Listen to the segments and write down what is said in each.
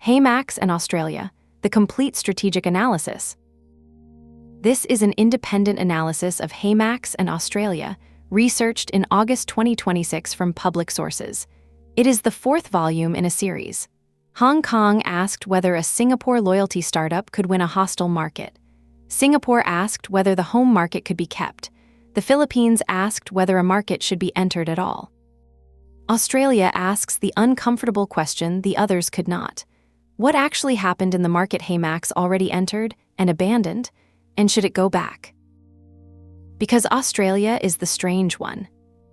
HeyMax and Australia, the complete strategic analysis. This is an independent analysis of HeyMax and Australia, researched in August 2026 from public sources. It is the fourth volume in a series. Hong Kong asked whether a Singapore loyalty startup could win a hostile market. Singapore asked whether the home market could be kept. The Philippines asked whether a market should be entered at all. Australia asks the uncomfortable question the others could not. What actually happened in the market HeyMax already entered and abandoned, and should it go back? Because Australia is the strange one.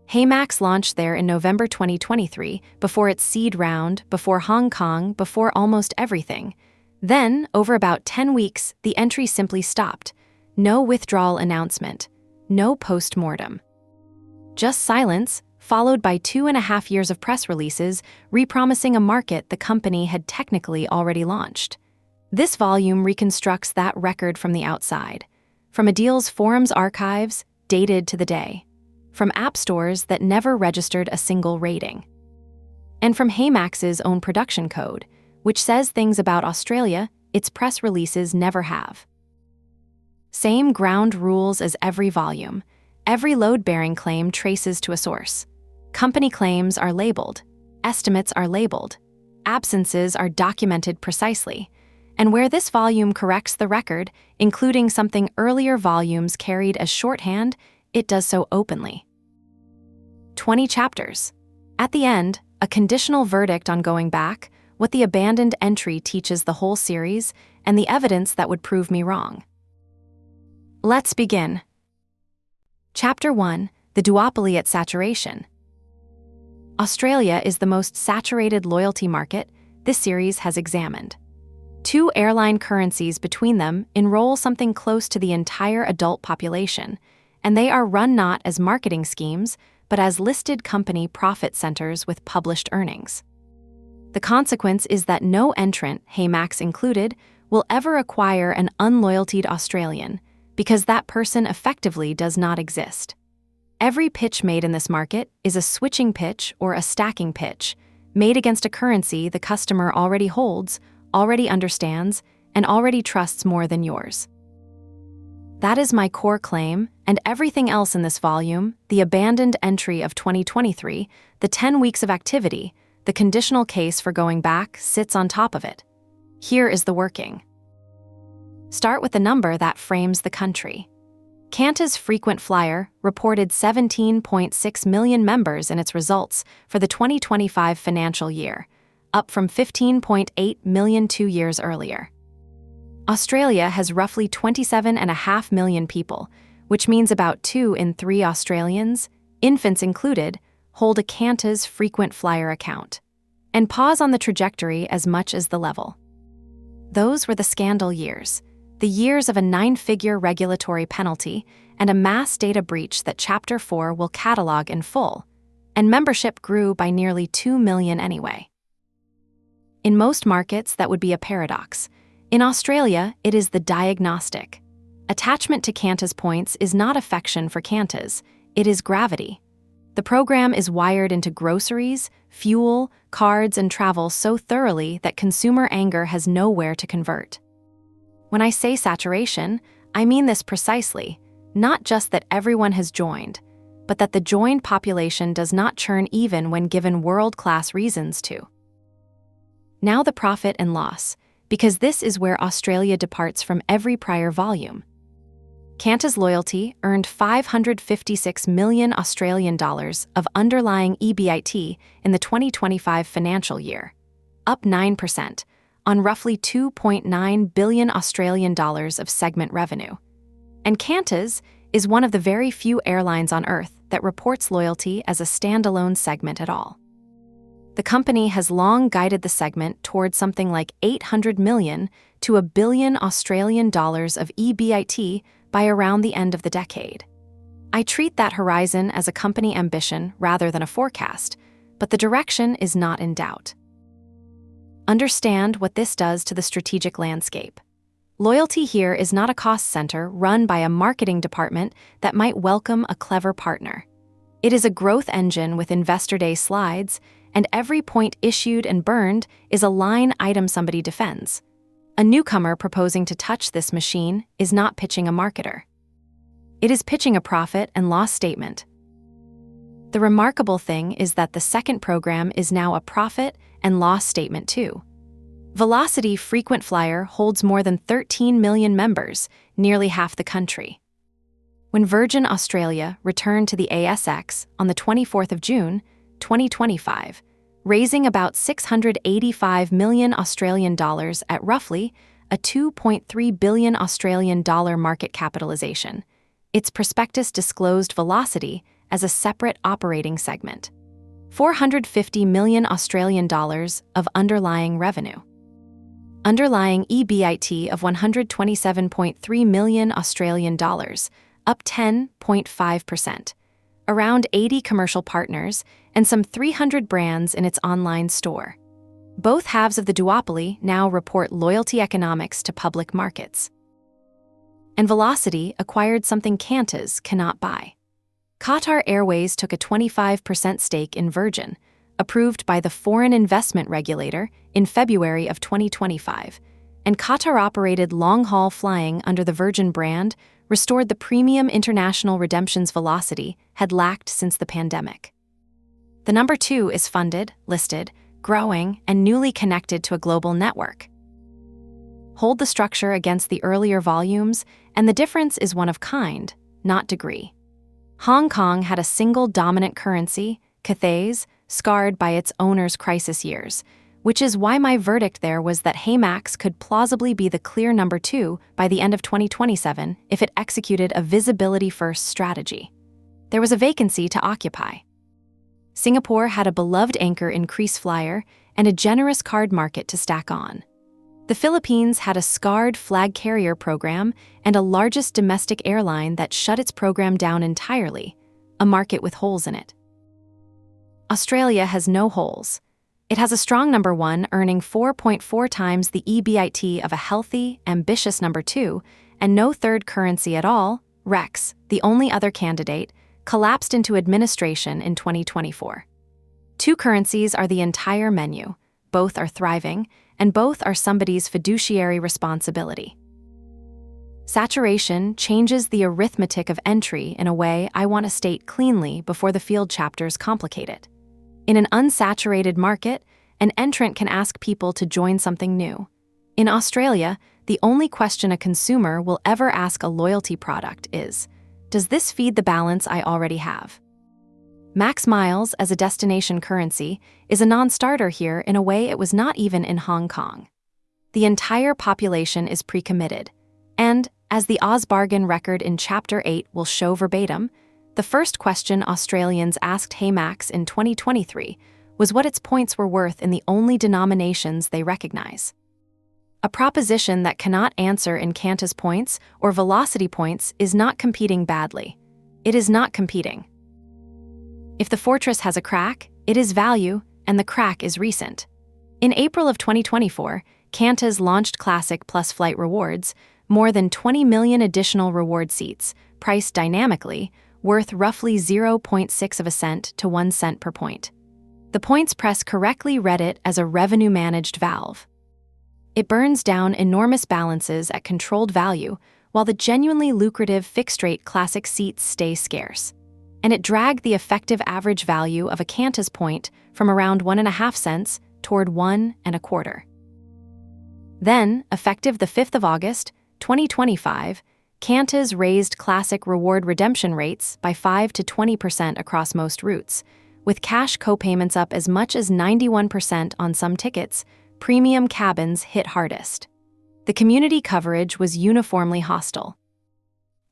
HeyMax launched there in November 2023, before its seed round, before Hong Kong, before almost everything. Then, over about 10 weeks, the entry simply stopped. No withdrawal announcement. No post-mortem. Just silence, followed by 2.5 years of press releases repromising a market the company had technically already launched. This volume reconstructs that record from the outside. From a deal's forums archives, dated to the day. From app stores that never registered a single rating. And from HeyMax's own production code, which says things about Australia its press releases never have. Same ground rules as every volume. Every load-bearing claim traces to a source. Company claims are labeled. Estimates are labeled. Absences are documented precisely. And where this volume corrects the record, including something earlier volumes carried as shorthand, it does so openly. 20 chapters. At the end, a conditional verdict on going back, what the abandoned entry teaches the whole series, and the evidence that would prove me wrong. Let's begin. Chapter 1, The Duopoly at Saturation. Australia is the most saturated loyalty market this series has examined. 2 airline currencies between them enroll something close to the entire adult population, and they are run not as marketing schemes, but as listed company profit centers with published earnings. The consequence is that no entrant, HeyMax included, will ever acquire an unloyaltied Australian, because that person effectively does not exist. Every pitch made in this market is a switching pitch or a stacking pitch, made against a currency the customer already holds, already understands, and already trusts more than yours. That is my core claim, and everything else in this volume, the abandoned entry of 2023, the 10 weeks of activity, the conditional case for going back, sits on top of it. Here is the working. Start with the number that frames the country. Qantas frequent flyer reported 17.6 million members in its results for the 2025 financial year, up from 15.8 million 2 years earlier. Australia has roughly 27.5 million people, which means about 2 in 3 Australians, infants included, hold a Qantas frequent flyer account. And pause on the trajectory as much as the level. Those were the scandal years. The years of a 9-figure regulatory penalty and a mass data breach that Chapter 4 will catalog in full, and membership grew by nearly 2 million anyway. In most markets, that would be a paradox. In Australia, it is the diagnostic. Attachment to Qantas points is not affection for Qantas, it is gravity. The program is wired into groceries, fuel, cards, and travel so thoroughly that consumer anger has nowhere to convert. When I say saturation, I mean this precisely, not just that everyone has joined, but that the joined population does not churn even when given world-class reasons to. Now the profit and loss, because this is where Australia departs from every prior volume. Qantas Loyalty earned 556 million Australian dollars of underlying EBIT in the 2025 financial year, up 9%, on roughly 2.9 billion Australian dollars of segment revenue. And Qantas is one of the very few airlines on Earth that reports loyalty as a standalone segment at all. The company has long guided the segment towards something like 800 million to $1 billion Australian dollars of EBIT by around the end of the decade. I treat that horizon as a company ambition rather than a forecast, but the direction is not in doubt. Understand what this does to the strategic landscape. Loyalty here is not a cost center run by a marketing department that might welcome a clever partner. It is a growth engine with Investor Day slides and every point issued and burned is a line item somebody defends. A newcomer proposing to touch this machine is not pitching a marketer. It is pitching a profit and loss statement. The remarkable thing is that the second program is now a profit and loss statement too. Velocity Frequent Flyer holds more than 13 million members, nearly half the country. When Virgin Australia returned to the ASX on the 24th of June, 2025, raising about 685 million Australian dollars at roughly a 2.3 billion Australian dollar market capitalization, its prospectus disclosed Velocity as a separate operating segment. 450 million Australian dollars of underlying revenue. Underlying EBIT of 127.3 million Australian dollars, up 10.5%. Around 80 commercial partners and some 300 brands in its online store. Both halves of the duopoly now report loyalty economics to public markets. And Velocity acquired something Qantas cannot buy. Qatar Airways took a 25% stake in Virgin, approved by the Foreign Investment Regulator in February of 2025, and Qatar-operated long-haul flying under the Virgin brand restored the premium international redemptions Velocity had lacked since the pandemic. The number 2 is funded, listed, growing, and newly connected to a global network. Hold the structure against the earlier volumes, and the difference is one of kind, not degree. Hong Kong had a single dominant currency, Cathay's, scarred by its owner's crisis years, which is why my verdict there was that HeyMax could plausibly be the clear number 2 by the end of 2027 if it executed a visibility-first strategy. There was a vacancy to occupy. Singapore had a beloved anchor in KrisFlyer and a generous card market to stack on. The Philippines had a scarred flag carrier program and a largest domestic airline that shut its program down entirely, a market with holes in it. Australia has no holes. It has a strong number 1 earning 4.4 times the EBIT of a healthy, ambitious number 2, and no third currency at all. Rex, the only other candidate, collapsed into administration in 2024. 2 currencies are the entire menu. Both are thriving, and both are somebody's fiduciary responsibility. Saturation changes the arithmetic of entry in a way I want to state cleanly before the field chapters complicate it. In an unsaturated market, an entrant can ask people to join something new. In Australia, the only question a consumer will ever ask a loyalty product is, does this feed the balance I already have? Max Miles as a destination currency is a non-starter here in a way it was not even in Hong Kong. The entire population is pre-committed, and, as the OzBargain record in Chapter 8 will show verbatim, the first question Australians asked HeyMax in 2023 was what its points were worth in the only denominations they recognize. A proposition that cannot answer in Qantas points or Velocity points is not competing badly. It is not competing. If the fortress has a crack, it is value, and the crack is recent. In April of 2024, Qantas launched Classic Plus Flight Rewards, more than 20 million additional reward seats, priced dynamically, worth roughly 0.6 of a cent to 1 cent per point. The points press correctly read it as a revenue-managed valve. It burns down enormous balances at controlled value, while the genuinely lucrative fixed-rate Classic seats stay scarce. And it dragged the effective average value of a Qantas point from around 1.5 cents toward 1.25. Then, effective the 5th of August, 2025, Qantas raised Classic reward redemption rates by 5 to 20% across most routes, with cash co-payments up as much as 91% on some tickets. Premium cabins hit hardest. The community coverage was uniformly hostile.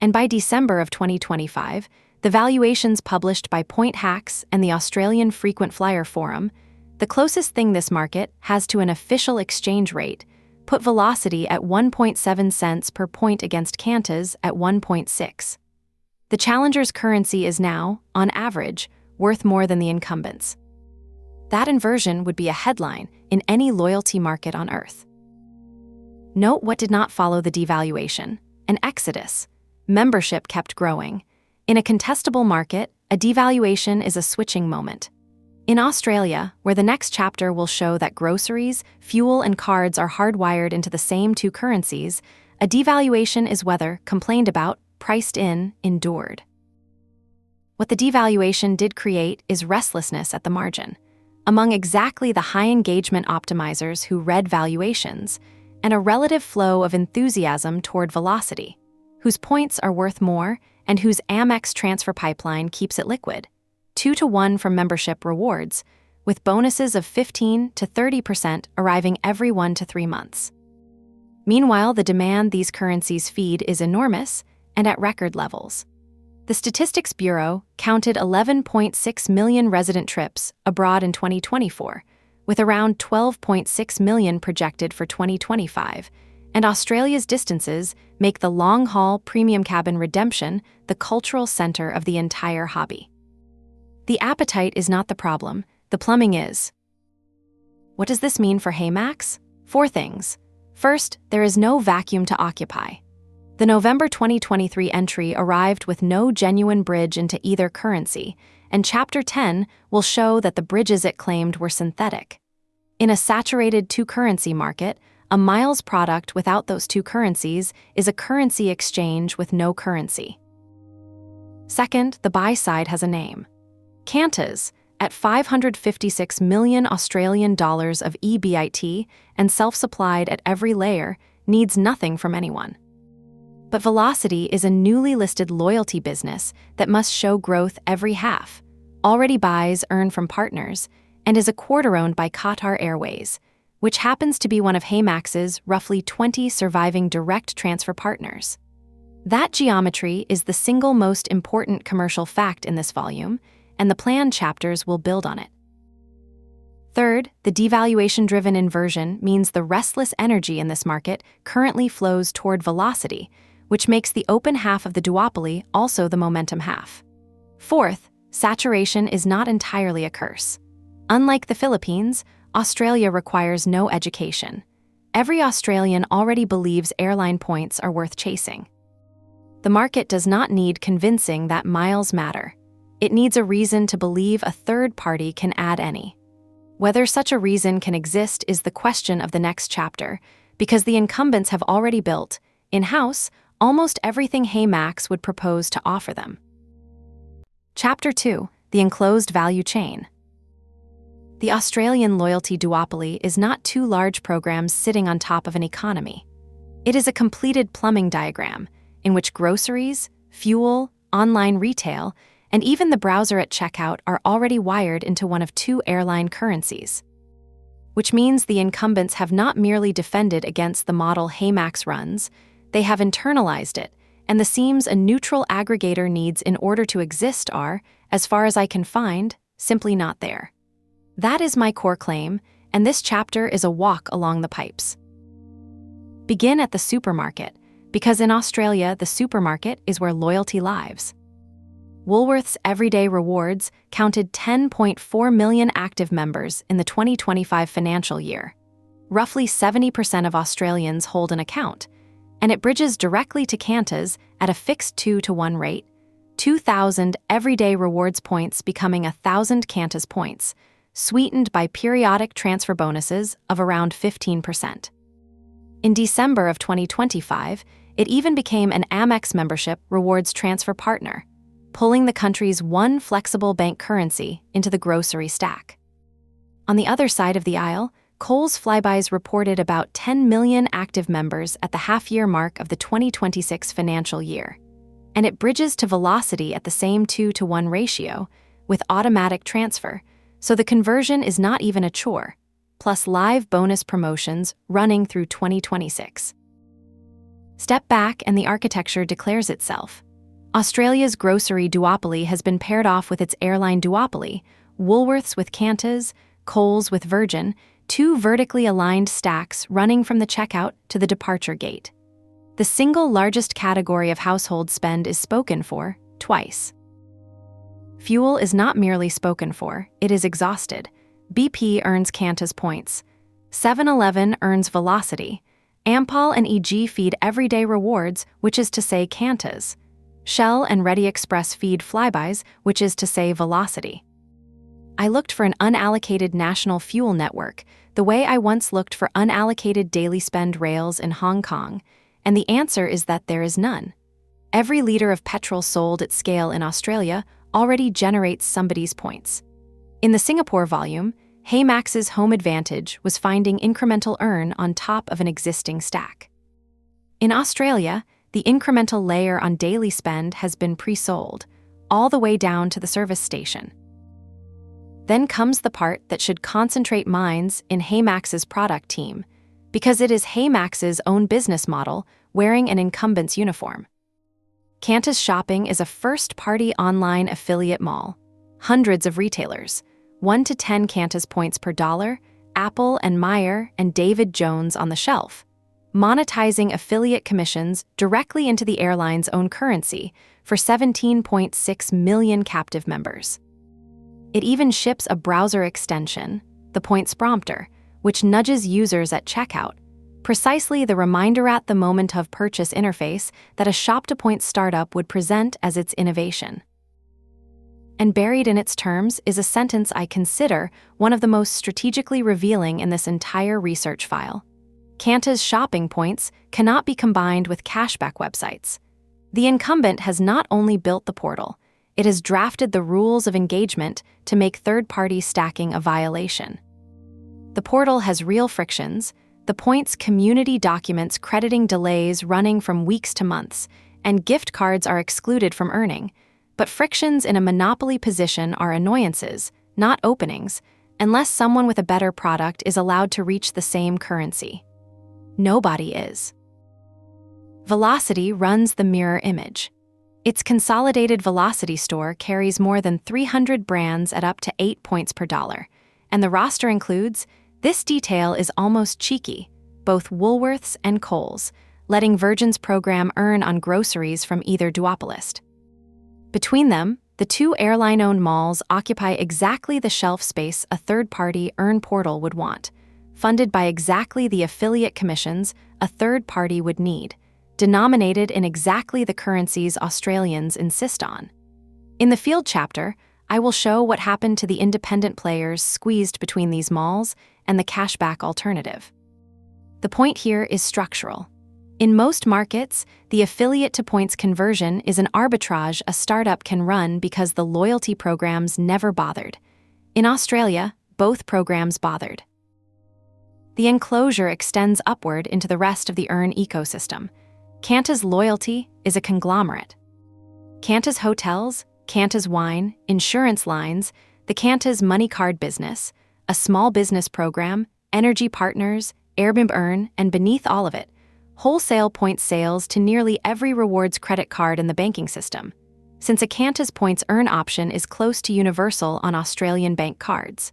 And by December of 2025, the valuations published by Point Hacks and the Australian Frequent Flyer Forum, the closest thing this market has to an official exchange rate, put Velocity at 1.7 cents per point against Qantas at 1.6. The challenger's currency is now, on average, worth more than the incumbent's. That inversion would be a headline in any loyalty market on Earth. Note what did not follow the devaluation: an exodus. Membership kept growing. In a contestable market, a devaluation is a switching moment. In Australia, where the next chapter will show that groceries, fuel, and cards are hardwired into the same two currencies, a devaluation is whether complained about, priced in, endured. What the devaluation did create is restlessness at the margin, among exactly the high-engagement optimizers who read valuations, and a relative flow of enthusiasm toward velocity, whose points are worth more and whose Amex transfer pipeline keeps it liquid, 2-to-1 from membership rewards, with bonuses of 15 to 30% arriving every 1 to 3 months. Meanwhile, the demand these currencies feed is enormous and at record levels. The Statistics Bureau counted 11.6 million resident trips abroad in 2024, with around 12.6 million projected for 2025, and Australia's distances make the long-haul premium cabin redemption the cultural center of the entire hobby. The appetite is not the problem, the plumbing is. What does this mean for HeyMax? 4 things. First, there is no vacuum to occupy. The November 2023 entry arrived with no genuine bridge into either currency, and Chapter 10 will show that the bridges it claimed were synthetic. In a saturated two-currency market, a miles product without those two currencies is a currency exchange with no currency. Second, the buy side has a name. Qantas, at 556 million Australian dollars of EBIT and self-supplied at every layer, needs nothing from anyone. But Velocity is a newly listed loyalty business that must show growth every half, already buys earn from partners, and is a quarter owned by Qatar Airways, which happens to be one of HeyMax's roughly 20 surviving direct transfer partners. That geometry is the single most important commercial fact in this volume, and the planned chapters will build on it. Third, the devaluation-driven inversion means the restless energy in this market currently flows toward Velocity, which makes the open half of the duopoly also the momentum half. Fourth, saturation is not entirely a curse. Unlike the Philippines, Australia requires no education. Every Australian already believes airline points are worth chasing. The market does not need convincing that miles matter. It needs a reason to believe a third party can add any. Whether such a reason can exist is the question of the next chapter, because the incumbents have already built, in-house, almost everything HeyMax would propose to offer them. Chapter 2, the enclosed value chain. The Australian loyalty duopoly is not two large programs sitting on top of an economy. It is a completed plumbing diagram in which groceries, fuel, online retail, and even the browser at checkout are already wired into one of two airline currencies. Which means the incumbents have not merely defended against the model HeyMax runs, they have internalized it, and the seams a neutral aggregator needs in order to exist are, as far as I can find, simply not there. That is my core claim, and this chapter is a walk along the pipes. Begin at the supermarket, because in Australia the supermarket is where loyalty lives. Woolworth's Everyday Rewards counted 10.4 million active members in the 2025 financial year. Roughly 70% of Australians hold an account, and it bridges directly to Qantas at a fixed 2-to-1 rate, 2,000 Everyday Rewards points becoming 1,000 Qantas points, sweetened by periodic transfer bonuses of around 15%. In December of 2025, it even became an Amex membership rewards transfer partner, pulling the country's one flexible bank currency into the grocery stack. On the other side of the aisle, Coles Flybys reported about 10 million active members at the half-year mark of the 2026 financial year, and it bridges to Velocity at the same 2-to-1 ratio with automatic transfer, so the conversion is not even a chore, plus live bonus promotions running through 2026. Step back and the architecture declares itself. Australia's grocery duopoly has been paired off with its airline duopoly, Woolworths with Qantas, Coles with Virgin, two vertically aligned stacks running from the checkout to the departure gate. The single largest category of household spend is spoken for twice. Fuel is not merely spoken for, it is exhausted. BP earns Qantas points. 7-Eleven earns Velocity. Ampol and EG feed Everyday Rewards, which is to say Qantas. Shell and Ready Express feed Flybys, which is to say Velocity. I looked for an unallocated national fuel network, the way I once looked for unallocated daily spend rails in Hong Kong, and the answer is that there is none. Every liter of petrol sold at scale in Australia already generates somebody's points. In the Singapore volume, HeyMax's home advantage was finding incremental earn on top of an existing stack. In Australia, the incremental layer on daily spend has been pre-sold, all the way down to the service station. Then comes the part that should concentrate minds in HeyMax's product team, because it is HeyMax's own business model wearing an incumbent's uniform. Qantas Shopping is a first-party online affiliate mall. Hundreds of retailers, 1 to 10 Qantas points per dollar, Apple and Myer and David Jones on the shelf, monetizing affiliate commissions directly into the airline's own currency for 17.6 million captive members. It even ships a browser extension, the Points Prompter, which nudges users at checkout, precisely the reminder at the moment of purchase interface that a shop-to-points startup would present as its innovation. And buried in its terms is a sentence I consider one of the most strategically revealing in this entire research file. Qantas shopping points cannot be combined with cashback websites. The incumbent has not only built the portal, it has drafted the rules of engagement to make third-party stacking a violation. The portal has real frictions, the points community documents crediting delays running from weeks to months, and gift cards are excluded from earning, but frictions in a monopoly position are annoyances, not openings, unless someone with a better product is allowed to reach the same currency. Nobody is. Velocity runs the mirror image. Its consolidated Velocity store carries more than 300 brands at up to 8 points per dollar, and the roster includes, this detail is almost cheeky, both Woolworths and Coles, letting Virgin's program earn on groceries from either duopolist. Between them, the two airline-owned malls occupy exactly the shelf space a third-party earn portal would want, funded by exactly the affiliate commissions a third party would need, denominated in exactly the currencies Australians insist on. In the field chapter, I will show what happened to the independent players squeezed between these malls and the cashback alternative. The point here is structural. In most markets, the affiliate-to-points conversion is an arbitrage a startup can run because the loyalty programs never bothered. In Australia, both programs bothered. The enclosure extends upward into the rest of the earn ecosystem. Qantas Loyalty is a conglomerate. Qantas Hotels, Qantas Wine, insurance lines, the Qantas Money Card business, a small business program, energy partners, Airbnb Earn, and beneath all of it, wholesale point sales to nearly every rewards credit card in the banking system, since a Qantas Points Earn option is close to universal on Australian bank cards.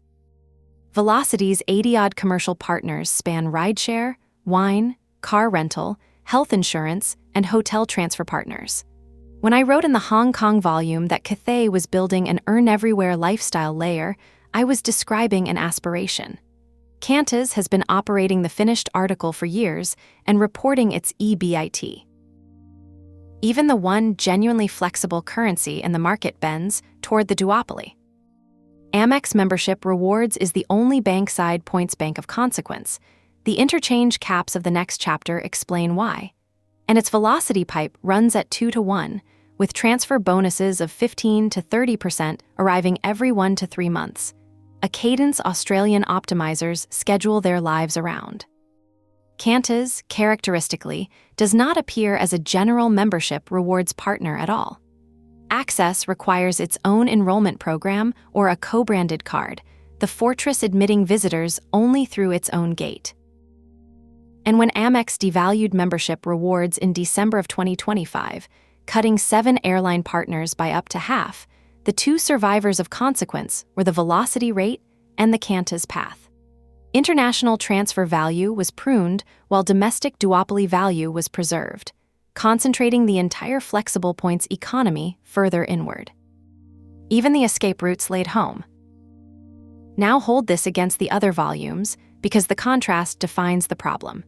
Velocity's 80-odd commercial partners span rideshare, wine, car rental, health insurance, and hotel transfer partners. When I wrote in the Hong Kong volume that Cathay was building an earn-everywhere lifestyle layer, I was describing an aspiration. Qantas has been operating the finished article for years and reporting its EBIT. Even the one genuinely flexible currency in the market bends toward the duopoly. Amex membership rewards is the only bank-side points bank of consequence. The interchange caps of the next chapter explain why. And its velocity pipe runs at 2 to 1, with transfer bonuses of 15 to 30% arriving every 1 to 3 months. A cadence Australian optimizers schedule their lives around. Qantas, characteristically, does not appear as a general membership rewards partner at all. Access requires its own enrollment program or a co-branded card, the fortress admitting visitors only through its own gate. And when Amex devalued membership rewards in December of 2025, cutting 7 airline partners by up to half, the two survivors of consequence were the velocity rate and the Qantas path. International transfer value was pruned while domestic duopoly value was preserved, concentrating the entire flexible points economy further inward. Even the escape routes laid home. Now hold this against the other volumes, because the contrast defines the problem.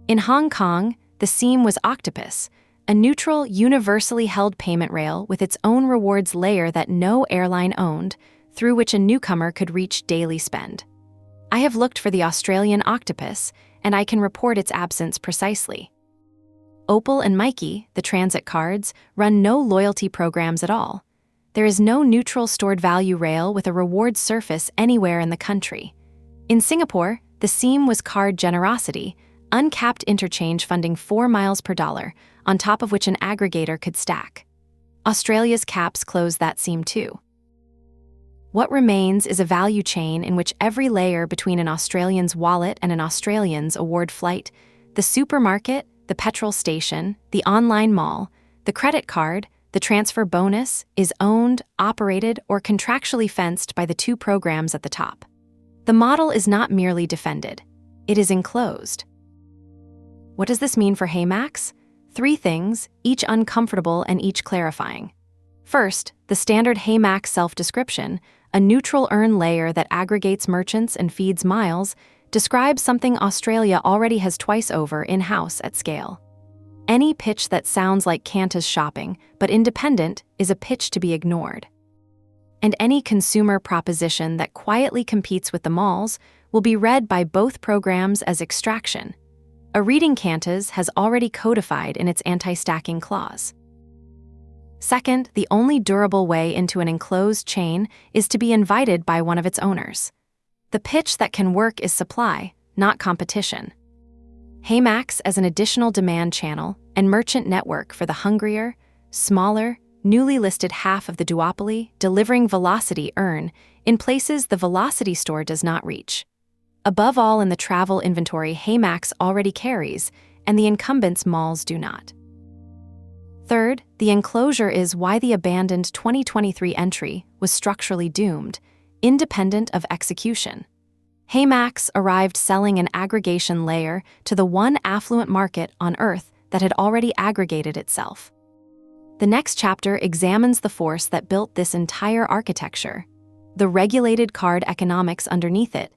In Hong Kong, the seam was Octopus, a neutral, universally held payment rail with its own rewards layer that no airline owned, through which a newcomer could reach daily spend. I have looked for the Australian octopus, and I can report its absence precisely. Opal and Mikey, the transit cards, run no loyalty programs at all. There is no neutral stored value rail with a rewards surface anywhere in the country. In Singapore, the seam was card generosity, uncapped interchange funding 4 miles per dollar, on top of which an aggregator could stack. Australia's caps close that seam too. What remains is a value chain in which every layer between an Australian's wallet and an Australian's award flight, the supermarket, the petrol station, the online mall, the credit card, the transfer bonus, is owned, operated, or contractually fenced by the two programs at the top. The model is not merely defended. It is enclosed. What does this mean for HeyMax? 3 things, each uncomfortable and each clarifying. First, the standard HeyMax self-description, a neutral earn layer that aggregates merchants and feeds miles, describes something Australia already has twice over in-house at scale. Any pitch that sounds like Qantas shopping, but independent, is a pitch to be ignored. And any consumer proposition that quietly competes with the malls will be read by both programs as extraction. A reading Qantas has already codified in its anti-stacking clause. Second, the only durable way into an enclosed chain is to be invited by one of its owners. The pitch that can work is supply, not competition. HeyMax as an additional demand channel and merchant network for the hungrier, smaller, newly listed half of the duopoly, delivering velocity earn in places the velocity store does not reach. Above all in the travel inventory HeyMax already carries, and the incumbents' malls do not. Third, the enclosure is why the abandoned 2023 entry was structurally doomed, independent of execution. HeyMax arrived selling an aggregation layer to the one affluent market on Earth that had already aggregated itself. The next chapter examines the force that built this entire architecture, the regulated card economics underneath it,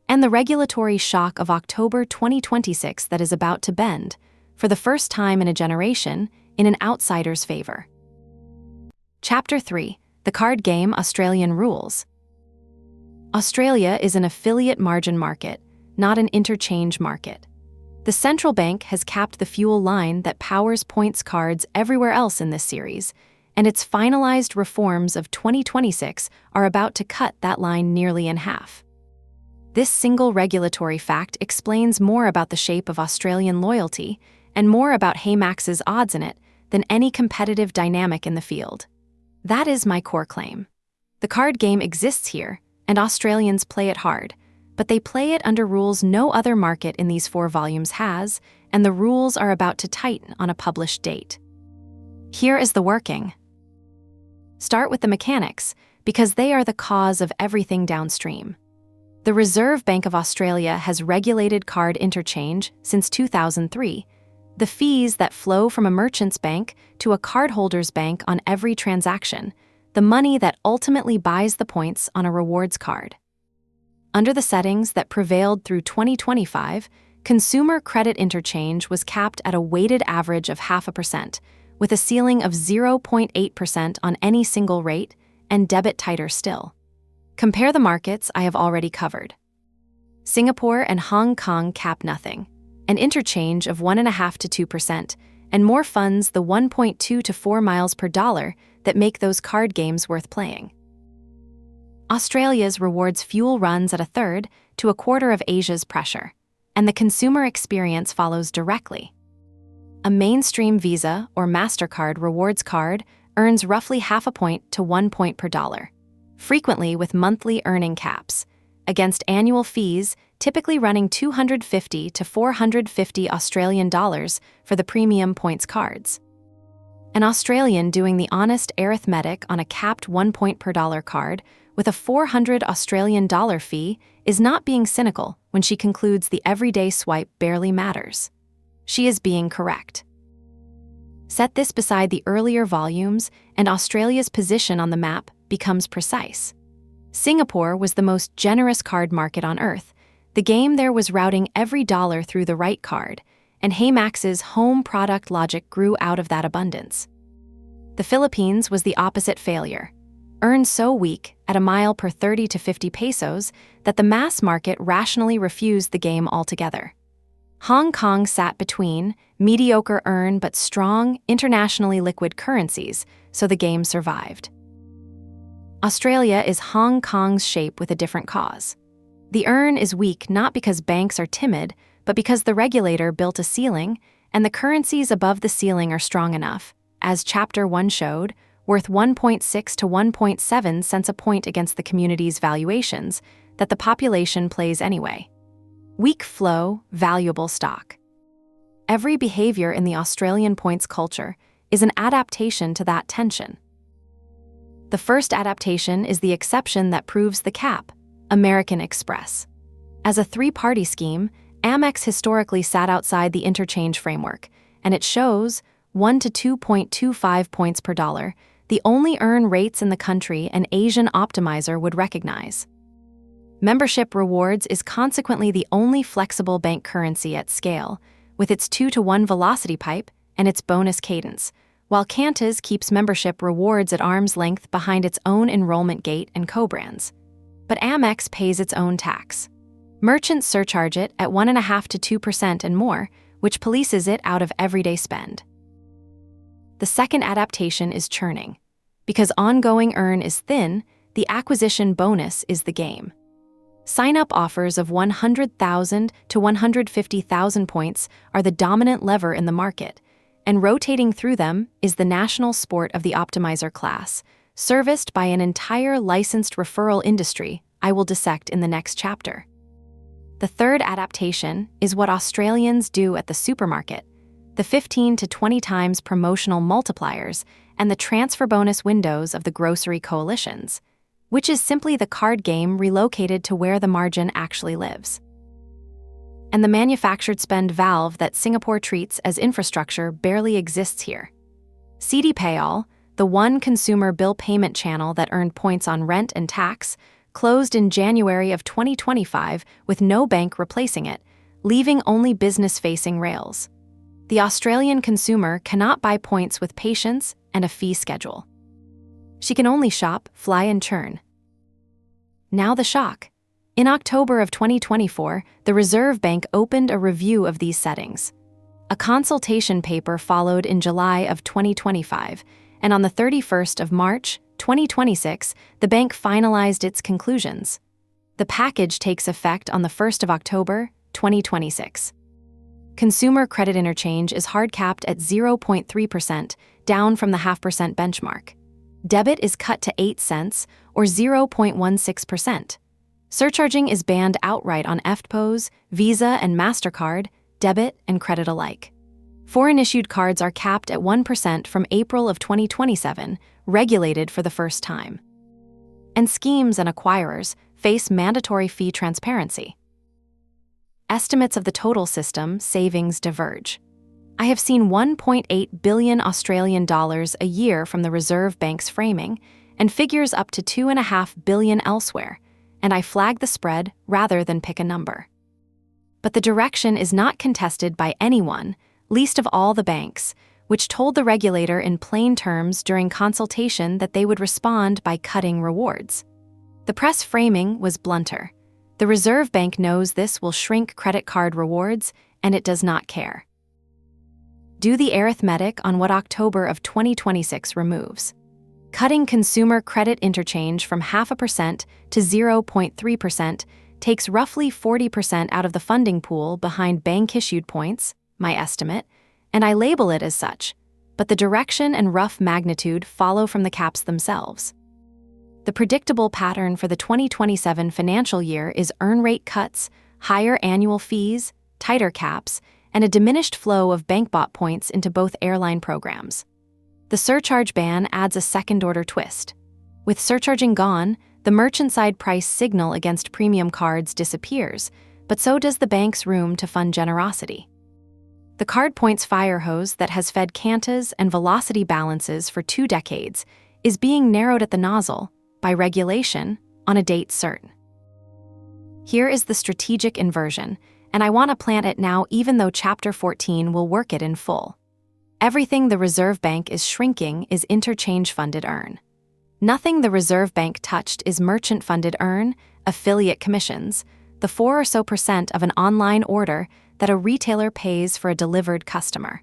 and the regulatory shock of October 2026 that is about to bend, for the first time in a generation, in an outsider's favor. Chapter 3: The Card Game Australian Rules. Australia is an affiliate margin market, not an interchange market. The central bank has capped the fuel line that powers points cards everywhere else in this series, and its finalized reforms of 2026 are about to cut that line nearly in half. This single regulatory fact explains more about the shape of Australian loyalty and more about HeyMax's odds in it than any competitive dynamic in the field. That is my core claim. The card game exists here, and Australians play it hard, but they play it under rules no other market in these 4 volumes has, and the rules are about to tighten on a published date. Here is the working. Start with the mechanics, because they are the cause of everything downstream. The Reserve Bank of Australia has regulated card interchange since 2003, the fees that flow from a merchant's bank to a cardholder's bank on every transaction, the money that ultimately buys the points on a rewards card. Under the settings that prevailed through 2025, consumer credit interchange was capped at a weighted average of 0.5%, with a ceiling of 0.8% on any single rate, and debit tighter still. Compare the markets I have already covered. Singapore and Hong Kong cap nothing, an interchange of 1.5% to 2%, and more funds the 1.2 to 4 miles per dollar that make those card games worth playing. Australia's rewards fuel runs at 1/3 to 1/4 of Asia's pressure, and the consumer experience follows directly. A mainstream Visa or MasterCard rewards card earns roughly 0.5 point to 1 point per dollar, frequently with monthly earning caps, against annual fees typically running 250 to 450 Australian dollars for the premium points cards. An Australian doing the honest arithmetic on a capped 1 point per dollar card with a 400 Australian dollar fee is not being cynical when she concludes the everyday swipe barely matters. She is being correct. Set this beside the earlier volumes, and Australia's position on the map becomes precise. Singapore was the most generous card market on Earth. The game there was routing every dollar through the right card, and HeyMax's home product logic grew out of that abundance. The Philippines was the opposite failure. earn so weak, at a mile per 30 to 50 pesos, that the mass market rationally refused the game altogether. Hong Kong sat between mediocre earn but strong, internationally liquid currencies, so the game survived. Australia is Hong Kong's shape with a different cause. The earn is weak not because banks are timid, but because the regulator built a ceiling, and the currencies above the ceiling are strong enough, as Chapter 1 showed, worth 1.6 to 1.7 cents a point against the community's valuations, that the population plays anyway. Weak flow, valuable stock. Every behavior in the Australian points culture is an adaptation to that tension. The first adaptation is the exception that proves the cap, American Express. As a three-party scheme, Amex historically sat outside the interchange framework, and it shows 1 to 2.25 points per dollar, the only earn rates in the country an Asian optimizer would recognize. Membership rewards is consequently the only flexible bank currency at scale, with its 2-to-1 velocity pipe and its bonus cadence, while Qantas keeps membership rewards at arm's length behind its own enrollment gate and co-brands. But Amex pays its own tax. Merchants surcharge it at 1.5% to 2% and more, which polices it out of everyday spend. The second adaptation is churning. Because ongoing earn is thin, the acquisition bonus is the game. Sign-up offers of 100,000 to 150,000 points are the dominant lever in the market, and rotating through them is the national sport of the optimizer class, serviced by an entire licensed referral industry I will dissect in the next chapter. The third adaptation is what Australians do at the supermarket, the 15 to 20 times promotional multipliers and the transfer bonus windows of the grocery coalitions, which is simply the card game relocated to where the margin actually lives. And the manufactured spend valve that Singapore treats as infrastructure barely exists here. CD Payall, the one consumer bill payment channel that earned points on rent and tax, closed in January of 2025 with no bank replacing it, leaving only business-facing rails. The Australian consumer cannot buy points with patience and a fee schedule. She can only shop, fly, and churn. Now the shock. In October of 2024, the Reserve Bank opened a review of these settings. A consultation paper followed in July of 2025, and on the 31st of March, 2026, the bank finalized its conclusions. The package takes effect on the 1st of October, 2026. Consumer credit interchange is hard-capped at 0.3%, down from the 0.5% benchmark. Debit is cut to 8 cents, or 0.16%. Surcharging is banned outright on EFTPOS, Visa, and MasterCard, debit and credit alike. Foreign-issued cards are capped at 1% from April of 2027, regulated for the first time. And schemes and acquirers face mandatory fee transparency. Estimates of the total system savings diverge. I have seen 1.8 billion Australian dollars a year from the Reserve Bank's framing, and figures up to 2.5 billion elsewhere, and I flag the spread rather than pick a number. But the direction is not contested by anyone, least of all the banks, which told the regulator in plain terms during consultation that they would respond by cutting rewards. The press framing was blunter. The Reserve Bank knows this will shrink credit card rewards, and it does not care. Do the arithmetic on what October of 2026 removes. Cutting consumer credit interchange from 0.5% to 0.3% takes roughly 40% out of the funding pool behind bank-issued points, my estimate, and I label it as such, but the direction and rough magnitude follow from the caps themselves. The predictable pattern for the 2027 financial year is earn rate cuts, higher annual fees, tighter caps, and a diminished flow of bank-bought points into both airline programs. The surcharge ban adds a second-order twist. With surcharging gone, the merchant-side price signal against premium cards disappears, but so does the bank's room to fund generosity. The card points fire hose that has fed Qantas and Velocity balances for 2 decades is being narrowed at the nozzle, by regulation, on a date certain. Here is the strategic inversion, and I want to plant it now even though Chapter 14 will work it in full. Everything the Reserve Bank is shrinking is interchange-funded earn. Nothing the Reserve Bank touched is merchant-funded earn, affiliate commissions, the 4 or so % of an online order that a retailer pays for a delivered customer.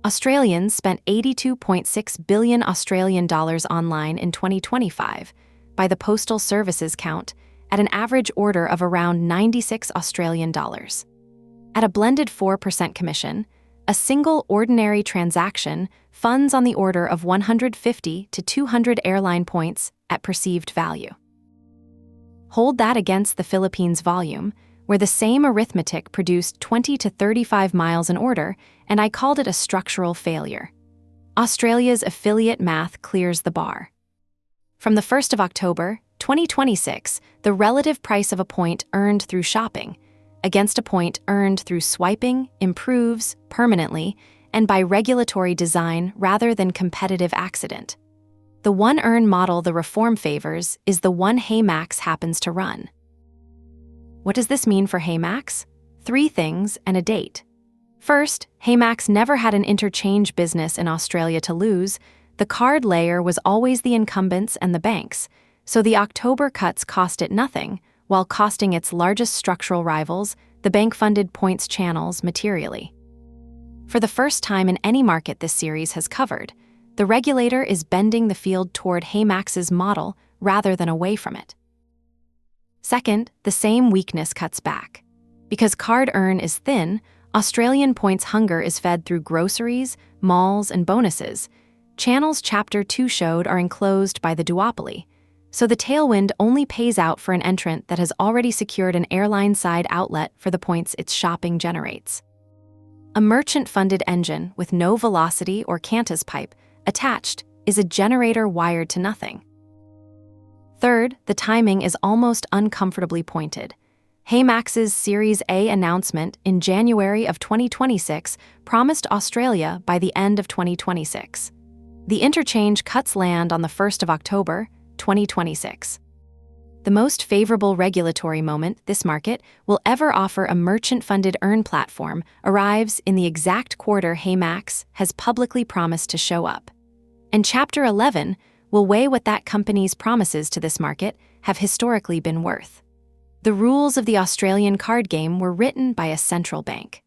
Australians spent 82.6 billion Australian dollars online in 2025, by the Postal Services count, at an average order of around 96 Australian dollars. At a blended 4% commission, a single ordinary transaction funds on the order of 150 to 200 airline points at perceived value. Hold that against the Philippines' volume, where the same arithmetic produced 20 to 35 miles an order, and I called it a structural failure. Australia's affiliate math clears the bar. From the 1st of October, 2026, the relative price of a point earned through shopping against a point earned through swiping improves permanently and by regulatory design rather than competitive accident. The one earn model the reform favors is the one HeyMax happens to run. What does this mean for HeyMax? 3 things and a date. First, HeyMax never had an interchange business in Australia to lose. The card layer was always the incumbents and the banks, so the October cuts cost it nothing, while costing its largest structural rivals, the bank-funded points channels, materially. For the first time in any market this series has covered, the regulator is bending the field toward HeyMax's model rather than away from it. Second, the same weakness cuts back. Because card earn is thin, Australian points hunger is fed through groceries, malls, and bonuses. Channels Chapter 2 showed are enclosed by the duopoly, so the tailwind only pays out for an entrant that has already secured an airline-side outlet for the points its shopping generates. A merchant-funded engine with no velocity or Cantus pipe attached is a generator wired to nothing. Third, the timing is almost uncomfortably pointed. HeyMax's Series A announcement in January of 2026 promised Australia by the end of 2026. The interchange cuts land on the 1st of October, 2026. The most favorable regulatory moment this market will ever offer a merchant-funded earn platform arrives in the exact quarter HeyMax has publicly promised to show up. And Chapter 11 will weigh what that company's promises to this market have historically been worth. The rules of the Australian card game were written by a central bank.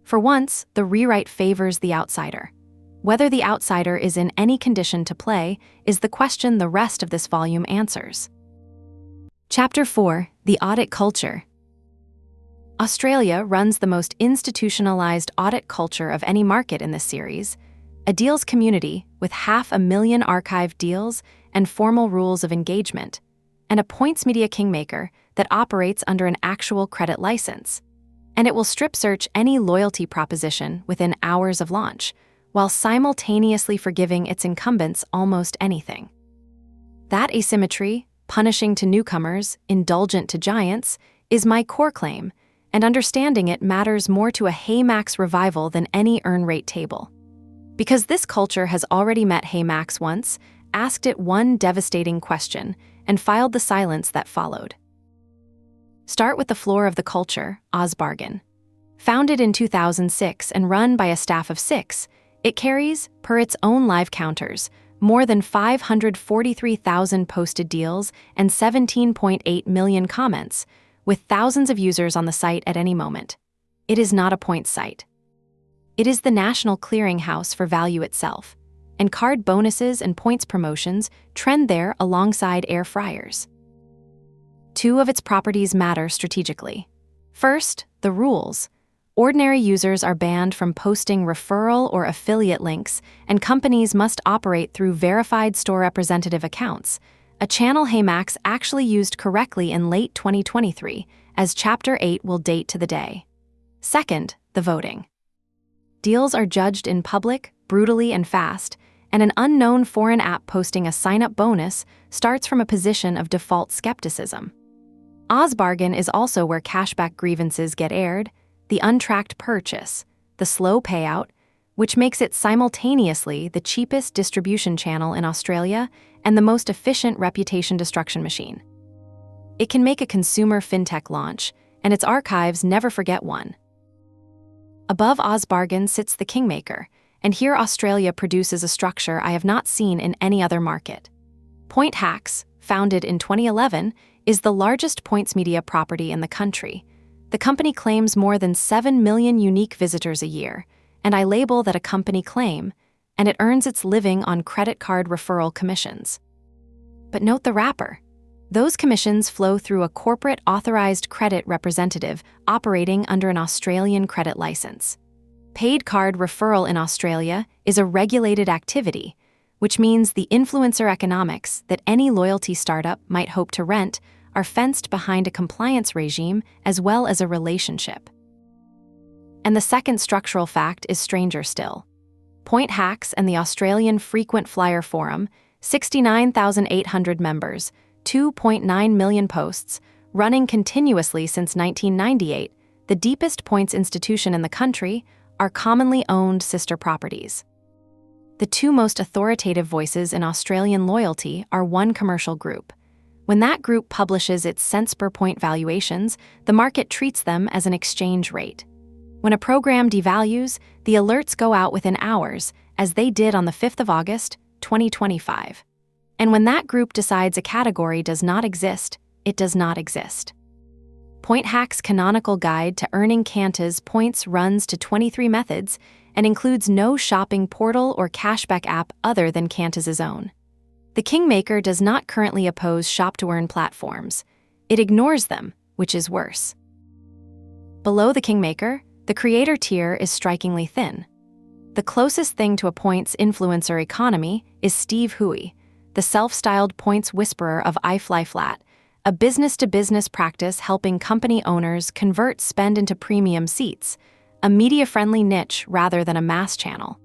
For once, the rewrite favors the outsider. Whether the outsider is in any condition to play is the question the rest of this volume answers. Chapter 4: The Audit Culture. Australia runs the most institutionalized audit culture of any market in this series, a deals community with 500,000 archived deals and formal rules of engagement, and a points media kingmaker that operates under an actual credit license. And it will strip search any loyalty proposition within hours of launch, while simultaneously forgiving its incumbents almost anything. That asymmetry, punishing to newcomers, indulgent to giants, is my core claim, and understanding it matters more to a HeyMax revival than any earn rate table. Because this culture has already met HeyMax once, asked it one devastating question, and filed the silence that followed. Start with the floor of the culture, Ozbargain. Founded in 2006 and run by a staff of 6, it carries, per its own live counters, more than 543,000 posted deals and 17.8 million comments, with thousands of users on the site at any moment. It is not a points site. It is the national clearinghouse for value itself, and card bonuses and points promotions trend there alongside air fryers. 2 of its properties matter strategically. First, the rules. Ordinary users are banned from posting referral or affiliate links, and companies must operate through verified store representative accounts, a channel HeyMax actually used correctly in late 2023, as Chapter 8 will date to the day. Second, the voting. Deals are judged in public, brutally and fast, and an unknown foreign app posting a sign-up bonus starts from a position of default skepticism. Ozbargain is also where cashback grievances get aired, the untracked purchase, the slow payout, which makes it simultaneously the cheapest distribution channel in Australia and the most efficient reputation destruction machine. It can make a consumer fintech launch, and its archives never forget one. Above Ozbargain sits the kingmaker, and here Australia produces a structure I have not seen in any other market. Point Hacks, founded in 2011, is the largest points media property in the country. The company claims more than 7 million unique visitors a year, and I label that a company claim, and it earns its living on credit card referral commissions. But note the wrapper. Those commissions flow through a corporate authorized credit representative operating under an Australian credit license. Paid card referral in Australia is a regulated activity, which means the influencer economics that any loyalty startup might hope to rent are fenced behind a compliance regime as well as a relationship. And the second structural fact is stranger still. Point Hacks and the Australian Frequent Flyer Forum, 69,800 members, 2.9 million posts, running continuously since 1998, the deepest points institution in the country, are commonly owned sister properties. The two most authoritative voices in Australian loyalty are one commercial group. When that group publishes its cents per point valuations, the market treats them as an exchange rate. When a program devalues, the alerts go out within hours, as they did on the 5th of August, 2025. And when that group decides a category does not exist, it does not exist. Point Hack's canonical guide to earning Qantas points runs to 23 methods and includes no shopping portal or cashback app other than Qantas's own. The Kingmaker does not currently oppose shop-to-earn platforms. It ignores them, which is worse. Below the Kingmaker, the creator tier is strikingly thin. The closest thing to a points influencer economy is Steve Huey, the self-styled points whisperer of iFlyFlat, a business-to-business practice helping company owners convert spend into premium seats, a media-friendly niche rather than a mass channel.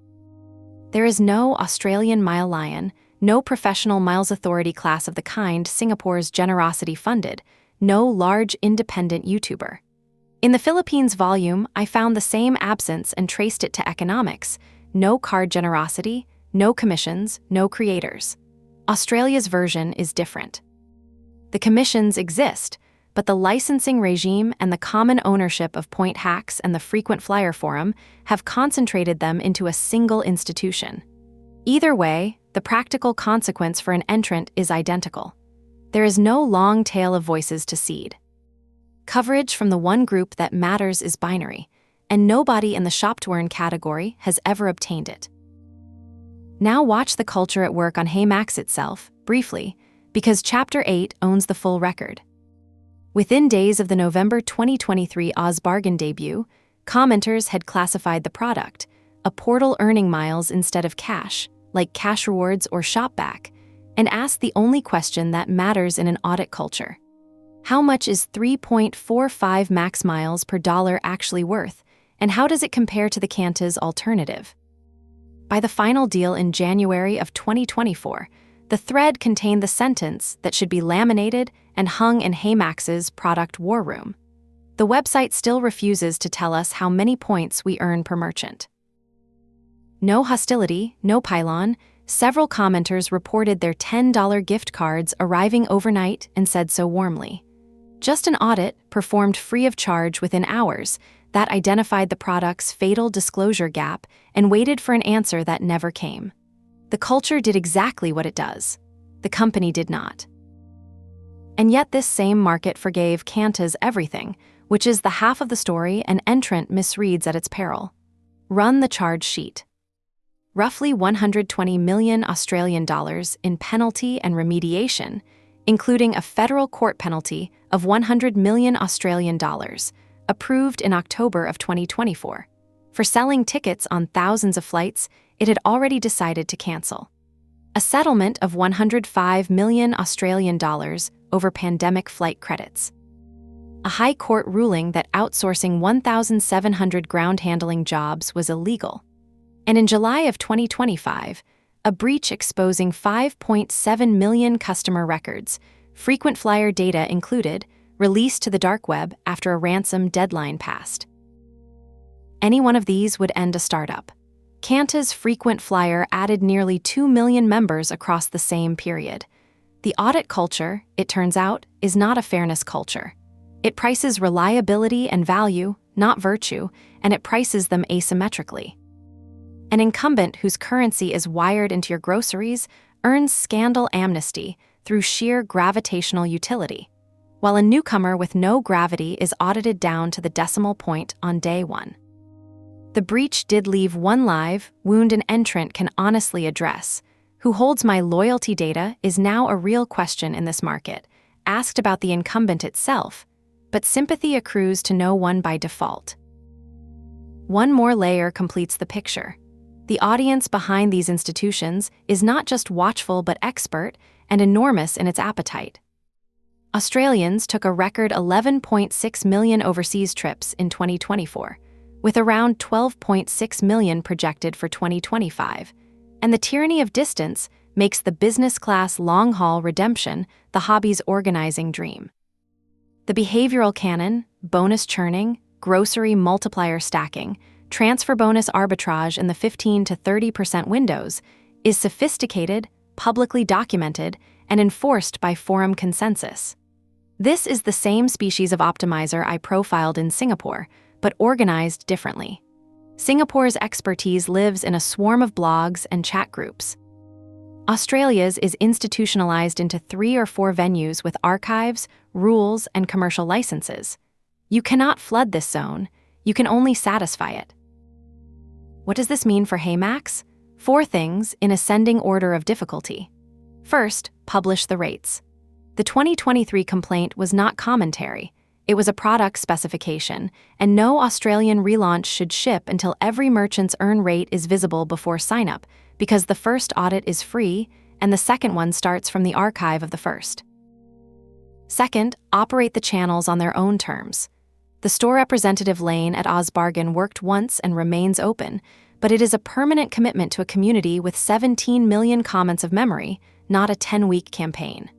There is no Australian Mile Lion, no professional Miles Authority class of the kind Singapore's generosity funded, no large independent YouTuber. In the Philippines volume, I found the same absence and traced it to economics: no card generosity, no commissions, no creators. Australia's version is different. The commissions exist, but the licensing regime and the common ownership of Point Hacks and the Frequent Flyer Forum have concentrated them into a single institution. Either way, the practical consequence for an entrant is identical. There is no long tail of voices to seed. Coverage from the one group that matters is binary, and nobody in the shop-to-earn category has ever obtained it. Now watch the culture at work on HeyMax itself, briefly, because Chapter 8 owns the full record. Within days of the November 2023 Oz Bargain debut, commenters had classified the product, a portal earning miles instead of cash, like cash rewards or shopback, and asked the only question that matters in an audit culture. How much is 3.45 max miles per dollar actually worth, and how does it compare to the Qantas alternative? By the final deal in January of 2024, the thread contained the sentence that should be laminated and hung in HeyMax's product war room. The website still refuses to tell us how many points we earn per merchant. No hostility, no pylon. Several commenters reported their $10 gift cards arriving overnight and said so warmly. Just an audit, performed free of charge within hours, that identified the product's fatal disclosure gap and waited for an answer that never came. The culture did exactly what it does. The company did not. And yet this same market forgave Qantas everything, which is the half of the story an entrant misreads at its peril. Run the charge sheet. Roughly 120 million Australian dollars in penalty and remediation, including a federal court penalty of 100 million Australian dollars, approved in October of 2024. For selling tickets on thousands of flights it had already decided to cancel. A settlement of 105 million Australian dollars over pandemic flight credits. A high court ruling that outsourcing 1,700 ground handling jobs was illegal. And in July of 2025, a breach exposing 5.7 million customer records, frequent flyer data included, released to the dark web after a ransom deadline passed. Any one of these would end a startup. Qantas Frequent Flyer added nearly 2 million members across the same period. The audit culture, it turns out, is not a fairness culture. It prices reliability and value, not virtue, and it prices them asymmetrically. An incumbent whose currency is wired into your groceries earns scandal amnesty through sheer gravitational utility, while a newcomer with no gravity is audited down to the decimal point on day one. The breach did leave one live wound an entrant can honestly address. Who holds my loyalty data is now a real question in this market, asked about the incumbent itself, but sympathy accrues to no one by default. One more layer completes the picture. The audience behind these institutions is not just watchful but expert and enormous in its appetite. Australians took a record 11.6 million overseas trips in 2024, with around 12.6 million projected for 2025, and the tyranny of distance makes the business-class long-haul redemption the hobby's organizing dream. The behavioral canon, bonus churning, grocery multiplier stacking, transfer bonus arbitrage in the 15 to 30% windows is sophisticated, publicly documented, and enforced by forum consensus. This is the same species of optimizer I profiled in Singapore, but organized differently. Singapore's expertise lives in a swarm of blogs and chat groups. Australia's is institutionalized into 3 or 4 venues with archives, rules, and commercial licenses. You cannot flood this zone, you can only satisfy it. What does this mean for HeyMax? 4 things in ascending order of difficulty. First, publish the rates. The 2023 complaint was not commentary. It was a product specification, and no Australian relaunch should ship until every merchant's earn rate is visible before sign-up, because the first audit is free and the second one starts from the archive of the first. Second, operate the channels on their own terms. The store representative lane at OzBargain worked once and remains open, but it is a permanent commitment to a community with 17 million comments of memory, not a 10-week campaign.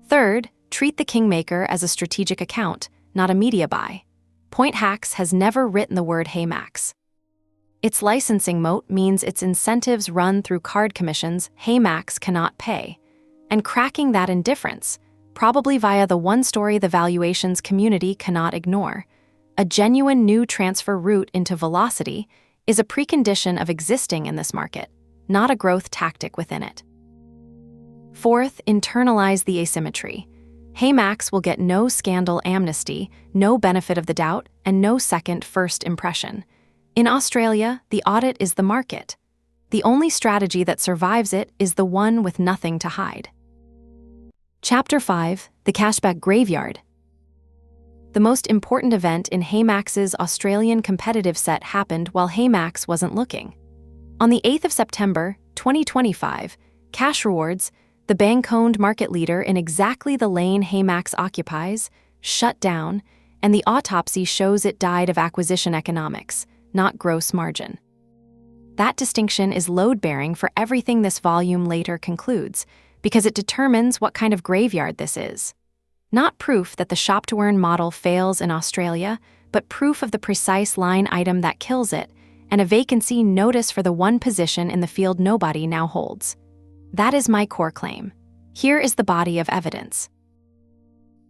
Third, treat the Kingmaker as a strategic account, not a media buy. Point Hacks has never written the word HeyMax. Its licensing moat means its incentives run through card commissions HeyMax cannot pay, and cracking that indifference, probably via the one story the valuations community cannot ignore. A genuine new transfer route into velocity is a precondition of existing in this market, not a growth tactic within it. Fourth, internalize the asymmetry. HeyMax will get no scandal amnesty, no benefit of the doubt, and no second first impression. In Australia, the audit is the market. The only strategy that survives it is the one with nothing to hide. Chapter 5, The Cashback Graveyard. The most important event in HeyMax's Australian competitive set happened while HeyMax wasn't looking. On the 8th of September, 2025, Cash Rewards, the bank-owned market leader in exactly the lane HeyMax occupies, shut down, and the autopsy shows it died of acquisition economics, not gross margin. That distinction is load-bearing for everything this volume later concludes, because it determines what kind of graveyard this is. Not proof that the shop-to-earn model fails in Australia, but proof of the precise line item that kills it, and a vacancy notice for the one position in the field nobody now holds. That is my core claim. Here is the body of evidence.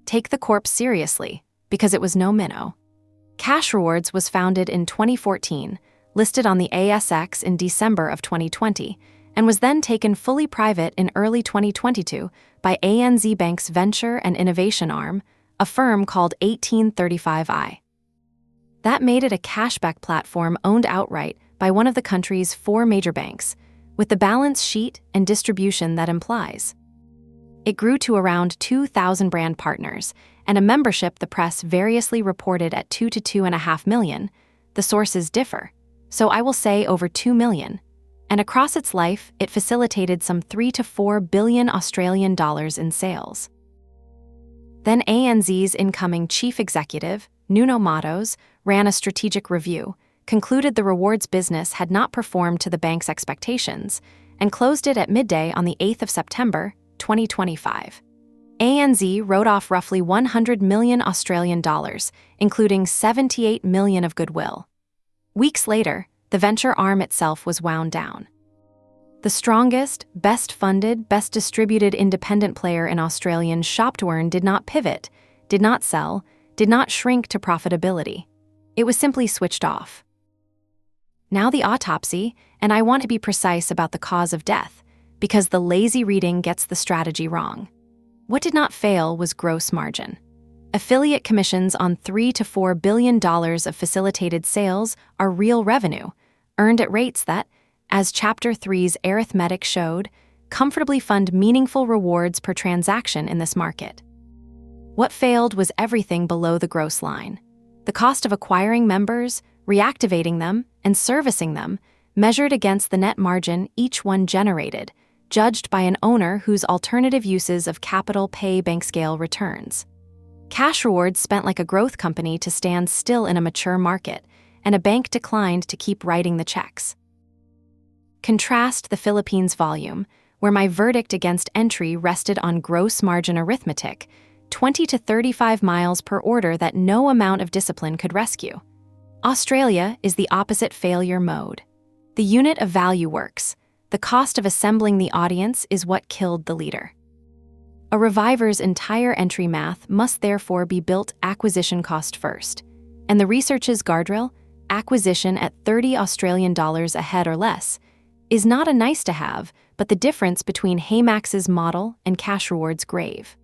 Take the corpse seriously, because it was no minnow. Cash Rewards was founded in 2014, listed on the ASX in December of 2020, and was then taken fully private in early 2022 by ANZ Bank's venture and innovation arm, a firm called 1835i. That made it a cashback platform owned outright by one of the country's 4 major banks, with the balance sheet and distribution that implies. It grew to around 2,000 brand partners, and a membership the press variously reported at 2 to 2.5 million. The sources differ, so I will say over 2 million. And across its life, it facilitated some 3 to 4 billion Australian dollars in sales. Then ANZ's incoming chief executive, Nuno Matos, ran a strategic review, concluded the rewards business had not performed to the bank's expectations, and closed it at midday on the 8th of September, 2025. ANZ wrote off roughly 100 million Australian dollars, including 78 million of goodwill. Weeks later, the venture arm itself was wound down. The strongest, best-funded, best-distributed independent player in Australian shop-to-earn did not pivot, did not sell, did not shrink to profitability. It was simply switched off. Now the autopsy, and I want to be precise about the cause of death, because the lazy reading gets the strategy wrong. What did not fail was gross margin. Affiliate commissions on $3 to $4 billion of facilitated sales are real revenue, earned at rates that, as Chapter 3's arithmetic showed, comfortably fund meaningful rewards per transaction in this market. What failed was everything below the gross line. The cost of acquiring members, reactivating them, and servicing them, measured against the net margin each one generated, judged by an owner whose alternative uses of capital pay bank-scale returns. Cash rewards spent like a growth company to stand still in a mature market, and a bank declined to keep writing the checks. Contrast the Philippines volume, where my verdict against entry rested on gross margin arithmetic, 20 to 35 miles per order that no amount of discipline could rescue. Australia is the opposite failure mode. The unit of value works. The cost of assembling the audience is what killed the leader. A reviver's entire entry math must therefore be built acquisition cost first, and the research's guardrail, acquisition at $30 a head or less, is not a nice-to-have, but the difference between HeyMax's model and cash rewards' grave.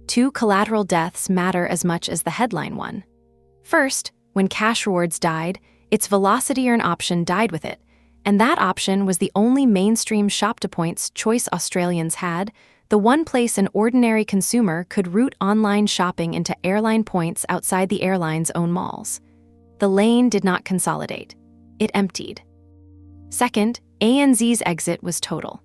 2 collateral deaths matter as much as the headline one. First, when cash rewards died, its velocity earn option died with it, and that option was the only mainstream shop-to-points choice Australians had, the one place an ordinary consumer could route online shopping into airline points outside the airline's own malls. The lane did not consolidate. It emptied. Second, ANZ's exit was total.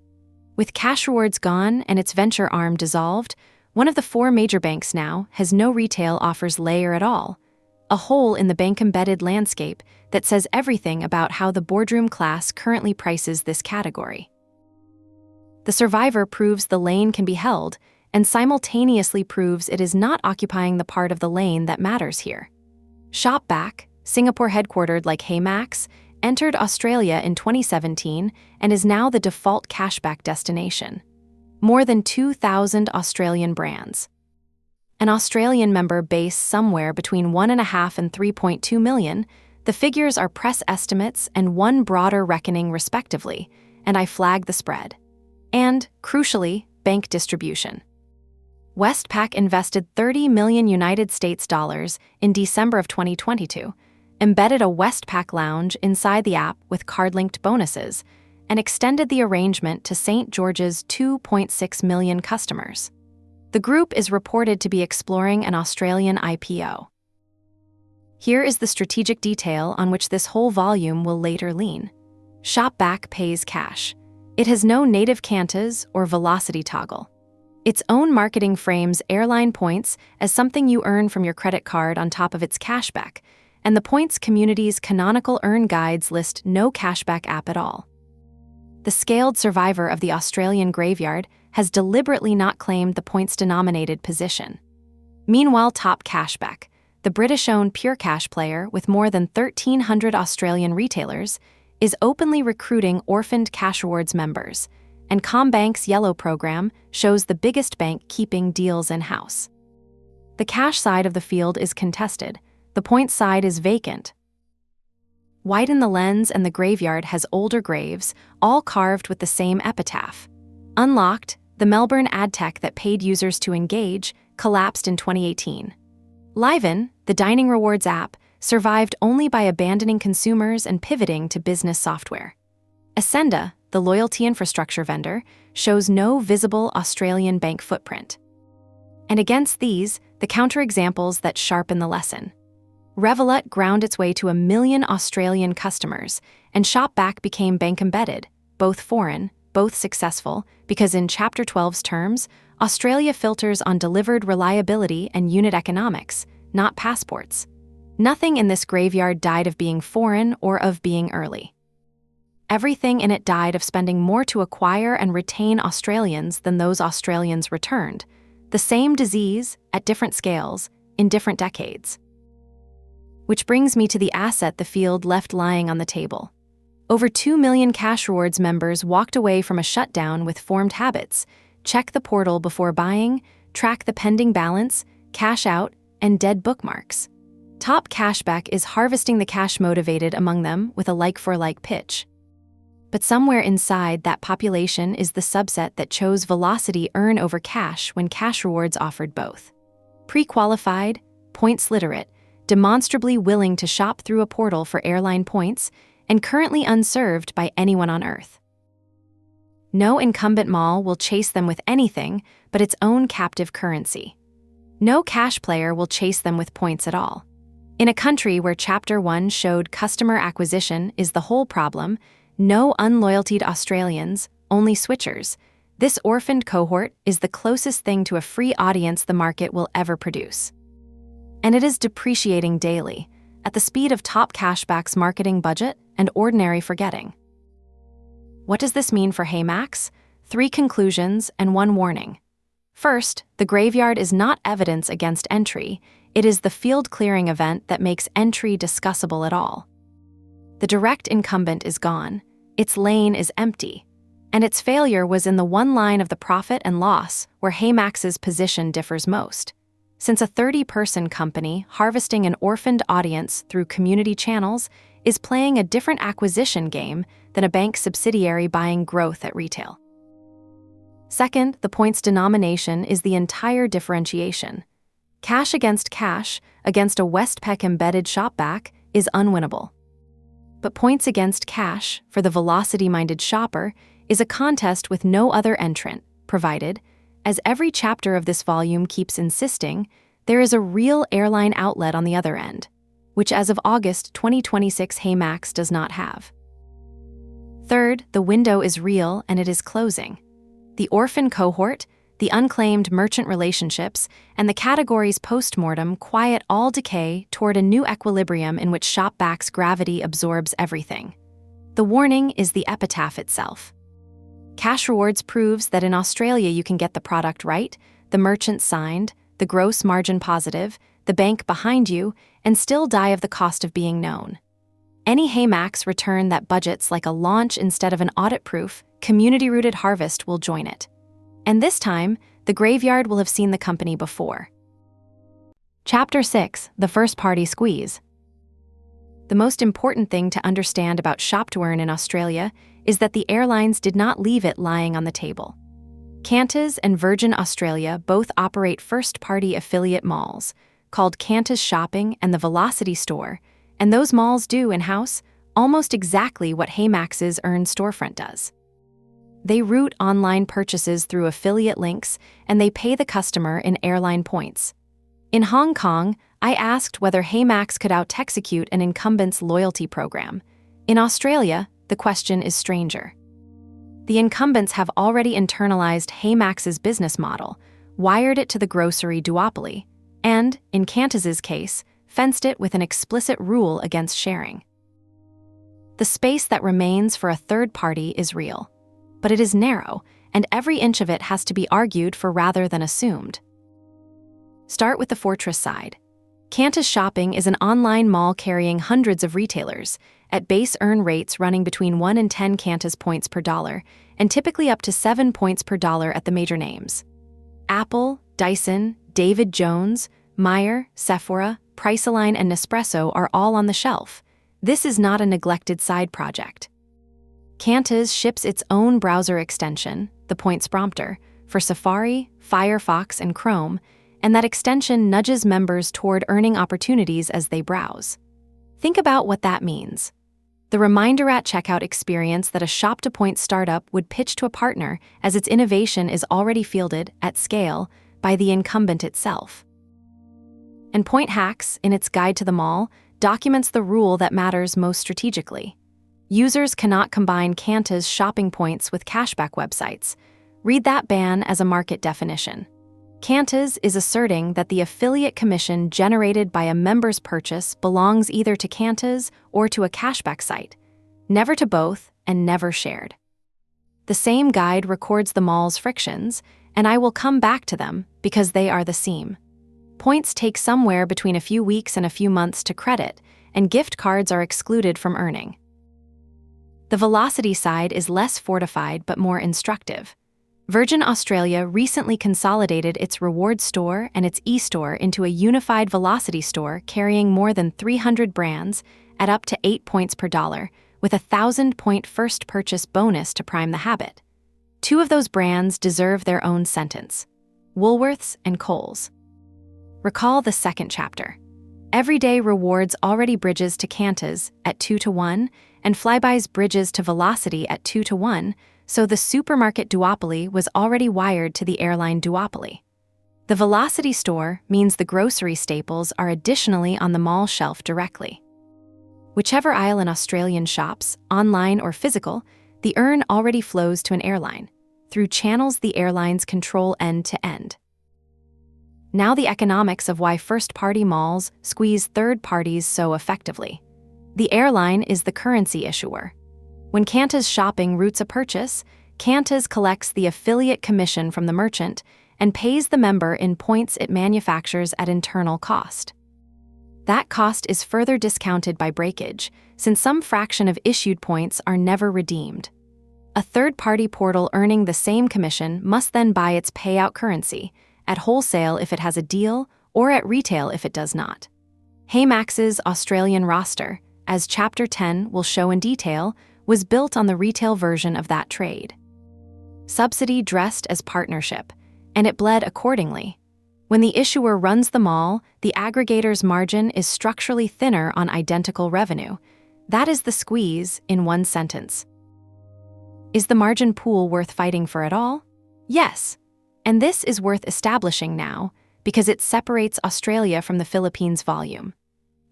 With cash rewards gone and its venture arm dissolved, one of the 4 major banks now has no retail offers layer at all, a hole in the bank-embedded landscape that says everything about how the boardroom class currently prices this category. The survivor proves the lane can be held and simultaneously proves it is not occupying the part of the lane that matters here. Shopback, Singapore headquartered like HeyMax, entered Australia in 2017 and is now the default cashback destination. More than 2,000 Australian brands. An Australian member base somewhere between 1.5 and 3.2 million, the figures are press estimates and one broader reckoning respectively, and I flag the spread. And, crucially, bank distribution. Westpac invested $30 million United States dollars in December of 2022, embedded a Westpac lounge inside the app with card-linked bonuses, and extended the arrangement to St. George's 2.6 million customers. The group is reported to be exploring an Australian IPO. Here is the strategic detail on which this whole volume will later lean. Shopback pays cash. It has no native cantas or velocity toggle. Its own marketing frames airline points as something you earn from your credit card on top of its cashback, and the points community's canonical earn guides list no cashback app at all. The scaled survivor of the Australian graveyard has deliberately not claimed the points-denominated position. Meanwhile, Top Cashback, the British-owned pure cash player with more than 1,300 Australian retailers, is openly recruiting orphaned cash rewards members, and CommBank's Yellow program shows the biggest bank keeping deals in-house. The cash side of the field is contested, the points side is vacant. Widen the lens and the graveyard has older graves, all carved with the same epitaph. Unlocked, the Melbourne ad tech that paid users to engage, collapsed in 2018. Liven, the dining rewards app, survived only by abandoning consumers and pivoting to business software. Ascenda, the loyalty infrastructure vendor, shows no visible Australian bank footprint. And against these, the counterexamples that sharpen the lesson. Revolut ground its way to 1 million Australian customers, and Shopback became bank-embedded, both foreign, both successful, because in Chapter 12's terms, Australia filters on delivered reliability and unit economics, not passports. Nothing in this graveyard died of being foreign or of being early. Everything in it died of spending more to acquire and retain Australians than those Australians returned. The same disease, at different scales, in different decades. Which brings me to the asset the field left lying on the table. Over 2 million cash rewards members walked away from a shutdown with formed habits: check the portal before buying, track the pending balance, cash out, and dead bookmarks. Top Cashback is harvesting the cash motivated among them with a like-for-like pitch. But somewhere inside that population is the subset that chose velocity earn over cash when cash rewards offered both. Pre-qualified, points literate, demonstrably willing to shop through a portal for airline points, and currently unserved by anyone on Earth. No incumbent mall will chase them with anything but its own captive currency. No cash player will chase them with points at all. In a country where Chapter 1 showed customer acquisition is the whole problem, no unloyaltied Australians, only switchers, this orphaned cohort is the closest thing to a free audience the market will ever produce. And it is depreciating daily, at the speed of top Cashback's marketing budget and ordinary forgetting. What does this mean for HeyMax? 3 conclusions and 1 warning. First, the graveyard is not evidence against entry, it is the field-clearing event that makes entry discussable at all. The direct incumbent is gone, its lane is empty, and its failure was in the one line of the profit and loss where HeyMax's position differs most. Since a 30-person company harvesting an orphaned audience through community channels is playing a different acquisition game than a bank subsidiary buying growth at retail. Second, the points denomination is the entire differentiation. Cash against a Westpac embedded shopback is unwinnable. But points against cash for the velocity-minded shopper is a contest with no other entrant, provided, as every chapter of this volume keeps insisting, there is a real airline outlet on the other end, which as of August 2026 HeyMax does not have. Third, the window is real and it is closing. The orphan cohort, the unclaimed merchant relationships, and the category's post-mortem quiet all decay toward a new equilibrium in which shopback's gravity absorbs everything. The warning is the epitaph itself. Cash rewards proves that in Australia you can get the product right, the merchant signed, the gross margin positive, the bank behind you, and still die of the cost of being known. Any HeyMax return that budgets like a launch instead of an audit-proof, community-rooted harvest will join it. And this time, the graveyard will have seen the company before. Chapter 6, the first-party squeeze. The most important thing to understand about shop-to-earn in Australia is that the airlines did not leave it lying on the table. Qantas and Virgin Australia both operate first-party affiliate malls, called Qantas Shopping and the Velocity Store, and those malls do in-house almost exactly what HeyMax's Earn storefront does. They route online purchases through affiliate links, and they pay the customer in airline points. In Hong Kong, I asked whether HeyMax could out-execute an incumbent's loyalty program. In Australia, the question is stranger. The incumbents have already internalized HeyMax's business model, wired it to the grocery duopoly, and, in Qantas's case, fenced it with an explicit rule against sharing. The space that remains for a third party is real. But it is narrow, and every inch of it has to be argued for rather than assumed. Start with the fortress side. Qantas Shopping is an online mall carrying hundreds of retailers, at base earn rates running between 1 and 10 Qantas points per dollar, and typically up to 7 points per dollar at the major names. Apple, Dyson, David Jones, Meijer, Sephora, Priceline, and Nespresso are all on the shelf. This is not a neglected side project. Qantas ships its own browser extension, the Points Prompter, for Safari, Firefox, and Chrome, and that extension nudges members toward earning opportunities as they browse. Think about what that means. The reminder at checkout experience that a shop-to-point startup would pitch to a partner as its innovation is already fielded, at scale, by the incumbent itself. And Point Hacks, in its guide to the mall, documents the rule that matters most strategically. Users cannot combine Qantas shopping points with cashback websites. Read that ban as a market definition. Qantas is asserting that the affiliate commission generated by a member's purchase belongs either to Qantas or to a cashback site, never to both and never shared. The same guide records the mall's frictions, and I will come back to them because they are the seam. Points take somewhere between a few weeks and a few months to credit, and gift cards are excluded from earning. The velocity side is less fortified but more instructive. Virgin Australia recently consolidated its reward store and its e-store into a unified velocity store carrying more than 300 brands at up to 8 points per dollar, with a 1,000-point first purchase bonus to prime the habit. Two of those brands deserve their own sentence: Woolworths and Kohl's. Recall the second chapter. Everyday Rewards already bridges to Qantas at 2-to-1, and Flybuys bridges to Velocity at 2-to-1, so the supermarket duopoly was already wired to the airline duopoly. The Velocity store means the grocery staples are additionally on the mall shelf directly. Whichever aisle an Australian shops, online or physical, the earn already flows to an airline, through channels the airlines control end to end. Now the economics of why first-party malls squeeze third parties so effectively. The airline is the currency issuer. When Qantas Shopping routes a purchase, Qantas collects the affiliate commission from the merchant and pays the member in points it manufactures at internal cost. That cost is further discounted by breakage, since some fraction of issued points are never redeemed. A third-party portal earning the same commission must then buy its payout currency, at wholesale if it has a deal, or at retail if it does not. HeyMax's Australian roster, as Chapter 10 will show in detail, was built on the retail version of that trade. Subsidy dressed as partnership, and it bled accordingly. When the issuer runs the mall, the aggregator's margin is structurally thinner on identical revenue. That is the squeeze in one sentence. Is the margin pool worth fighting for at all? Yes. And this is worth establishing now, because it separates Australia from the Philippines volume.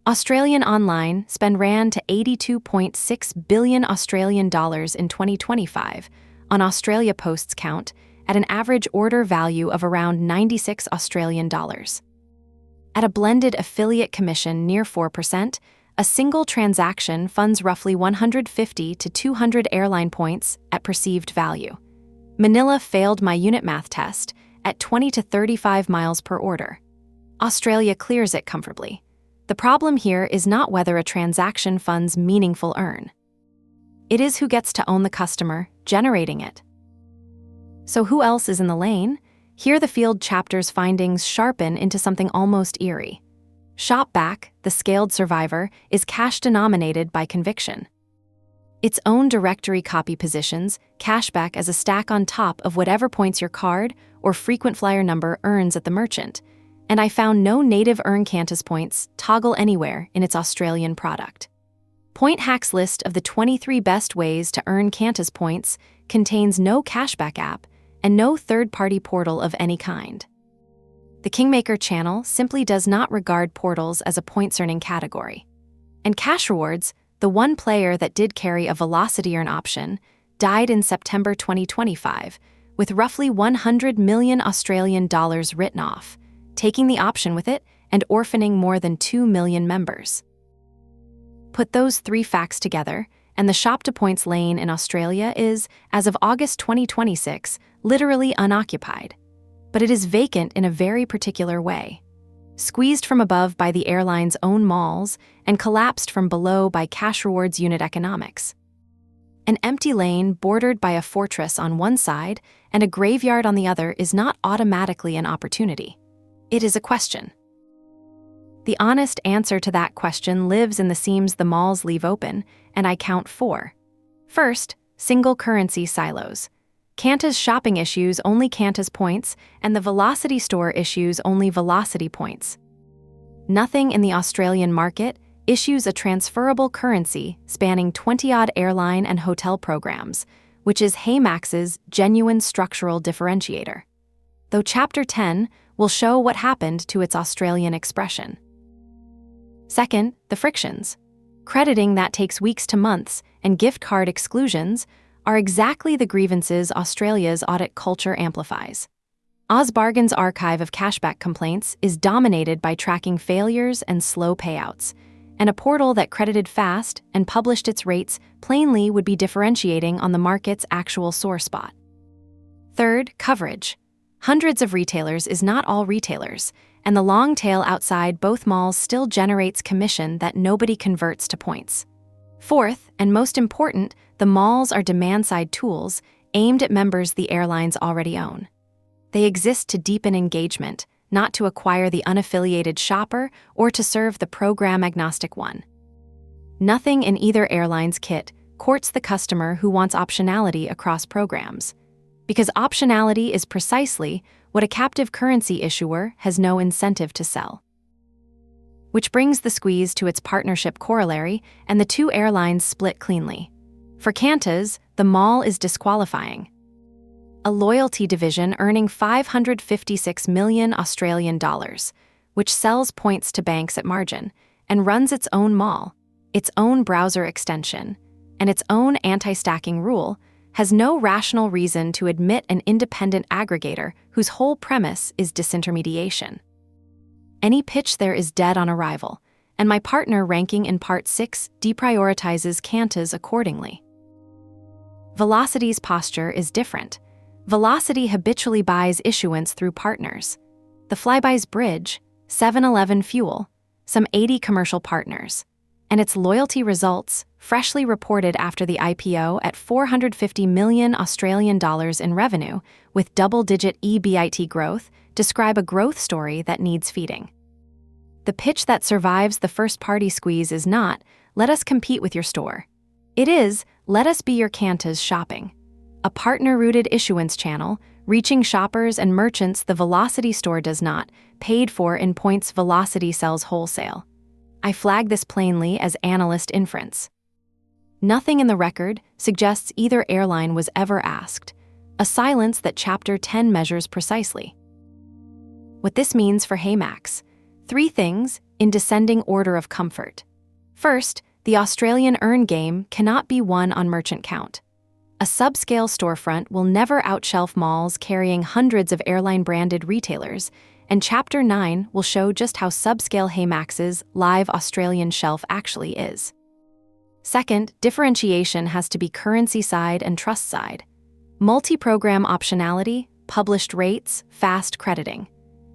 Australian online spend ran to 82.6 billion Australian dollars in 2025 on Australia Post's count at an average order value of around 96 Australian dollars. At a blended affiliate commission near 4%, a single transaction funds roughly 150 to 200 airline points at perceived value. Manila failed my unit math test at 20 to 35 miles per order. Australia clears it comfortably. The problem here is not whether a transaction funds meaningful earn. It is who gets to own the customer, generating it. So who else is in the lane? Here the field chapter's findings sharpen into something almost eerie. Shopback, the scaled survivor, is cash-denominated by conviction. Its own directory copy positions Cashback as a stack on top of whatever points your card or frequent flyer number earns at the merchant, and I found no native Earn Qantas points toggle anywhere in its Australian product. Point Hack's list of the 23 best ways to earn Qantas points contains no Cashback app and no third-party portal of any kind. The Kingmaker channel simply does not regard portals as a points-earning category. And Cash Rewards, the one player that did carry a Velocity Earn option, died in September 2025, with roughly 100 million Australian dollars written off, taking the option with it and orphaning more than 2 million members. Put those three facts together, and the shop-to-points lane in Australia is, as of August 2026, literally unoccupied. But it is vacant in a very particular way. Squeezed from above by the airline's own malls and collapsed from below by Cash Rewards unit economics. An empty lane bordered by a fortress on one side and a graveyard on the other is not automatically an opportunity. It is a question. The honest answer to that question lives in the seams the malls leave open, and I count 4. First, single currency silos. Qantas Shopping issues only Qantas points, and the Velocity store issues only Velocity points. Nothing in the Australian market issues a transferable currency spanning 20-odd airline and hotel programs, which is HeyMax's genuine structural differentiator. Though Chapter 10 will show what happened to its Australian expression. Second, the frictions. Crediting that takes weeks to months and gift card exclusions are exactly the grievances Australia's audit culture amplifies. OzBargain's archive of cashback complaints is dominated by tracking failures and slow payouts, and a portal that credited fast and published its rates plainly would be differentiating on the market's actual sore spot. Third, coverage. Hundreds of retailers is not all retailers, and the long tail outside both malls still generates commission that nobody converts to points. Fourth, and most important, the malls are demand-side tools aimed at members the airlines already own. They exist to deepen engagement, not to acquire the unaffiliated shopper or to serve the program-agnostic one. Nothing in either airline's kit courts the customer who wants optionality across programs. Because optionality is precisely what a captive currency issuer has no incentive to sell. Which brings the squeeze to its partnership corollary, and the two airlines split cleanly. For Qantas, the mall is disqualifying. A loyalty division earning $556 million Australian dollars, which sells points to banks at margin, and runs its own mall, its own browser extension, and its own anti-stacking rule, has no rational reason to admit an independent aggregator whose whole premise is disintermediation. Any pitch there is dead on arrival, and my partner ranking in Part 6 deprioritizes Qantas accordingly. Velocity's posture is different. Velocity habitually buys issuance through partners. The Flybuys Bridge, 7-Eleven Fuel, some 80 commercial partners, and its loyalty results, freshly reported after the IPO at $450 million Australian dollars in revenue, with double-digit EBIT growth, describe a growth story that needs feeding. The pitch that survives the first-party squeeze is not, let us compete with your store. It is, let us be your Qantas shopping. A partner-rooted issuance channel, reaching shoppers and merchants the Velocity store does not, paid for in points Velocity sells wholesale. I flag this plainly as analyst inference. Nothing in the record suggests either airline was ever asked, a silence that Chapter 10 measures precisely. What this means for HeyMax: 3 things in descending order of comfort. First, the Australian earn game cannot be won on merchant count. A subscale storefront will never outshelf malls carrying hundreds of airline-branded retailers, and Chapter 9 will show just how subscale HeyMax's live Australian shelf actually is. Second, differentiation has to be currency side and trust side. Multi-program optionality, published rates, fast crediting.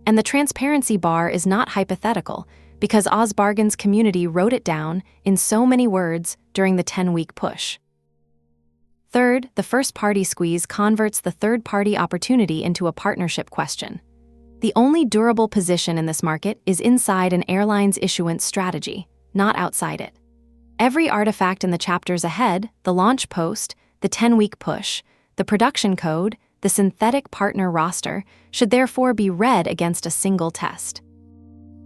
And the transparency bar is not hypothetical, because OzBargain's community wrote it down in so many words during the 10-week push. Third, the first-party squeeze converts the third-party opportunity into a partnership question. The only durable position in this market is inside an airline's issuance strategy, not outside it. Every artifact in the chapters ahead, the launch post, the 10-week push, the production code, the synthetic partner roster, should therefore be read against a single test.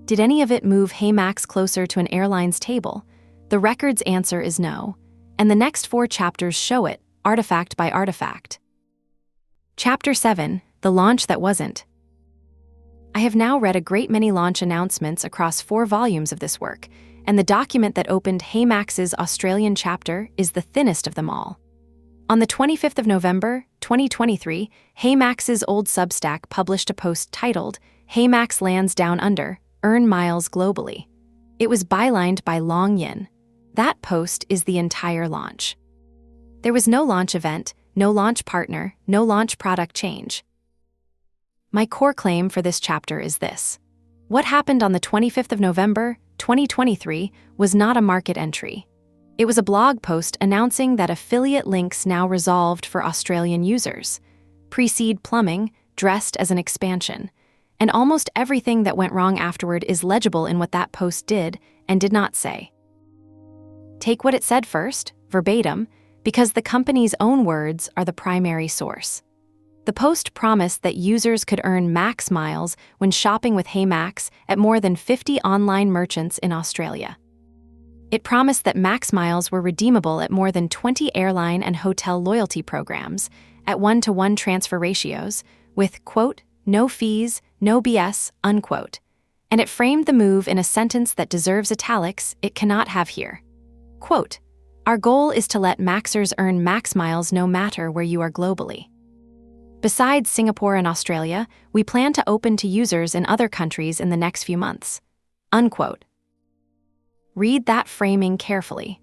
Did any of it move HeyMax closer to an airline's table? The record's answer is no, and the next 4 chapters show it, artifact by artifact. Chapter 7, The Launch That Wasn't. I have now read a great many launch announcements across 4 volumes of this work, and the document that opened HeyMax's Australian chapter is the thinnest of them all. On the 25th of November, 2023, HeyMax's old Substack published a post titled, HeyMax Lands Down Under, Earn Miles Globally. It was bylined by Long Yin. That post is the entire launch. There was no launch event, no launch partner, no launch product change. My core claim for this chapter is this. What happened on the 25th of November, 2023, was not a market entry. It was a blog post announcing that affiliate links now resolved for Australian users. Pre-seed plumbing, dressed as an expansion. And almost everything that went wrong afterward is legible in what that post did and did not say. Take what it said first, verbatim, because the company's own words are the primary source. The post promised that users could earn max miles when shopping with HeyMax at more than 50 online merchants in Australia. It promised that max miles were redeemable at more than 20 airline and hotel loyalty programs at 1-to-1 transfer ratios with, quote, no fees, no BS, unquote. And it framed the move in a sentence that deserves italics it cannot have here. Quote, our goal is to let Maxers earn max miles no matter where you are globally. Besides Singapore and Australia, we plan to open to users in other countries in the next few months. Unquote. Read that framing carefully.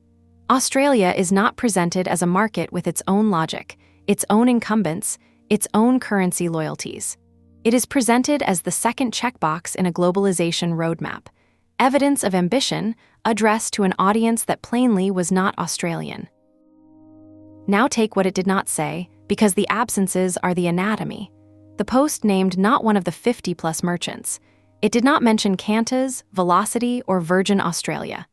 Australia is not presented as a market with its own logic, its own incumbents, its own currency loyalties. It is presented as the second checkbox in a globalization roadmap, evidence of ambition addressed to an audience that plainly was not Australian. Now take what it did not say, because the absences are the anatomy. The post named not one of the 50-plus merchants. It did not mention Qantas, Velocity, or Virgin Australia.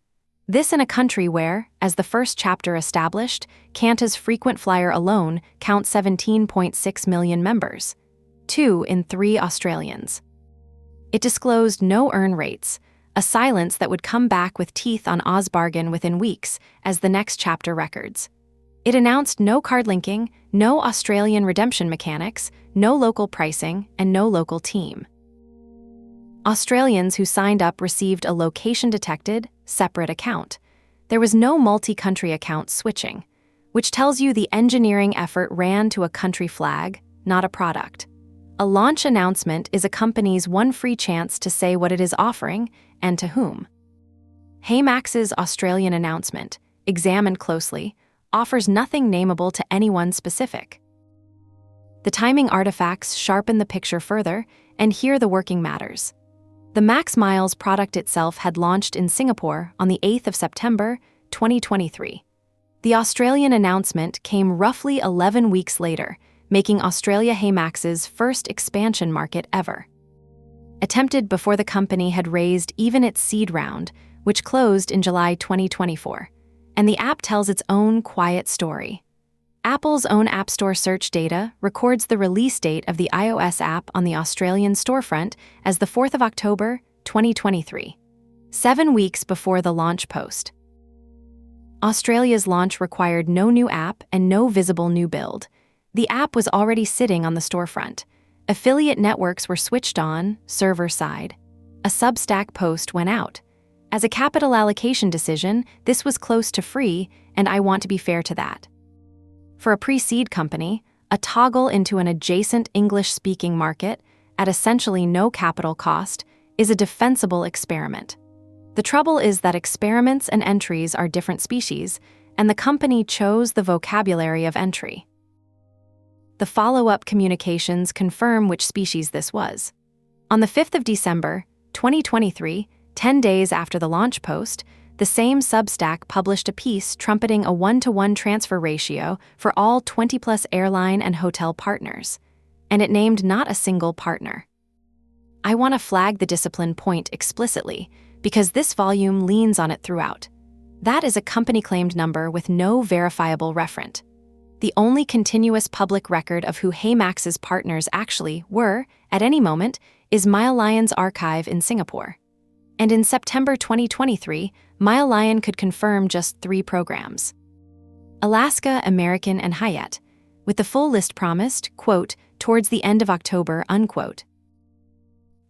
This in a country where, as the first chapter established, Qantas frequent flyer alone counts 17.6 million members, 2 in 3 Australians. It disclosed no earn rates, a silence that would come back with teeth on Ozbargain within weeks, as the next chapter records. It announced no card linking, no Australian redemption mechanics, no local pricing, and no local team. Australians who signed up received a location-detected, separate account. There was no multi-country account switching, which tells you the engineering effort ran to a country flag, not a product. A launch announcement is a company's one free chance to say what it is offering and to whom. HeyMax's Australian announcement, examined closely, offers nothing nameable to anyone specific. The timing artifacts sharpen the picture further, and here the working matters. The Max Miles product itself had launched in Singapore on the 8th of September, 2023. The Australian announcement came roughly 11 weeks later, making Australia HeyMax's first expansion market ever. Attempted before the company had raised even its seed round, which closed in July 2024. And the app tells its own quiet story. Apple's own App Store search data records the release date of the iOS app on the Australian storefront as the 4th of October, 2023, 7 weeks before the launch post. Australia's launch required no new app and no visible new build. The app was already sitting on the storefront. Affiliate networks were switched on, server side. A Substack post went out. As a capital allocation decision, this was close to free, and I want to be fair to that. For a pre-seed company, a toggle into an adjacent English-speaking market, at essentially no capital cost, is a defensible experiment. The trouble is that experiments and entries are different species, and the company chose the vocabulary of entry. The follow-up communications confirm which species this was. On the 5th of December, 2023, 10 days after the launch post, the same Substack published a piece trumpeting a 1-to-1 transfer ratio for all 20-plus airline and hotel partners, and it named not a single partner. I want to flag the discipline point explicitly, because this volume leans on it throughout. That is a company-claimed number with no verifiable referent. The only continuous public record of who HeyMax's partners actually were, at any moment, is MileLion's archive in Singapore. And in September 2023, MileLion could confirm just 3 programs: Alaska, American, and Hyatt, with the full list promised, quote, towards the end of October, unquote.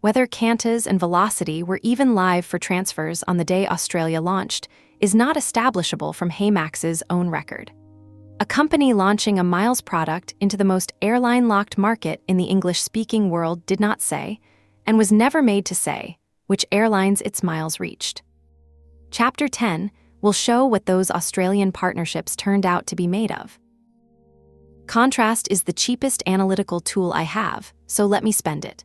Whether Qantas and Velocity were even live for transfers on the day Australia launched is not establishable from HeyMax's own record. A company launching a Miles product into the most airline-locked market in the English-speaking world did not say, and was never made to say, which airlines its Miles reached. Chapter 10 will show what those Australian partnerships turned out to be made of. Contrast is the cheapest analytical tool I have, so let me spend it.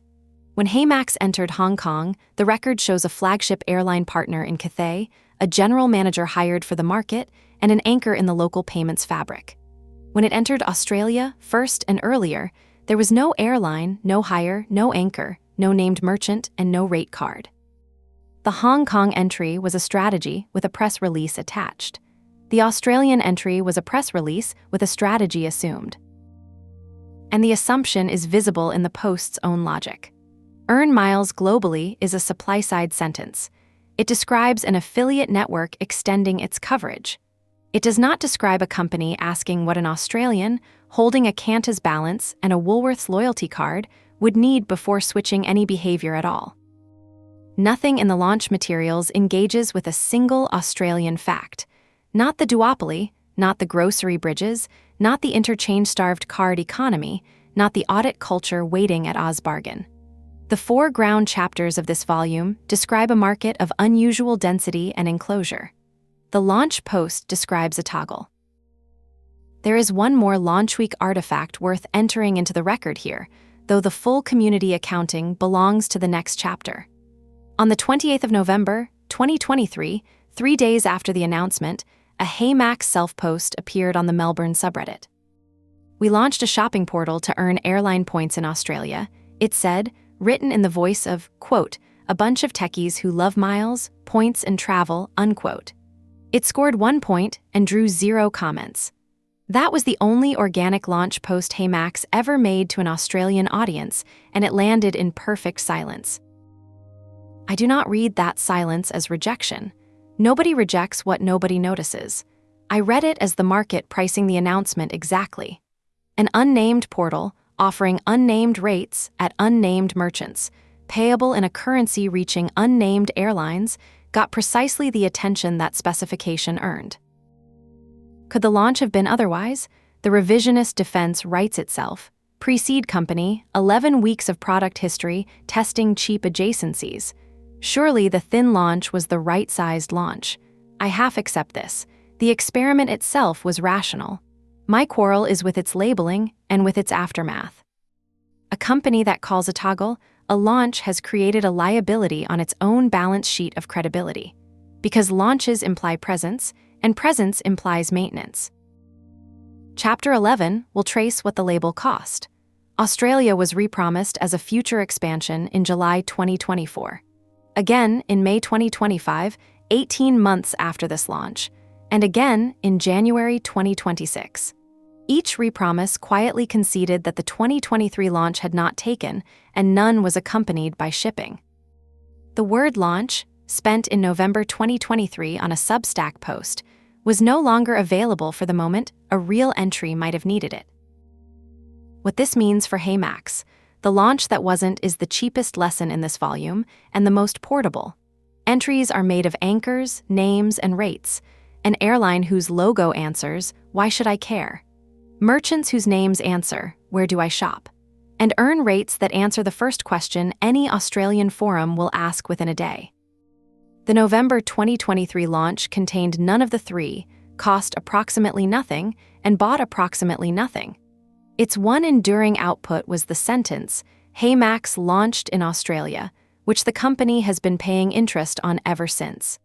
When HeyMax entered Hong Kong, the record shows a flagship airline partner in Cathay, a general manager hired for the market, and an anchor in the local payments fabric. When it entered Australia, first and earlier, there was no airline, no hire, no anchor, no named merchant, and no rate card. The Hong Kong entry was a strategy with a press release attached. The Australian entry was a press release with a strategy assumed. And the assumption is visible in the post's own logic. Earn miles globally is a supply-side sentence. It describes an affiliate network extending its coverage. It does not describe a company asking what an Australian, holding a Qantas balance and a Woolworths loyalty card, would need before switching any behavior at all. Nothing in the launch materials engages with a single Australian fact. Not the duopoly, not the grocery bridges, not the interchange-starved card economy, not the audit culture waiting at Ozbargain. The foreground chapters of this volume describe a market of unusual density and enclosure. The launch post describes a toggle. There is one more launch week artifact worth entering into the record here, though the full community accounting belongs to the next chapter. On the 28th of November, 2023, 3 days after the announcement, a HeyMax self-post appeared on the Melbourne subreddit. We launched a shopping portal to earn airline points in Australia, it said, written in the voice of, quote, a bunch of techies who love miles, points, and travel, unquote. It scored 1 point and drew 0 comments. That was the only organic launch post HeyMax ever made to an Australian audience, and it landed in perfect silence. I do not read that silence as rejection. Nobody rejects what nobody notices. I read it as the market pricing the announcement exactly. An unnamed portal offering unnamed rates at unnamed merchants, payable in a currency reaching unnamed airlines, got precisely the attention that specification earned. Could the launch have been otherwise? The revisionist defense writes itself. Pre-seed company, 11 weeks of product history, testing cheap adjacencies. Surely the thin launch was the right-sized launch. I half accept this. The experiment itself was rational. My quarrel is with its labeling and with its aftermath. A company that calls a toggle a launch has created a liability on its own balance sheet of credibility. Because launches imply presence, and presence implies maintenance. Chapter 11 will trace what the label cost. Australia was repromised as a future expansion in July 2024. Again in May 2025, 18 months after this launch, and again in January 2026. Each repromise quietly conceded that the 2023 launch had not taken, and none was accompanied by shipping. The word launch, spent in November 2023 on a Substack post, was no longer available for the moment a real entry might have needed it. What this means for HeyMax, the launch that wasn't is the cheapest lesson in this volume and the most portable. Entries are made of anchors, names, and rates. An airline whose logo answers, "Why should I care?" Merchants whose names answer, "Where do I shop?" And earn rates that answer the first question any Australian forum will ask within a day. The November 2023 launch contained none of the three, cost approximately nothing, and bought approximately nothing. Its one enduring output was the sentence, HeyMax launched in Australia, which the company has been paying interest on ever since.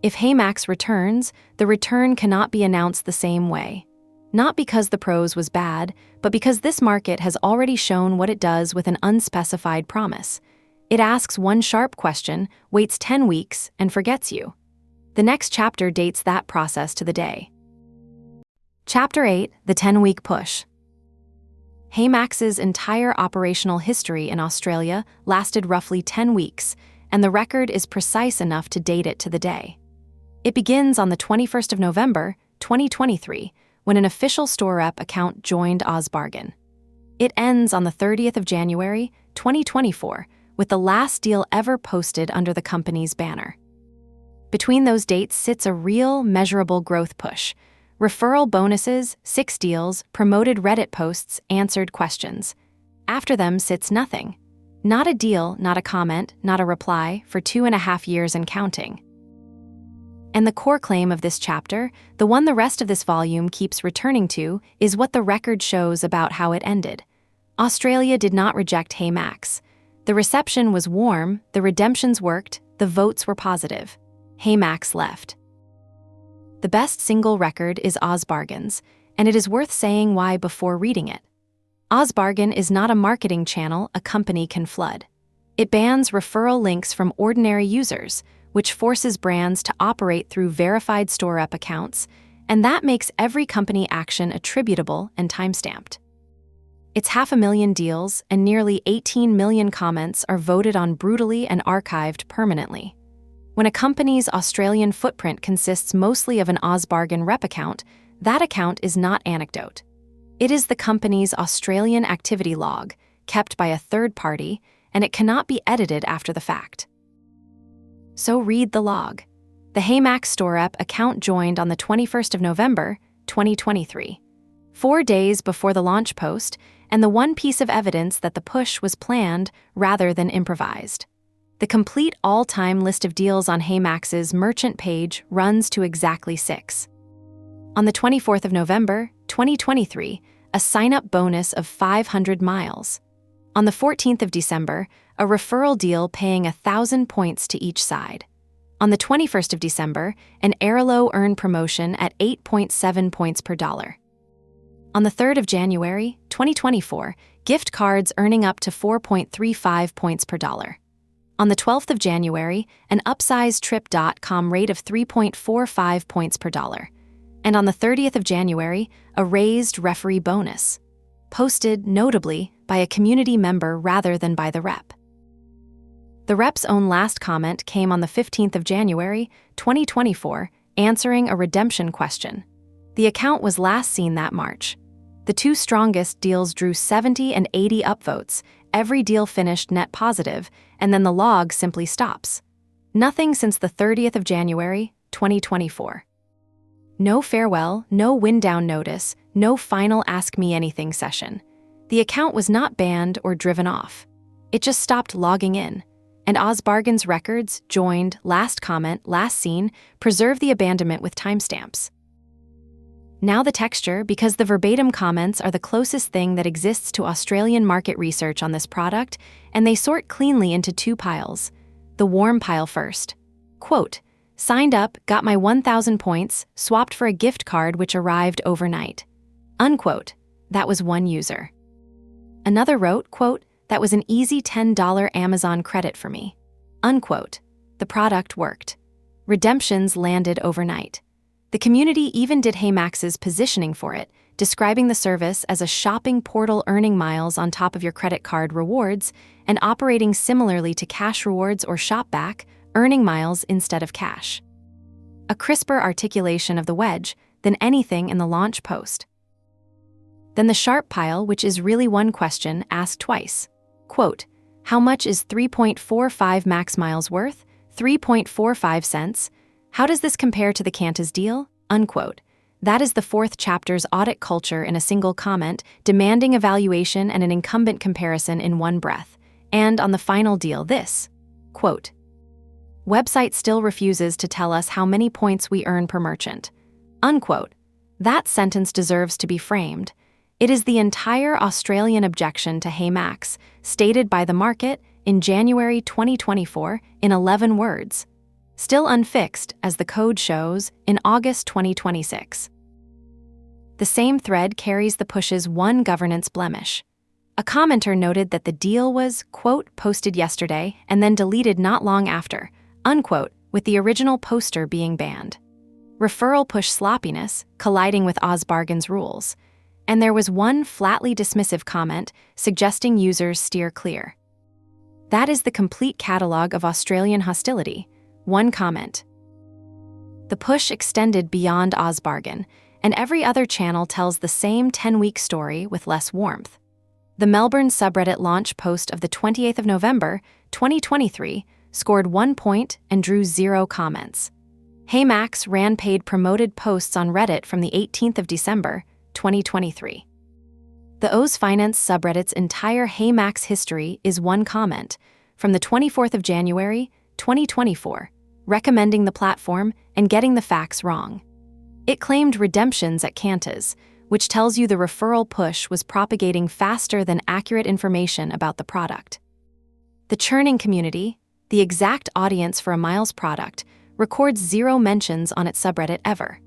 If HeyMax returns, the return cannot be announced the same way. Not because the prose was bad, but because this market has already shown what it does with an unspecified promise. It asks one sharp question, waits 10 weeks, and forgets you. The next chapter dates that process to the day. Chapter 8, The 10-Week Push. HeyMax's entire operational history in Australia lasted roughly 10 weeks, and the record is precise enough to date it to the day. It begins on the 21st of November, 2023, when an official store rep account joined OzBargain. It ends on the 30th of January, 2024, with the last deal ever posted under the company's banner. Between those dates sits a real, measurable growth push. Referral bonuses, 6 deals, promoted Reddit posts, answered questions. After them sits nothing. Not a deal, not a comment, not a reply, for 2.5 years and counting. And the core claim of this chapter, the one the rest of this volume keeps returning to, is what the record shows about how it ended. Australia did not reject HeyMax. The reception was warm, the redemptions worked, the votes were positive. HeyMax left. The best single record is OzBargain's, and it is worth saying why before reading it. OzBargain is not a marketing channel a company can flood. It bans referral links from ordinary users, which forces brands to operate through verified store rep accounts, and that makes every company action attributable and timestamped. Its 500,000 deals and nearly 18 million comments are voted on brutally and archived permanently. When a company's Australian footprint consists mostly of an OzBargain rep account, that account is not anecdote. It is the company's Australian activity log, kept by a third party, and it cannot be edited after the fact. So read the log. The HeyMax store rep account joined on the 21st of November, 2023. 4 days before the launch post, and the one piece of evidence that the push was planned rather than improvised. The complete all-time list of deals on HeyMax's merchant page runs to exactly 6. On the 24th of November, 2023, a sign-up bonus of 500 miles. On the 14th of December, a referral deal paying 1,000 points to each side. On the 21st of December, an Airlo earn promotion at 8.7 points per dollar. On the 3rd of January, 2024, gift cards earning up to 4.35 points per dollar. On the 12th of January, an upsized Trip.com rate of 3.45 points per dollar. And on the 30th of January, a raised referee bonus, posted notably by a community member rather than by the rep. The rep's own last comment came on the 15th of January, 2024, answering a redemption question. The account was last seen that March. The two strongest deals drew 70 and 80 upvotes. Every deal finished net positive, and then the log simply stops. Nothing since the 30th of January, 2024. No farewell, no wind-down notice, no final Ask Me Anything session. The account was not banned or driven off. It just stopped logging in. And OzBargain's records, joined, last comment, last seen, preserve the abandonment with timestamps. Now the texture, because the verbatim comments are the closest thing that exists to Australian market research on this product, and they sort cleanly into two piles. The warm pile first. Quote, signed up, got my 1,000 points, swapped for a gift card which arrived overnight. Unquote. That was one user. Another wrote, quote, that was an easy $10 Amazon credit for me. Unquote. The product worked. Redemptions landed overnight. The community even did HeyMax's positioning for it, describing the service as a shopping portal earning miles on top of your credit card rewards and operating similarly to cash rewards or Shopback, earning miles instead of cash. A crisper articulation of the wedge than anything in the launch post. Then the sharp pile, which is really one question asked twice. Quote, how much is 3.45 max miles worth? 3.45 cents. How does this compare to the Qantas deal? Unquote. That is the fourth chapter's audit culture in a single comment, demanding evaluation and an incumbent comparison in one breath. And on the final deal, this. Quote, website still refuses to tell us how many points we earn per merchant. Unquote. That sentence deserves to be framed. It is the entire Australian objection to HeyMax, stated by the market in January 2024 in 11 words. Still unfixed, as the code shows, in August 2026. The same thread carries the push's one governance blemish. A commenter noted that the deal was, quote, posted yesterday and then deleted not long after, unquote, with the original poster being banned. Referral push sloppiness, colliding with OzBargain's rules. And there was one flatly dismissive comment suggesting users steer clear. That is the complete catalog of Australian hostility. One comment. The push extended beyond OzBargain, and every other channel tells the same 10-week story with less warmth. The Melbourne subreddit launch post of the 28th of November, 2023, scored 1 point and drew 0 comments. HeyMax ran paid promoted posts on Reddit from the 18th of December, 2023. The Oz Finance subreddit's entire HeyMax history is one comment from the 24th of January, 2024, recommending the platform and getting the facts wrong. It claimed redemptions at Qantas, which tells you the referral push was propagating faster than accurate information about the product. The churning community, the exact audience for a miles product, records 0 mentions on its subreddit ever.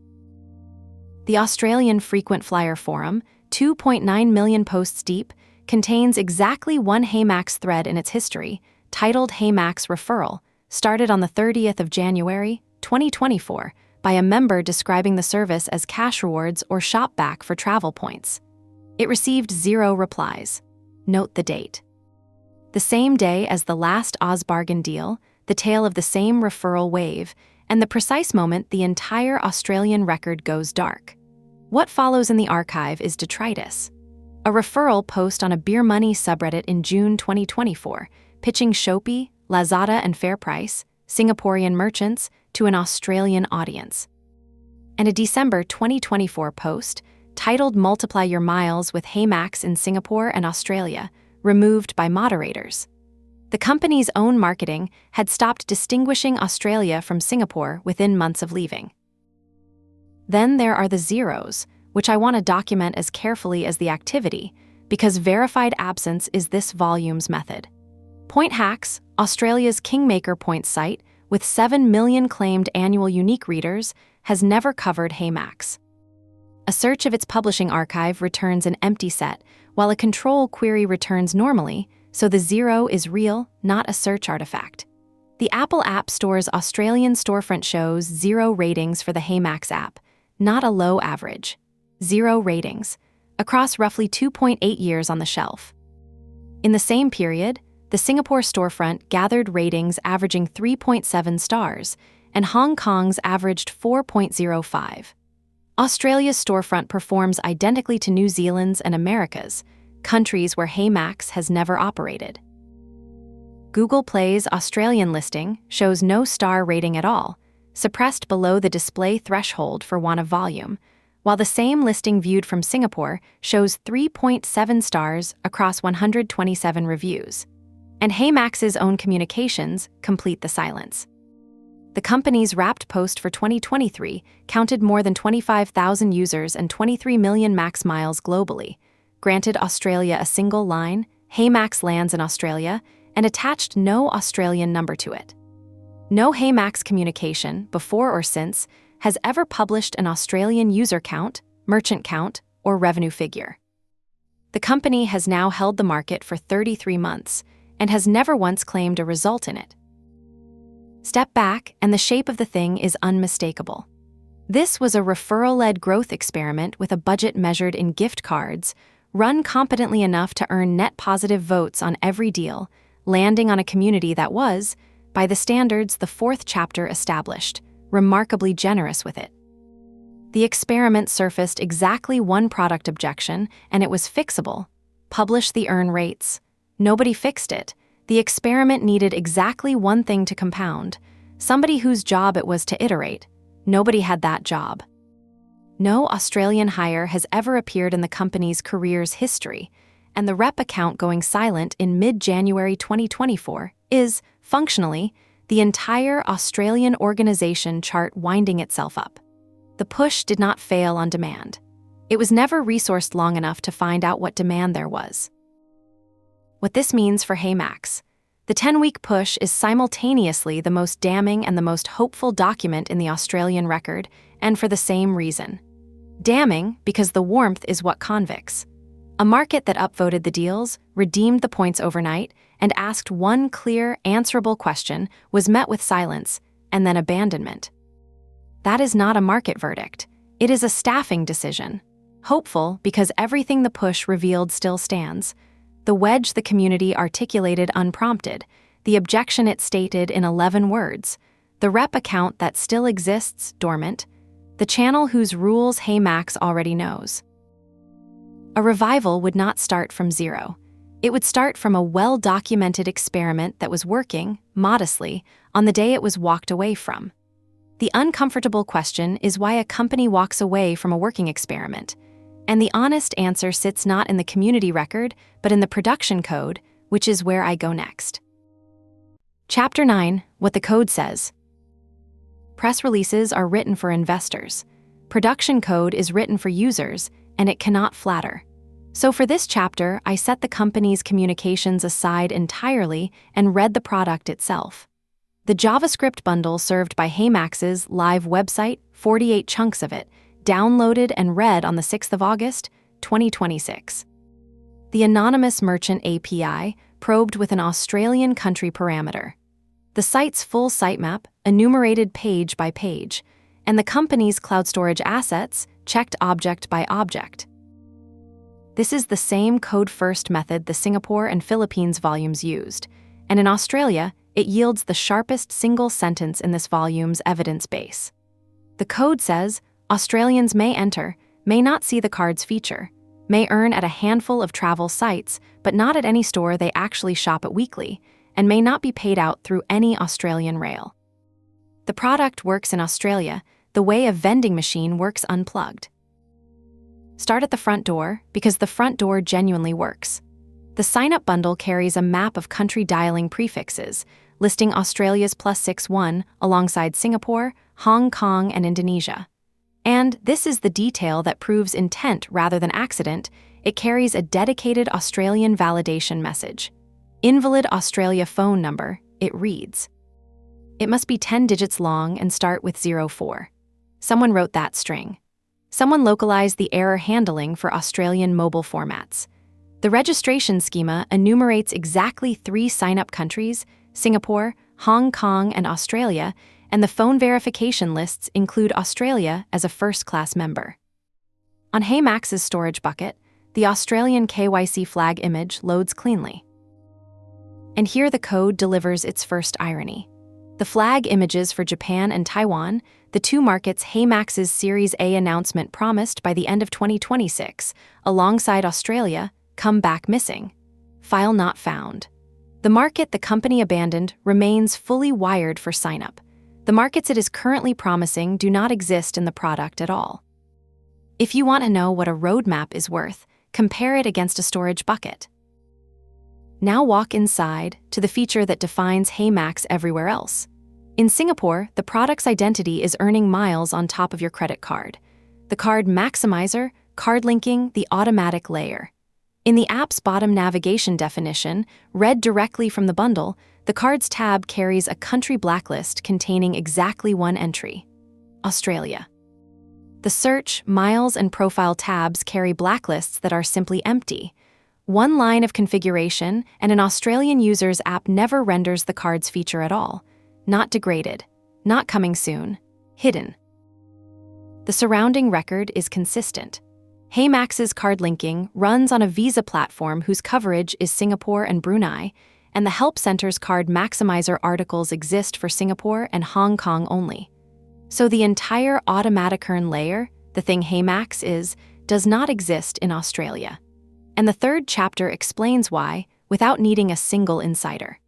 The Australian Frequent Flyer Forum, 2.9 million posts deep, contains exactly one HeyMax thread in its history, titled HeyMax Referral, started on the 30th of January, 2024, by a member describing the service as cash rewards or Shopback for travel points. It received 0 replies. Note the date. The same day as the last OzBargain deal, the tale of the same referral wave, and the precise moment the entire Australian record goes dark. What follows in the archive is detritus. A referral post on a Beer Money subreddit in June 2024, pitching Shopee, Lazada and FairPrice, Singaporean merchants, to an Australian audience. And a December 2024 post, titled Multiply Your Miles with HeyMax in Singapore and Australia, removed by moderators. The company's own marketing had stopped distinguishing Australia from Singapore within months of leaving. Then there are the zeros, which I want to document as carefully as the activity, because verified absence is this volume's method. Point Hacks, Australia's kingmaker points site, with 7 million claimed annual unique readers, has never covered HeyMax. A search of its publishing archive returns an empty set, while a control query returns normally, so the 0 is real, not a search artifact. The Apple App Store's Australian storefront shows 0 ratings for the HeyMax app, not a low average. 0 ratings, across roughly 2.8 years on the shelf. In the same period, the Singapore storefront gathered ratings averaging 3.7 stars, and Hong Kong's averaged 4.05. Australia's storefront performs identically to New Zealand's and America's, countries where HeyMax has never operated. Google Play's Australian listing shows no star rating at all, suppressed below the display threshold for want of volume, while the same listing viewed from Singapore shows 3.7 stars across 127 reviews. And HeyMax's own communications complete the silence. The company's wrapped post for 2023 counted more than 25,000 users and 23 million max miles globally, granted Australia a single line, HeyMax lands in Australia, and attached no Australian number to it. No HeyMax communication, before or since, has ever published an Australian user count, merchant count, or revenue figure. The company has now held the market for 33 months and has never once claimed a result in it. Step back, and the shape of the thing is unmistakable. This was a referral-led growth experiment with a budget measured in gift cards, run competently enough to earn net positive votes on every deal, landing on a community that was, by the standards the fourth chapter established, remarkably generous with it. The experiment surfaced exactly one product objection, and it was fixable: publish the earn rates. Nobody fixed it. The experiment needed exactly one thing to compound: somebody whose job it was to iterate. Nobody had that job. No Australian hire has ever appeared in the company's career's history, and the rep account going silent in mid-January 2024 is, functionally, the entire Australian organization chart winding itself up. The push did not fail on demand. It was never resourced long enough to find out what demand there was. What this means for HeyMax: the 10-week push is simultaneously the most damning and the most hopeful document in the Australian record, and for the same reason. Damning because the warmth is what convicts. A market that upvoted the deals, redeemed the points overnight, and asked one clear, answerable question was met with silence and then abandonment. That is not a market verdict. It is a staffing decision. Hopeful because everything the push revealed still stands. The wedge the community articulated unprompted, the objection it stated in 11 words, the rep account that still exists dormant, the channel whose rules HeyMax already knows. A revival would not start from zero. It would start from a well-documented experiment that was working, modestly, on the day it was walked away from. The uncomfortable question is why a company walks away from a working experiment, and the honest answer sits not in the community record, but in the production code, which is where I go next. Chapter 9, What the Code Says. Press releases are written for investors. Production code is written for users, and it cannot flatter. So for this chapter, I set the company's communications aside entirely and read the product itself. The JavaScript bundle served by HeyMax's live website, 48 chunks of it, downloaded and read on the 6th of August, 2026. The anonymous merchant API probed with an Australian country parameter. The site's full sitemap, enumerated page by page, and the company's cloud storage assets, checked object by object. This is the same code-first method the Singapore and Philippines volumes used, and in Australia, it yields the sharpest single sentence in this volume's evidence base. The code says, Australians may enter, may not see the card's feature, may earn at a handful of travel sites, but not at any store they actually shop at weekly, and may not be paid out through any Australian rail. The product works in Australia the way a vending machine works unplugged. Start at the front door, because the front door genuinely works. The sign-up bundle carries a map of country dialing prefixes, listing Australia's +61 alongside Singapore, Hong Kong, and Indonesia. And this is the detail that proves intent rather than accident. It carries a dedicated Australian validation message. Invalid Australia phone number, it reads. It must be 10 digits long and start with 04. Someone wrote that string. Someone localized the error handling for Australian mobile formats. The registration schema enumerates exactly 3 sign-up countries: Singapore, Hong Kong, and Australia, and the phone verification lists include Australia as a first-class member. On HeyMax's storage bucket, the Australian KYC flag image loads cleanly. And here the code delivers its first irony. The flag images for Japan and Taiwan, the 2 markets HeyMax's Series A announcement promised by the end of 2026, alongside Australia, come back missing. File not found. The market the company abandoned remains fully wired for sign-up. The markets it is currently promising do not exist in the product at all. If you want to know what a roadmap is worth, compare it against a storage bucket. Now walk inside to the feature that defines HeyMax everywhere else. In Singapore, the product's identity is earning miles on top of your credit card. The card maximizer, card linking, the automatic layer. In the app's bottom navigation definition, read directly from the bundle, the Cards tab carries a country blacklist containing exactly 1 entry: Australia. The Search, Miles, and Profile tabs carry blacklists that are simply empty. 1 line of configuration, and an Australian user's app never renders the Cards feature at all. Not degraded, not coming soon, hidden. The surrounding record is consistent. HeyMax's card linking runs on a Visa platform whose coverage is Singapore and Brunei, and the Help Center's Card Maximizer articles exist for Singapore and Hong Kong only. So the entire automatic earn layer, the thing HeyMax is, does not exist in Australia. And the 3rd chapter explains why, without needing a single insider.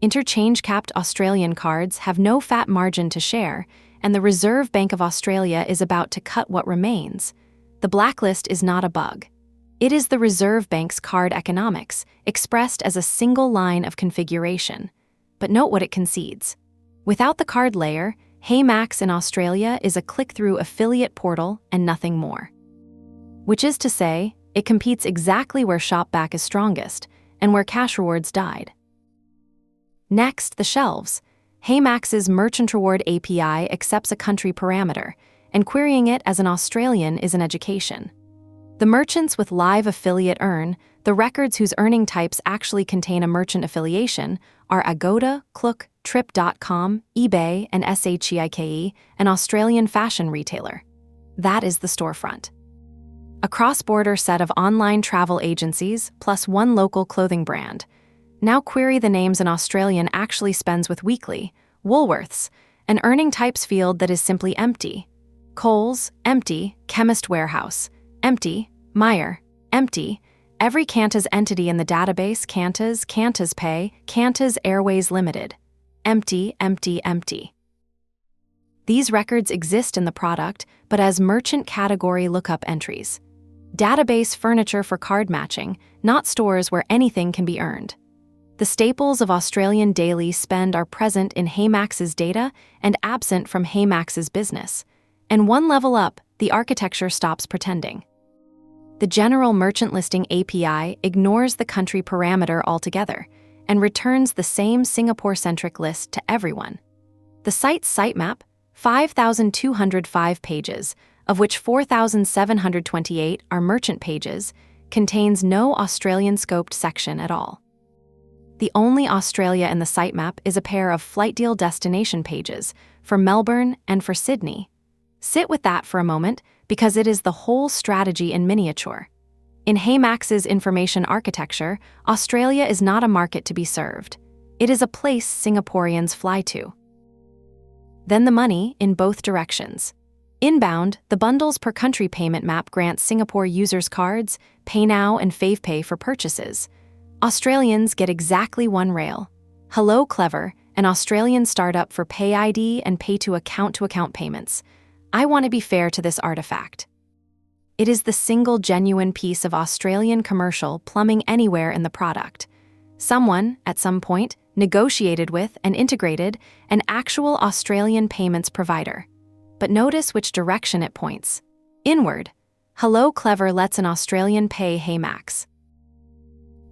Interchange-capped Australian cards have no fat margin to share, and the Reserve Bank of Australia is about to cut what remains. The blacklist is not a bug. It is the Reserve Bank's card economics, expressed as a single line of configuration. But note what it concedes. Without the card layer, HeyMax in Australia is a click-through affiliate portal and nothing more. Which is to say, it competes exactly where Shopback is strongest and where Cash Rewards died. Next, the shelves. HeyMax's Merchant Reward API accepts a country parameter, and querying it as an Australian is an education. The merchants with live affiliate earn, the records whose earning types actually contain a merchant affiliation, are Agoda, Klook, Trip.com, eBay, and SHEIKE, an Australian fashion retailer. That is the storefront. A cross-border set of online travel agencies plus 1 local clothing brand. Now query the names an Australian actually spends with weekly: Woolworths, an earning types field that is simply empty. Coles, empty. Chemist Warehouse, empty. Meijer, empty. Every Qantas entity in the database: Qantas Pay, Qantas Airways Limited. Empty, empty, empty. These records exist in the product, but as merchant category lookup entries. Database furniture for card matching, not stores where anything can be earned. The staples of Australian daily spend are present in HeyMax's data and absent from HeyMax's business. And 1 level up, the architecture stops pretending. The General Merchant Listing API ignores the country parameter altogether and returns the same Singapore-centric list to everyone. The site's sitemap, 5,205 pages, of which 4,728 are merchant pages, contains no Australian-scoped section at all. The only Australia in the sitemap is a pair of flight deal destination pages for Melbourne and for Sydney. Sit with that for a moment, because it is the whole strategy in miniature. In HeyMax's information architecture, Australia is not a market to be served. It is a place Singaporeans fly to. Then the money in both directions. Inbound, the bundles per country payment map grants Singapore users cards, Pay Now and FavePay for purchases. Australians get exactly 1 rail. Hello Clever, an Australian startup for Pay ID and pay-to-account payments. I want to be fair to this artifact. It is the single genuine piece of Australian commercial plumbing anywhere in the product. Someone, at some point, negotiated with and integrated an actual Australian payments provider. But notice which direction it points. Inward. Hello Clever lets an Australian pay HeyMax.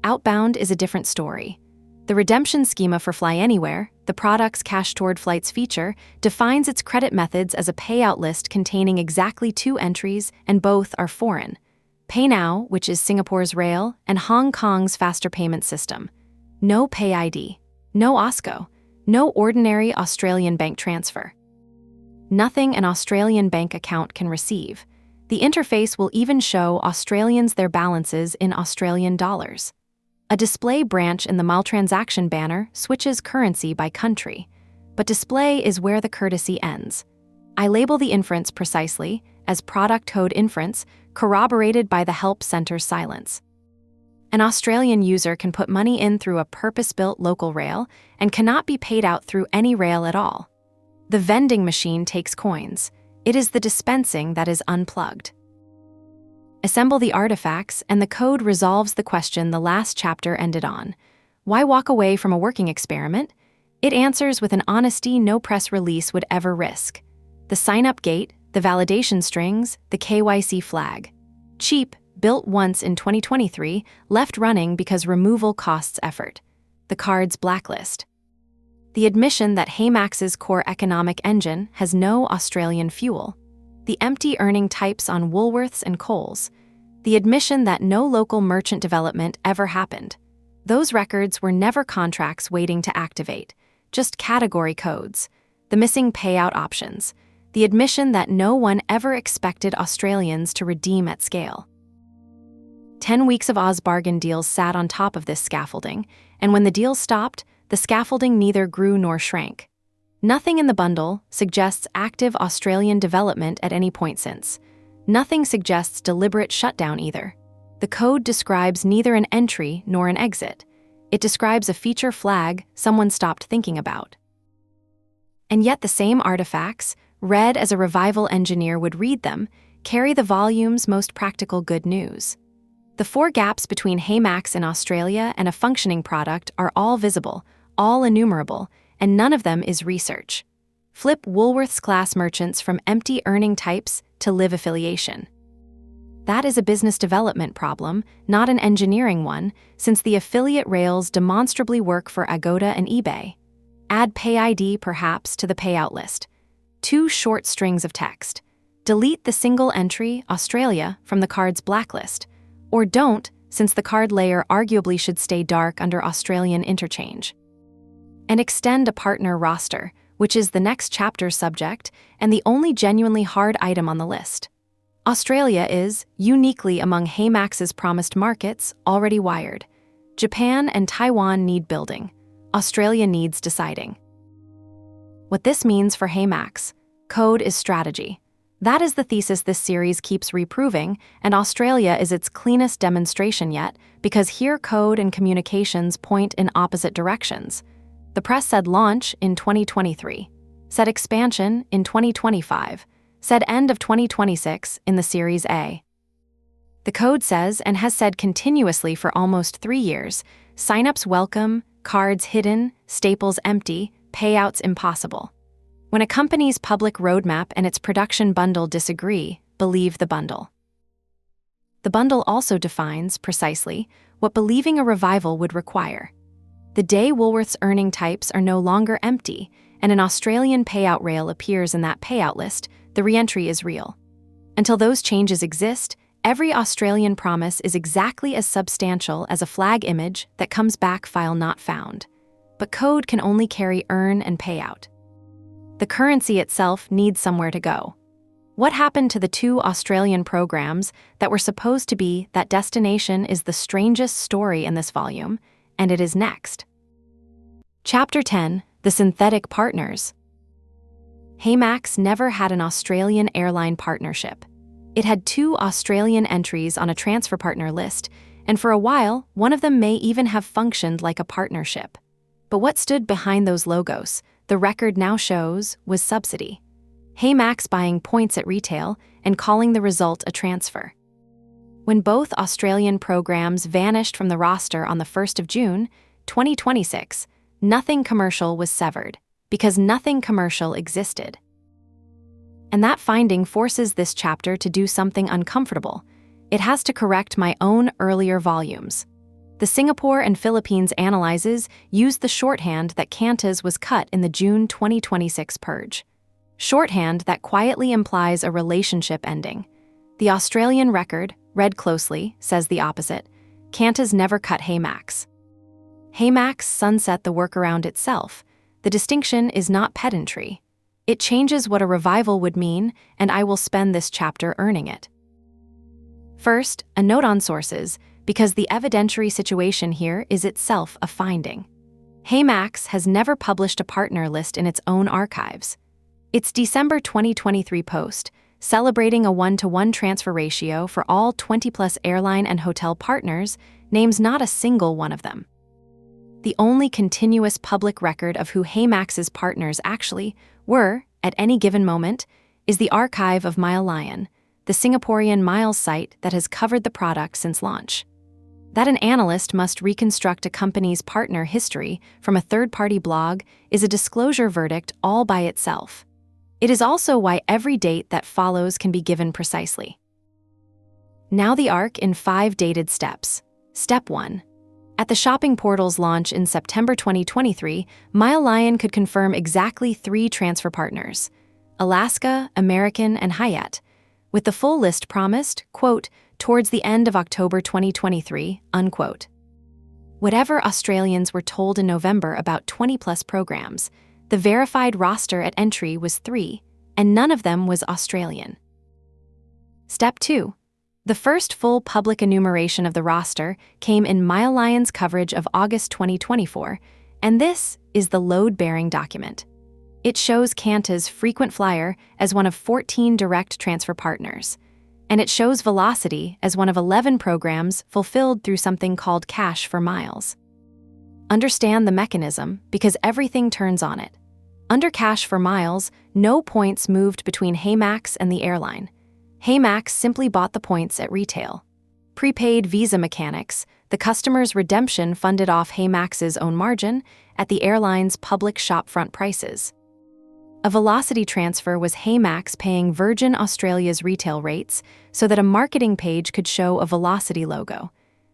Outbound is a different story. The redemption schema for Fly Anywhere, the product's Cash Toward Flights feature, defines its credit methods as a payout list containing exactly 2 entries, and both are foreign. PayNow, which is Singapore's rail, and Hong Kong's faster payment system. No Pay ID, no OSCO, no ordinary Australian bank transfer. Nothing an Australian bank account can receive. The interface will even show Australians their balances in Australian dollars. A display branch in the maltransaction banner switches currency by country, but display is where the courtesy ends. I label the inference precisely as product code inference, corroborated by the help center's silence. An Australian user can put money in through a purpose-built local rail and cannot be paid out through any rail at all. The vending machine takes coins. It is the dispensing that is unplugged. Assemble the artifacts, and the code resolves the question the last chapter ended on. Why walk away from a working experiment? It answers with an honesty no press release would ever risk. The sign-up gate, the validation strings, the KYC flag. Cheap, built once in 2023, left running because removal costs effort. The card's blacklist. The admission that HeyMax's core economic engine has no Australian fuel. The empty earning types on Woolworths and Coles. The admission that no local merchant development ever happened. Those records were never contracts waiting to activate, just category codes. The missing payout options. The admission that no one ever expected Australians to redeem at scale. 10 weeks of Oz bargain deals sat on top of this scaffolding, and when the deal stopped, the scaffolding neither grew nor shrank. Nothing in the bundle suggests active Australian development at any point since. Nothing suggests deliberate shutdown either. The code describes neither an entry nor an exit. It describes a feature flag someone stopped thinking about. And yet the same artifacts, read as a revival engineer would read them, carry the volume's most practical good news. The 4 gaps between HeyMax in Australia and a functioning product are all visible, all enumerable, and none of them is research. Flip Woolworths class merchants from empty earning types to live affiliation. That is a business development problem, not an engineering one, since the affiliate rails demonstrably work for Agoda and eBay. Add Pay ID perhaps to the payout list. 2 short strings of text. Delete the single entry, Australia, from the card's blacklist. Or don't, since the card layer arguably should stay dark under Australian interchange. And extend a partner roster, which is the next chapter's subject and the only genuinely hard item on the list. Australia is, uniquely among HeyMax's promised markets, already wired. Japan and Taiwan need building. Australia needs deciding. What this means for HeyMax: code is strategy. That is the thesis this series keeps reproving, and Australia is its cleanest demonstration yet, because here code and communications point in opposite directions. The press said launch in 2023, said expansion in 2025, said end of 2026 in the Series A. The code says, and has said continuously for almost 3 years, signups welcome, cards hidden, staples empty, payouts impossible. When a company's public roadmap and its production bundle disagree, believe the bundle. The bundle also defines, precisely, what believing a revival would require. The day Woolworths earning types are no longer empty, and an Australian payout rail appears in that payout list, the reentry is real. Until those changes exist, every Australian promise is exactly as substantial as a flag image that comes back file not found. But code can only carry earn and payout. The currency itself needs somewhere to go. What happened to the 2 Australian programs that were supposed to be that destination is the strangest story in this volume, and it is next. Chapter 10, The Synthetic Partners. HeyMax never had an Australian airline partnership. It had 2 Australian entries on a transfer partner list, and for a while, one of them may even have functioned like a partnership. But what stood behind those logos, the record now shows, was subsidy. HeyMax buying points at retail and calling the result a transfer. When both Australian programs vanished from the roster on the 1st of June, 2026, nothing commercial was severed, because nothing commercial existed. And that finding forces this chapter to do something uncomfortable. It has to correct my own earlier volumes. The Singapore and Philippines analyses used the shorthand that Qantas was cut in the June 2026 purge. Shorthand that quietly implies a relationship ending. The Australian record, read closely, says the opposite. Qantas never cut HeyMax. HeyMax sunset the workaround itself. The distinction is not pedantry. It changes what a revival would mean, and I will spend this chapter earning it. First, a note on sources, because the evidentiary situation here is itself a finding. HeyMax has never published a partner list in its own archives. Its December 2023 post, celebrating a 1-to-1 transfer ratio for all 20-plus airline and hotel partners, names not a single one of them. The only continuous public record of who HeyMax's partners actually were, at any given moment, is the archive of MileLion, the Singaporean miles site that has covered the product since launch. That an analyst must reconstruct a company's partner history from a third-party blog is a disclosure verdict all by itself. It is also why every date that follows can be given precisely. Now the arc in 5 dated steps. Step 1. At the shopping portal's launch in September 2023, MileLion could confirm exactly 3 transfer partners: Alaska, American, and Hyatt, with the full list promised, quote, towards the end of October 2023, unquote. Whatever Australians were told in November about 20-plus programs, the verified roster at entry was 3, and none of them was Australian. Step 2. The first full public enumeration of the roster came in MileLion's coverage of August 2024, and this is the load-bearing document. It shows Qantas frequent flyer as one of 14 direct transfer partners, and it shows Velocity as one of 11 programs fulfilled through something called Cash for Miles. Understand the mechanism because everything turns on it. Under Cash for Miles, no points moved between HeyMax and the airline. HeyMax simply bought the points at retail. Prepaid Visa mechanics, the customer's redemption funded off HeyMax's own margin at the airline's public shopfront prices. A Velocity transfer was HeyMax paying Virgin Australia's retail rates so that a marketing page could show a Velocity logo,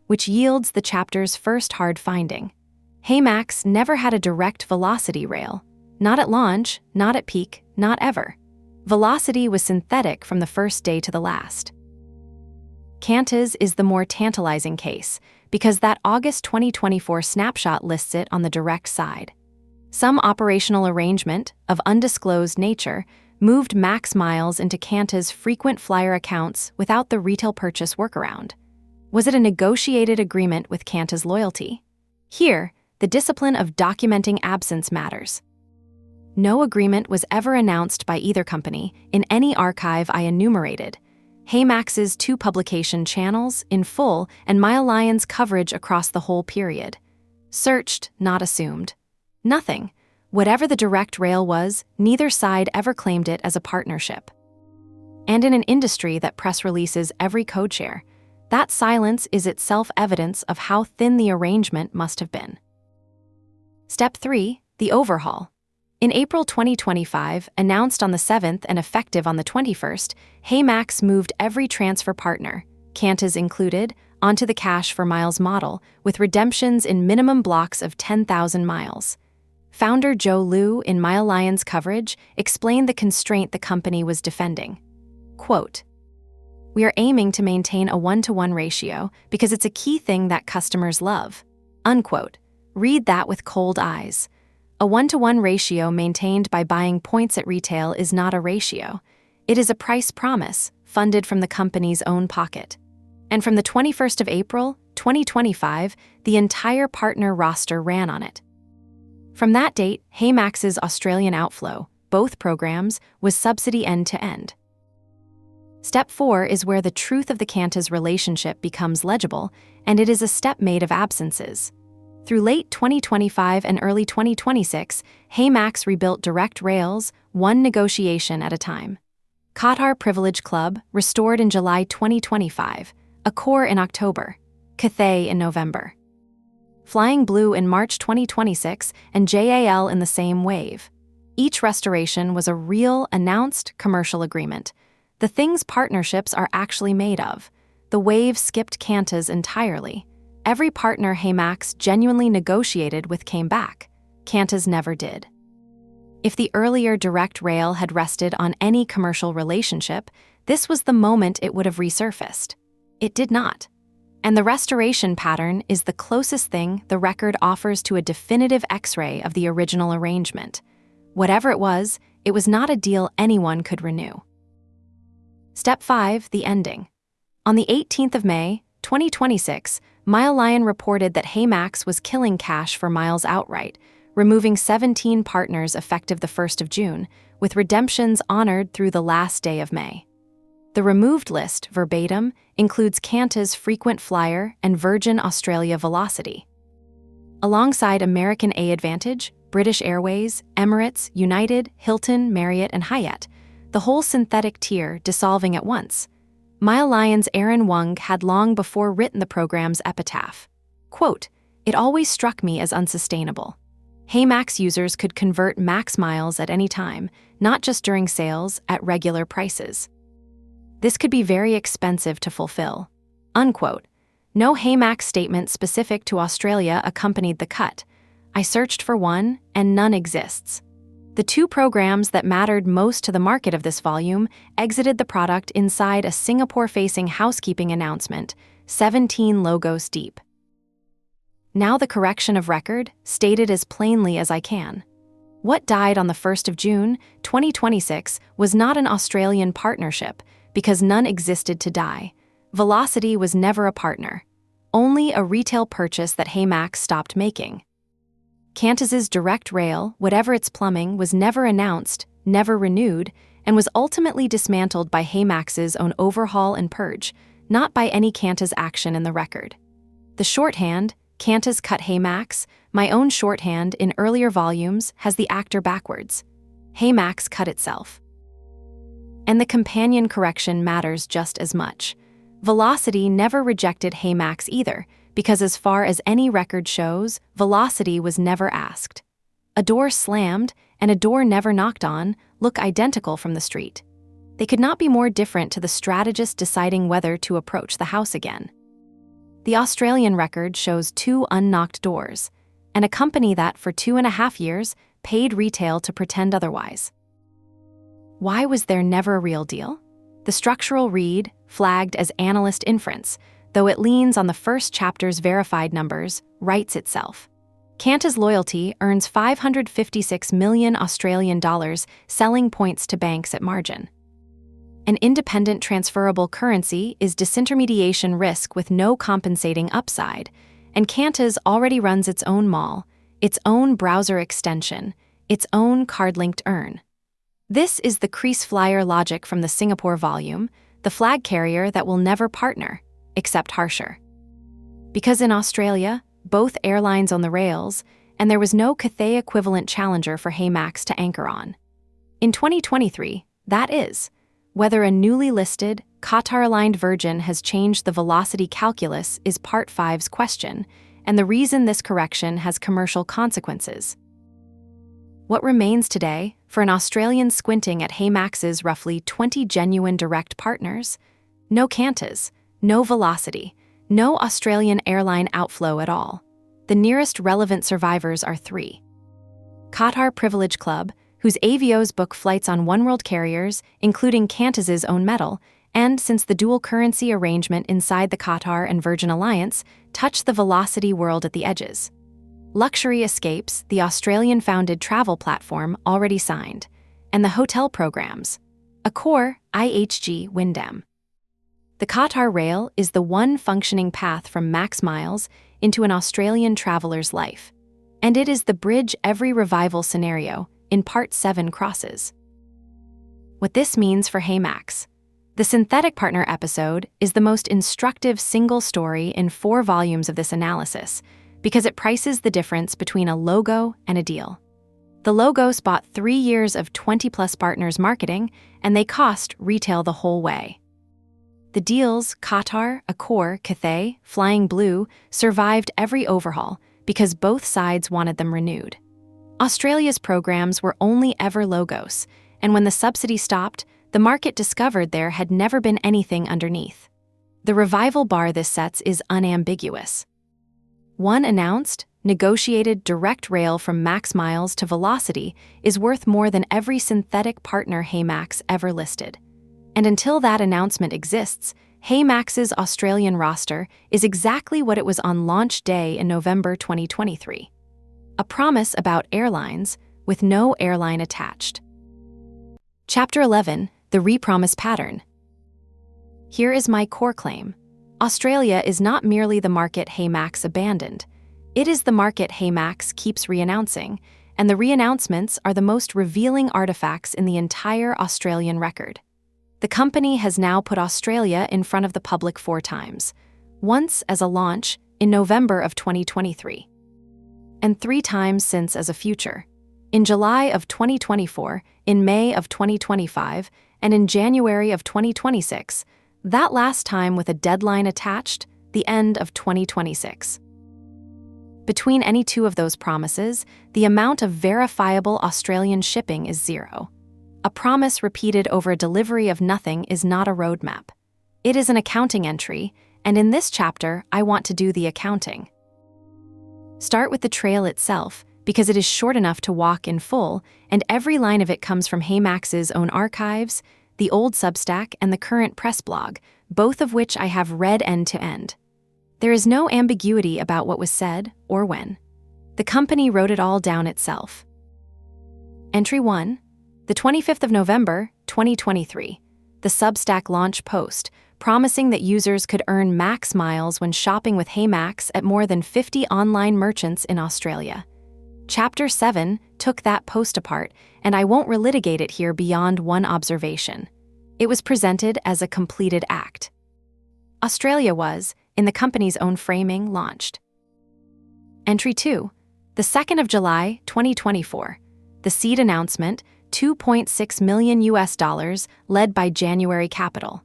which yields the chapter's first hard finding. HeyMax never had a direct Velocity rail. Not at launch, not at peak, not ever. Velocity was synthetic from the first day to the last. Qantas is the more tantalizing case because that August 2024 snapshot lists it on the direct side. Some operational arrangement of undisclosed nature moved max miles into Qantas' frequent flyer accounts without the retail purchase workaround. Was it a negotiated agreement with Qantas loyalty? Here, the discipline of documenting absence matters. No agreement was ever announced by either company in any archive I enumerated. HeyMax's 2 publication channels in full and MileLion's coverage across the whole period. Searched, not assumed. Nothing. Whatever the direct rail was, neither side ever claimed it as a partnership. And in an industry that press releases every codeshare, that silence is itself evidence of how thin the arrangement must have been. Step 3. The overhaul. In April 2025, announced on the 7th and effective on the 21st, HeyMax moved every transfer partner, Qantas included, onto the Cash for Miles model with redemptions in minimum blocks of 10,000 miles. Founder Joe Liu in MileLion's coverage explained the constraint the company was defending. Quote, "We are aiming to maintain a 1-to-1 ratio because it's a key thing that customers love." Unquote. Read that with cold eyes. A 1-to-1 ratio maintained by buying points at retail is not a ratio. It is a price promise funded from the company's own pocket. And from the 21st of April, 2025, the entire partner roster ran on it. From that date, HeyMax's Australian outflow, both programs, was subsidy end-to-end. Step 4 is where the truth of the Qantas relationship becomes legible, and it is a step made of absences. Through late 2025 and early 2026, HeyMax rebuilt direct rails, one negotiation at a time. Qatar Privilege Club, restored in July 2025, Accor in October, Cathay in November. Flying Blue in March 2026, and JAL in the same wave. Each restoration was a real, announced commercial agreement. The things partnerships are actually made of. The wave skipped Qantas entirely. Every partner HeyMax genuinely negotiated with came back. Qantas never did. If the earlier direct rail had rested on any commercial relationship, this was the moment it would have resurfaced. It did not. And the restoration pattern is the closest thing the record offers to a definitive X-ray of the original arrangement. Whatever it was not a deal anyone could renew. Step 5. The ending. On the 18th of May, 2026, Mile Lion reported that HeyMax was killing cash for Miles outright, removing 17 partners effective the 1st of June, with redemptions honored through the last day of May. The removed list, verbatim, includes Qantas frequent flyer and Virgin Australia Velocity. Alongside American A Advantage, British Airways, Emirates, United, Hilton, Marriott, and Hyatt, the whole synthetic tier dissolving at once. Mile Lion's Aaron Wung had long before written the program's epitaph. Quote, "It always struck me as unsustainable. HeyMax users could convert max miles at any time, not just during sales, at regular prices. This could be very expensive to fulfill." Unquote. No HeyMax statement specific to Australia accompanied the cut. I searched for one, and none exists. The two programs that mattered most to the market of this volume exited the product inside a Singapore-facing housekeeping announcement, 17 logos deep. Now the correction of record, stated as plainly as I can. What died on the 1st of June, 2026, was not an Australian partnership, because none existed to die. Velocity was never a partner. Only a retail purchase that HeyMax stopped making. Qantas's direct rail, whatever its plumbing, was never announced, never renewed, and was ultimately dismantled by HeyMax's own overhaul and purge, not by any Qantas action in the record. The shorthand, Qantas cut HeyMax, my own shorthand in earlier volumes, has the actor backwards. HeyMax cut itself. And the companion correction matters just as much. Velocity never rejected HeyMax either, because as far as any record shows, Velocity was never asked. A door slammed and a door never knocked on look identical from the street. They could not be more different to the strategist deciding whether to approach the house again. The Australian record shows 2 unknocked doors, and a company that for 2.5 years paid retail to pretend otherwise. Why was there never a real deal? The structural read, flagged as analyst inference, though it leans on the first chapter's verified numbers, writes itself. Qantas Loyalty earns 556 million Australian dollars selling points to banks at margin. An independent transferable currency is disintermediation risk with no compensating upside, and Qantas already runs its own mall, its own browser extension, its own card-linked earn. This is the crease flyer logic from the Singapore volume, the flag carrier that will never partner, except harsher. Because in Australia, both airlines own the rails, and there was no Cathay equivalent challenger for HeyMax to anchor on. In 2023, that is, whether a newly listed, Qatar-aligned Virgin has changed the velocity calculus is Part 5's question, and the reason this correction has commercial consequences. What remains today, for an Australian squinting at HeyMax's roughly 20 genuine direct partners? No Qantas, no Velocity, no Australian airline outflow at all. The nearest relevant survivors are 3. Qatar Privilege Club, whose AVOs book flights on oneworld carriers, including Qantas's own metal, and since the dual currency arrangement inside the Qatar and Virgin Alliance touched the Velocity world at the edges. Luxury Escapes, the Australian-founded travel platform, already signed, and the hotel programs. Accor, IHG, Wyndham. The Qatar Rail is the one functioning path from max miles into an Australian traveler's life, and it is the bridge every revival scenario in Part 7 crosses. What this means for HeyMax. The Synthetic Partner episode is the most instructive single story in 4 volumes of this analysis because it prices the difference between a logo and a deal. The logos bought 3 years of 20-plus partners marketing, and they cost retail the whole way. The deals, Qatar, Accor, Cathay, Flying Blue, survived every overhaul because both sides wanted them renewed. Australia's programs were only ever logos, and when the subsidy stopped, the market discovered there had never been anything underneath. The revival bar this sets is unambiguous. One announced, negotiated direct rail from max miles to Velocity is worth more than every synthetic partner HeyMax ever listed. And until that announcement exists, HeyMax's Australian roster is exactly what it was on launch day in November 2023. A promise about airlines with no airline attached. Chapter 11, The Repromise Pattern. Here is my core claim. Australia is not merely the market HeyMax abandoned. It is the market HeyMax keeps re-announcing, and the re-announcements are the most revealing artifacts in the entire Australian record. The company has now put Australia in front of the public 4 times, once as a launch in November of 2023, and 3 times since as a future, in July of 2024, in May of 2025, and in January of 2026, that last time with a deadline attached, the end of 2026. Between any 2 of those promises, the amount of verifiable Australian shipping is 0. A promise repeated over a delivery of nothing is not a roadmap. It is an accounting entry, and in this chapter, I want to do the accounting. Start with the trail itself, because it is short enough to walk in full, and every line of it comes from HeyMax's own archives, the old Substack, and the current press blog, both of which I have read end to end. There is no ambiguity about what was said or when. The company wrote it all down itself. Entry 1. The 25th of November, 2023, the Substack launch post, promising that users could earn max miles when shopping with HeyMax at more than 50 online merchants in Australia. Chapter 7 took that post apart, and I won't relitigate it here beyond one observation. It was presented as a completed act. Australia was, in the company's own framing, launched. Entry 2, the 2nd of July, 2024, the seed announcement, $2.6 million led by January Capital.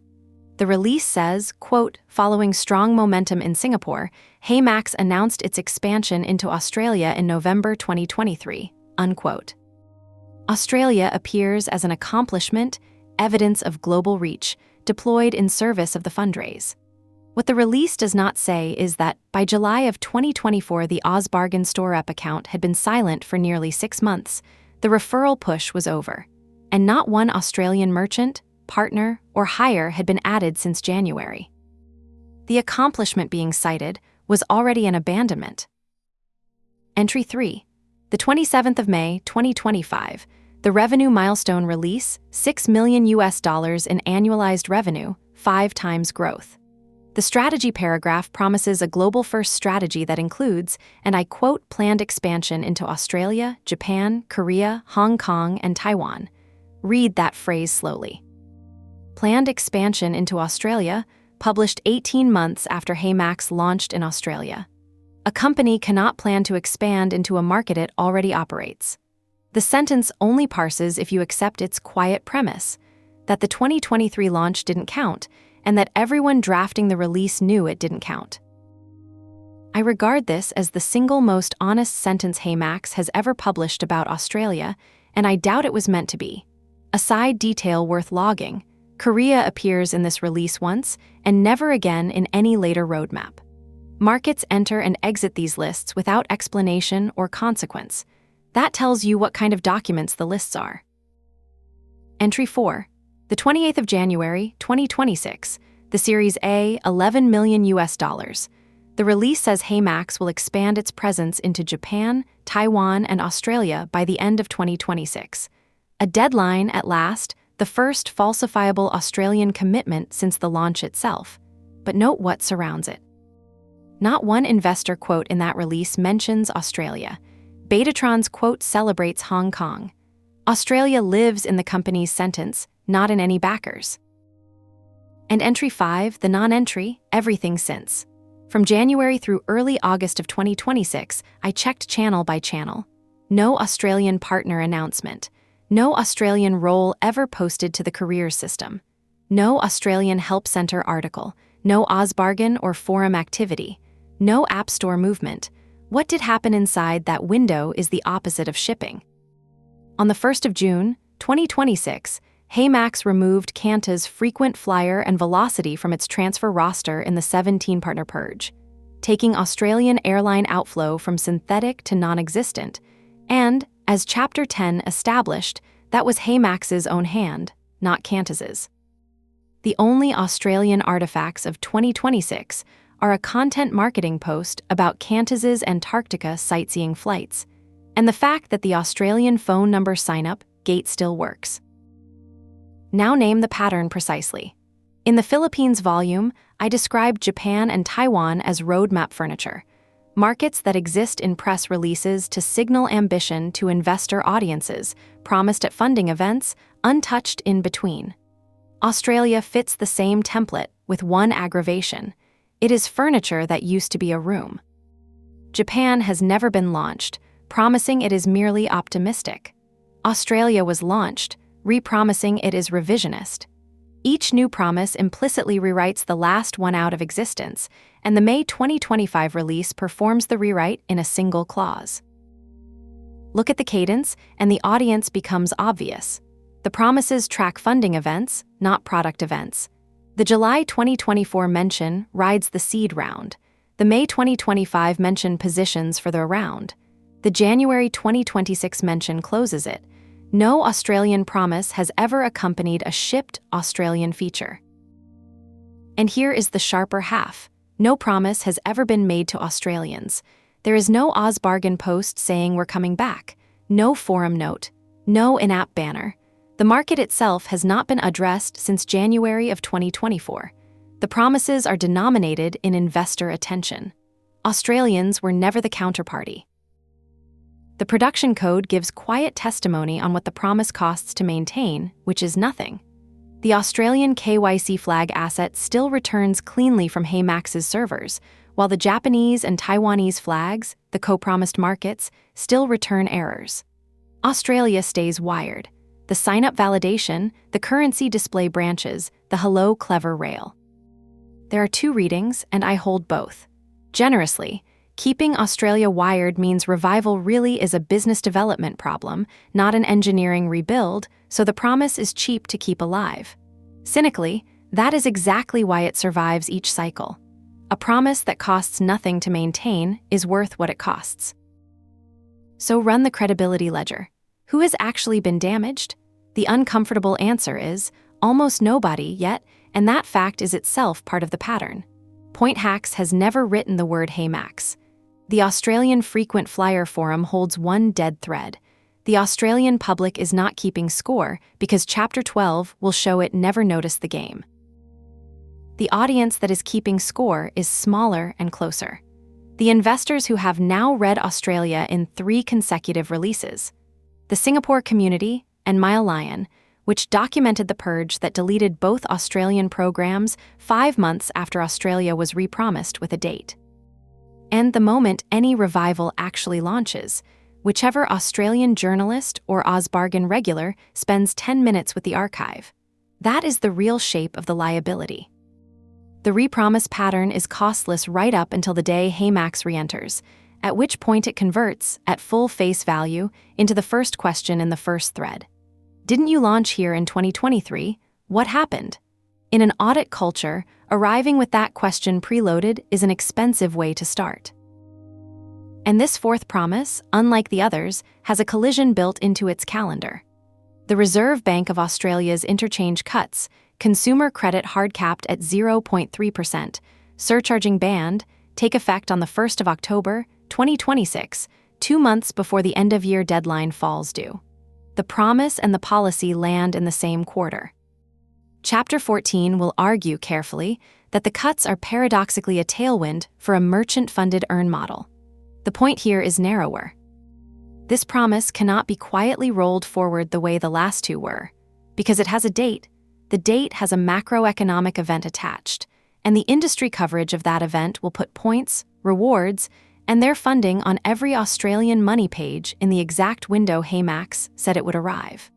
The release says, quote, following strong momentum in Singapore, HeyMax announced its expansion into Australia in November 2023, unquote. Australia appears as an accomplishment, evidence of global reach, deployed in service of the fundraise. What the release does not say is that, by July of 2024, the OzBargain Store app account had been silent for nearly 6 months. The referral push was over, and not one Australian merchant, partner, or hire had been added since January. The accomplishment being cited was already an abandonment. Entry 3. The 27th of May, 2025, the revenue milestone release, $6 million in annualized revenue, 5 times growth. The strategy paragraph promises a global-first strategy that includes, and I quote, planned expansion into Australia, Japan, Korea, Hong Kong, and Taiwan. Read that phrase slowly. Planned expansion into Australia, published 18 months after HeyMax launched in Australia. A company cannot plan to expand into a market it already operates. The sentence only parses if you accept its quiet premise, that the 2023 launch didn't count, and that everyone drafting the release knew it didn't count. I regard this as the single most honest sentence HeyMax has ever published about Australia, and I doubt it was meant to be. A side detail worth logging: Korea appears in this release once, and never again in any later roadmap. Markets enter and exit these lists without explanation or consequence. That tells you what kind of documents the lists are. Entry 4. The 28th of January, 2026, the Series A, $11 million. The release says HeyMax will expand its presence into Japan, Taiwan, and Australia by the end of 2026. A deadline, at last, the first falsifiable Australian commitment since the launch itself. But note what surrounds it. Not one investor quote in that release mentions Australia. Betatron's quote celebrates Hong Kong. Australia lives in the company's sentence, not in any backers. And Entry 5, the non-entry, everything since. From January through early August of 2026, I checked channel by channel. No Australian partner announcement. No Australian role ever posted to the careers system. No Australian Help Center article. No OzBargain or forum activity. No App Store movement. What did happen inside that window is the opposite of shipping. On the 1st of June, 2026, HeyMax removed Kanta's frequent flyer and velocity from its transfer roster in the 17-partner purge, taking Australian airline outflow from synthetic to non-existent, and, as Chapter 10 established, that was HeyMax's own hand, not Kanta's. The only Australian artifacts of 2026 are a content marketing post about Qantas's Antarctica sightseeing flights, and the fact that the Australian phone number sign-up gate still works. Now name the pattern precisely. In the Philippines volume, I described Japan and Taiwan as roadmap furniture, markets that exist in press releases to signal ambition to investor audiences, promised at funding events, untouched in between. Australia fits the same template with one aggravation. It is furniture that used to be a room. Japan has never been launched, promising it is merely optimistic. Australia was launched, re-promising it is revisionist. Each new promise implicitly rewrites the last one out of existence, and the May 2025 release performs the rewrite in a single clause. Look at the cadence, and the audience becomes obvious. The promises track funding events, not product events. The July 2024 mention rides the seed round. The May 2025 mention positions for the round. The January 2026 mention closes it. No Australian promise has ever accompanied a shipped Australian feature. And here is the sharper half. No promise has ever been made to Australians. There is no OzBargain post saying we're coming back, no forum note, no in-app banner. The market itself has not been addressed since January of 2024. The promises are denominated in investor attention. Australians were never the counterparty. The production code gives quiet testimony on what the promise costs to maintain, which is nothing. The Australian KYC flag asset still returns cleanly from HeyMax's servers, while the Japanese and Taiwanese flags, the co-promised markets, still return errors. Australia stays wired. The sign-up validation, the currency display branches, the hello clever rail. There are two readings, and I hold both. Generously, keeping Australia wired means revival really is a business development problem, not an engineering rebuild, so the promise is cheap to keep alive. Cynically, that is exactly why it survives each cycle. A promise that costs nothing to maintain is worth what it costs. So run the credibility ledger. Who has actually been damaged? The uncomfortable answer is almost nobody yet, and that fact is itself part of the pattern. Point Hacks has never written the word HeyMax. The Australian Frequent Flyer Forum holds one dead thread. The Australian public is not keeping score because Chapter 12 will show it never noticed the game. The audience that is keeping score is smaller and closer. The investors who have now read Australia in 3 consecutive releases. The Singapore Community and Mile Lion, which documented the purge that deleted both Australian programs 5 months after Australia was re-promised with a date. And the moment any revival actually launches, whichever Australian journalist or OzBargain regular spends 10 minutes with the archive. That is the real shape of the liability. The re-promise pattern is costless right up until the day HeyMax re-enters, at which point it converts, at full face value, into the first question in the first thread. Didn't you launch here in 2023? What happened? In an audit culture, arriving with that question preloaded is an expensive way to start. And this fourth promise, unlike the others, has a collision built into its calendar. The Reserve Bank of Australia's interchange cuts, consumer credit hard-capped at 0.3%, surcharging banned, take effect on the 1st of October, 2026, 2 months before the end-of-year deadline falls due. The promise and the policy land in the same quarter. Chapter 14 will argue carefully that the cuts are paradoxically a tailwind for a merchant-funded earn model. The point here is narrower. This promise cannot be quietly rolled forward the way the last two were, because it has a date. The date has a macroeconomic event attached, and the industry coverage of that event will put points, rewards, and their funding on every Australian money page in the exact window HeyMax said it would arrive.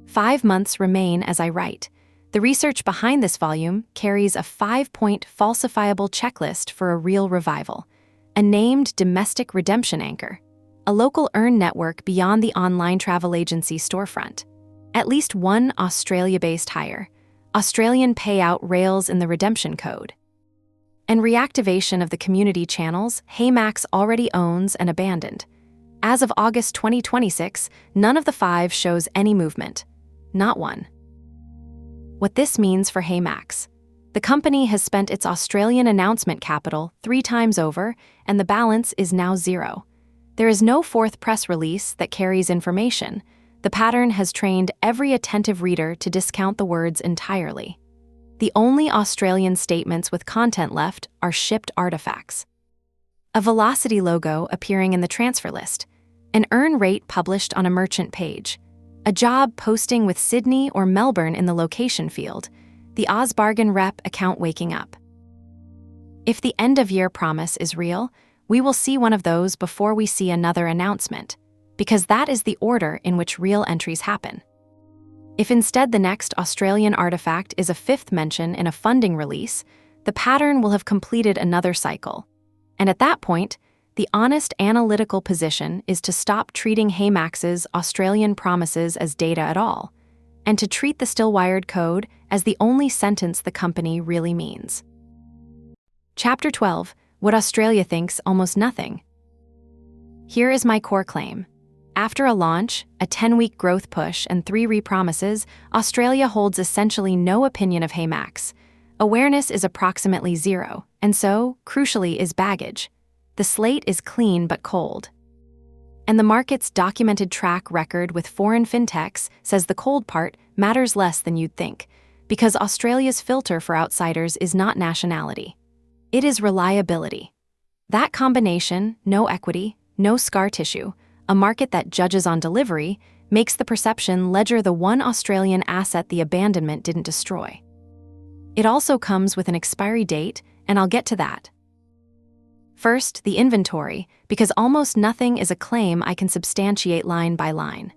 5 months remain as I write. The research behind this volume carries a 5-point falsifiable checklist for a real revival, a named domestic redemption anchor, a local earn network beyond the online travel agency storefront, at least one Australia-based hire, Australian payout rails in the redemption code, and reactivation of the community channels HeyMax already owns and abandoned. As of August 2026, none of the 5 shows any movement. Not one. What this means for HeyMax. The company has spent its Australian announcement capital 3 times over, and the balance is now zero. There is no fourth press release that carries information. The pattern has trained every attentive reader to discount the words entirely. The only Australian statements with content left are shipped artifacts. A Velocity logo appearing in the transfer list, an earn rate published on a merchant page, a job posting with Sydney or Melbourne in the location field, the OzBargain rep account waking up. If the end-of-year promise is real, we will see one of those before we see another announcement, because that is the order in which real entries happen. If instead the next Australian artifact is a 5th mention in a funding release, the pattern will have completed another cycle. And at that point, the honest analytical position is to stop treating HeyMax's Australian promises as data at all, and to treat the still-wired code as the only sentence the company really means. Chapter 12. What Australia thinks almost nothing. Here is my core claim. After a launch, a 10-week growth push, and 3 re-promises, Australia holds essentially no opinion of HeyMax. Awareness is approximately zero, and so, crucially, is baggage. The slate is clean but cold. And the market's documented track record with foreign fintechs says the cold part matters less than you'd think, because Australia's filter for outsiders is not nationality. It is reliability. That combination, no equity, no scar tissue, a market that judges on delivery, makes the perception ledger the one Australian asset the abandonment didn't destroy. It also comes with an expiry date, and I'll get to that. First, the inventory, because almost nothing is a claim I can substantiate line by line.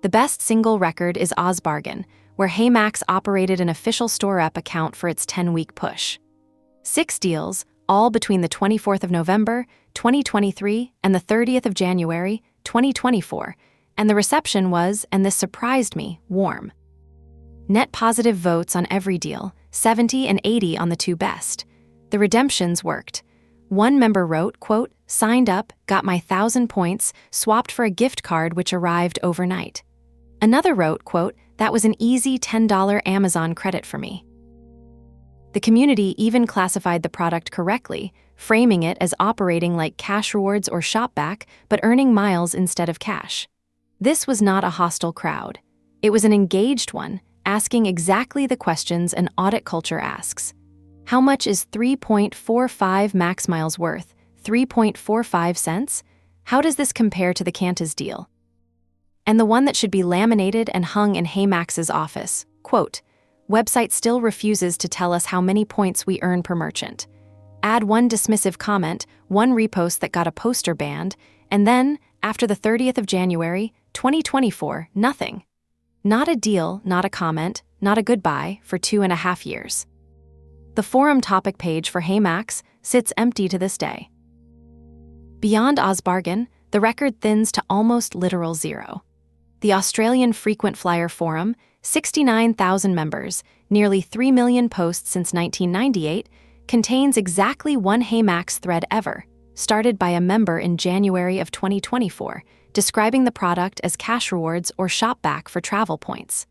The best single record is OzBargain, where HeyMax operated an official store rep account for its 10-week push. 6 deals, all between the 24th of November, 2023, and the 30th of January, 2024, and the reception was, and this surprised me, warm. Net positive votes on every deal, 70 and 80 on the 2 best. The redemptions worked. One member wrote, quote, "Signed up, got my 1,000 points, swapped for a gift card which arrived overnight." Another wrote, quote, "That was an easy $10 Amazon credit for me." The community even classified the product correctly, framing it as operating like cash rewards or shopback, but earning miles instead of cash. This was not a hostile crowd. It was an engaged one, asking exactly the questions an audit culture asks. How much is 3.45 max miles worth? 3.45 cents? How does this compare to the Qantas deal? And the one that should be laminated and hung in HeyMax's office, quote, "Website still refuses to tell us how many points we earn per merchant." Add one dismissive comment, one repost that got a poster banned, and then, after the 30th of January, 2024, nothing. Not a deal, not a comment, not a goodbye for 2.5 years. The forum topic page for HeyMax sits empty to this day. Beyond OzBargain, the record thins to almost literal zero. The Australian Frequent Flyer Forum, 69,000 members, nearly 3 million posts since 1998, contains exactly one HeyMax thread ever, started by a member in January of 2024, describing the product as cash rewards or shopback for travel points.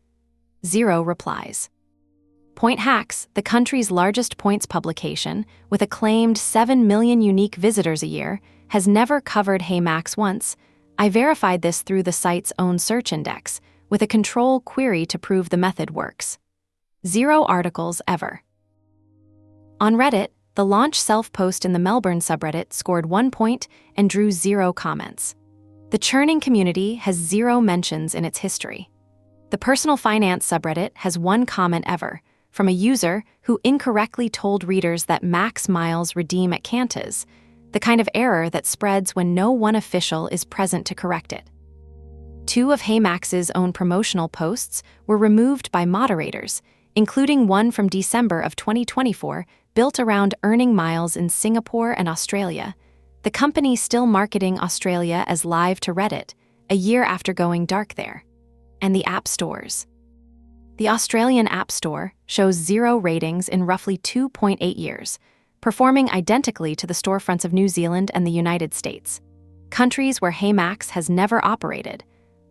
0 replies. Point Hacks, the country's largest points publication, with a claimed 7 million unique visitors a year, has never covered HeyMax once. I verified this through the site's own search index, with a control query to prove the method works. 0 articles ever. On Reddit, the launch self-post in the Melbourne subreddit scored 1 point and drew 0 comments. The churning community has 0 mentions in its history. The personal finance subreddit has 1 comment ever, from a user who incorrectly told readers that max miles redeem at Qantas, the kind of error that spreads when no one official is present to correct it. 2 of HeyMax's own promotional posts were removed by moderators, including one from December of 2024 built around earning miles in Singapore and Australia, the company still marketing Australia as live to Reddit, a year after going dark there. And the app stores. The Australian App Store shows 0 ratings in roughly 2.8 years, performing identically to the storefronts of New Zealand and the United States, countries where HeyMax has never operated,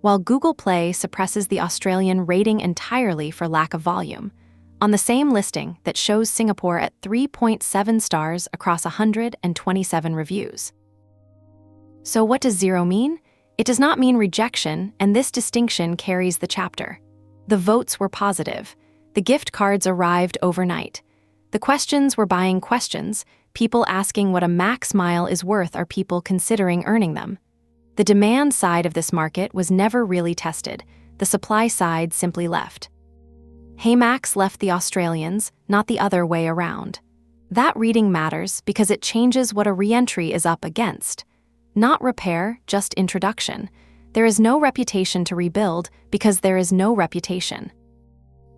while Google Play suppresses the Australian rating entirely for lack of volume. on the same listing that shows Singapore at 3.7 stars across 127 reviews. So what does 0 mean? It does not mean rejection, and this distinction carries the chapter. The votes were positive. The gift cards arrived overnight. The questions were buying questions. People asking what a max mile is worth are people considering earning them. The demand side of this market was never really tested. The supply side simply left. HeyMax left the Australians, not the other way around. That reading matters because it changes what a re-entry is up against. Not repair, just introduction. There is no reputation to rebuild because there is no reputation.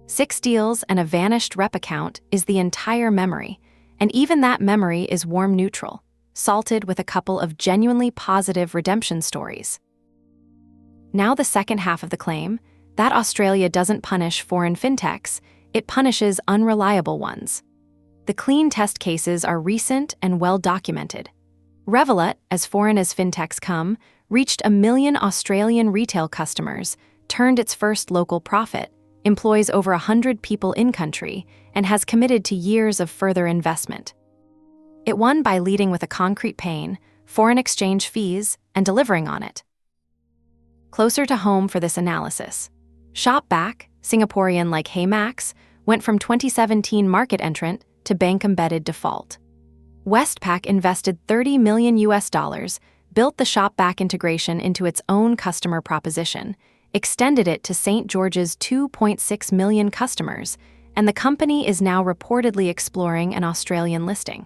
6 deals and a vanished rep account is the entire memory, and even that memory is warm neutral, salted with a couple of genuinely positive redemption stories. Now the second half of the claim, that Australia doesn't punish foreign fintechs, it punishes unreliable ones. The clean test cases are recent and well documented. Revolut, as foreign as fintechs come, reached 1 million Australian retail customers, turned its first local profit, employs over 100 people in-country, and has committed to years of further investment. It won by leading with a concrete pain, foreign exchange fees, and delivering on it. Closer to home for this analysis, Shopback, Singaporean like HeyMax, went from 2017 market entrant to bank-embedded default. Westpac invested $30 million, built the Shopback integration into its own customer proposition, extended it to St. George's 2.6 million customers, and the company is now reportedly exploring an Australian listing.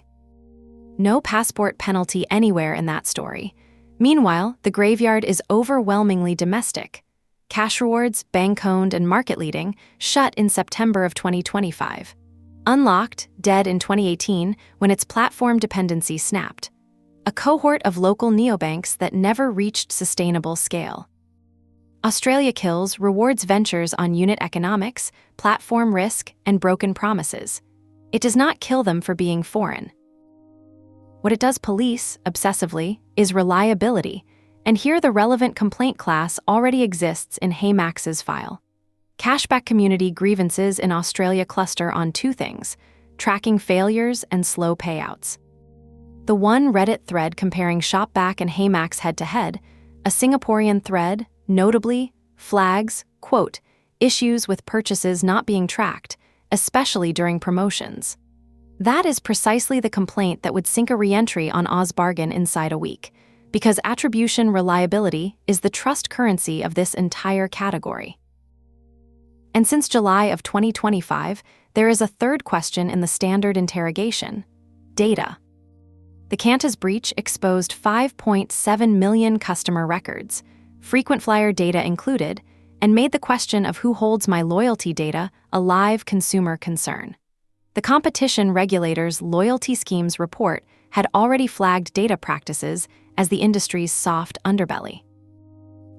No passport penalty anywhere in that story. Meanwhile, the graveyard is overwhelmingly domestic. Cash rewards, bank-owned and market-leading, shut in September of 2025. Unlocked, dead in 2018 when its platform dependency snapped. A cohort of local neobanks that never reached sustainable scale. Australia kills rewards ventures on unit economics, platform risk, and broken promises. It does not kill them for being foreign. What it does police, obsessively, is reliability, and here the relevant complaint class already exists in HeyMax's file. Cashback community grievances in Australia cluster on 2 things: tracking failures and slow payouts. The one Reddit thread comparing Shopback and HeyMax head-to-head, a Singaporean thread, notably, flags, quote, issues with purchases not being tracked, especially during promotions. That is precisely the complaint that would sink a re-entry on OzBargain inside a week, because attribution reliability is the trust currency of this entire category. And since July of 2025, there is a third question in the standard interrogation: data. The Qantas breach exposed 5.7 million customer records, frequent flyer data included, and made the question of who holds my loyalty data a live consumer concern. The competition regulator's loyalty schemes report had already flagged data practices as the industry's soft underbelly.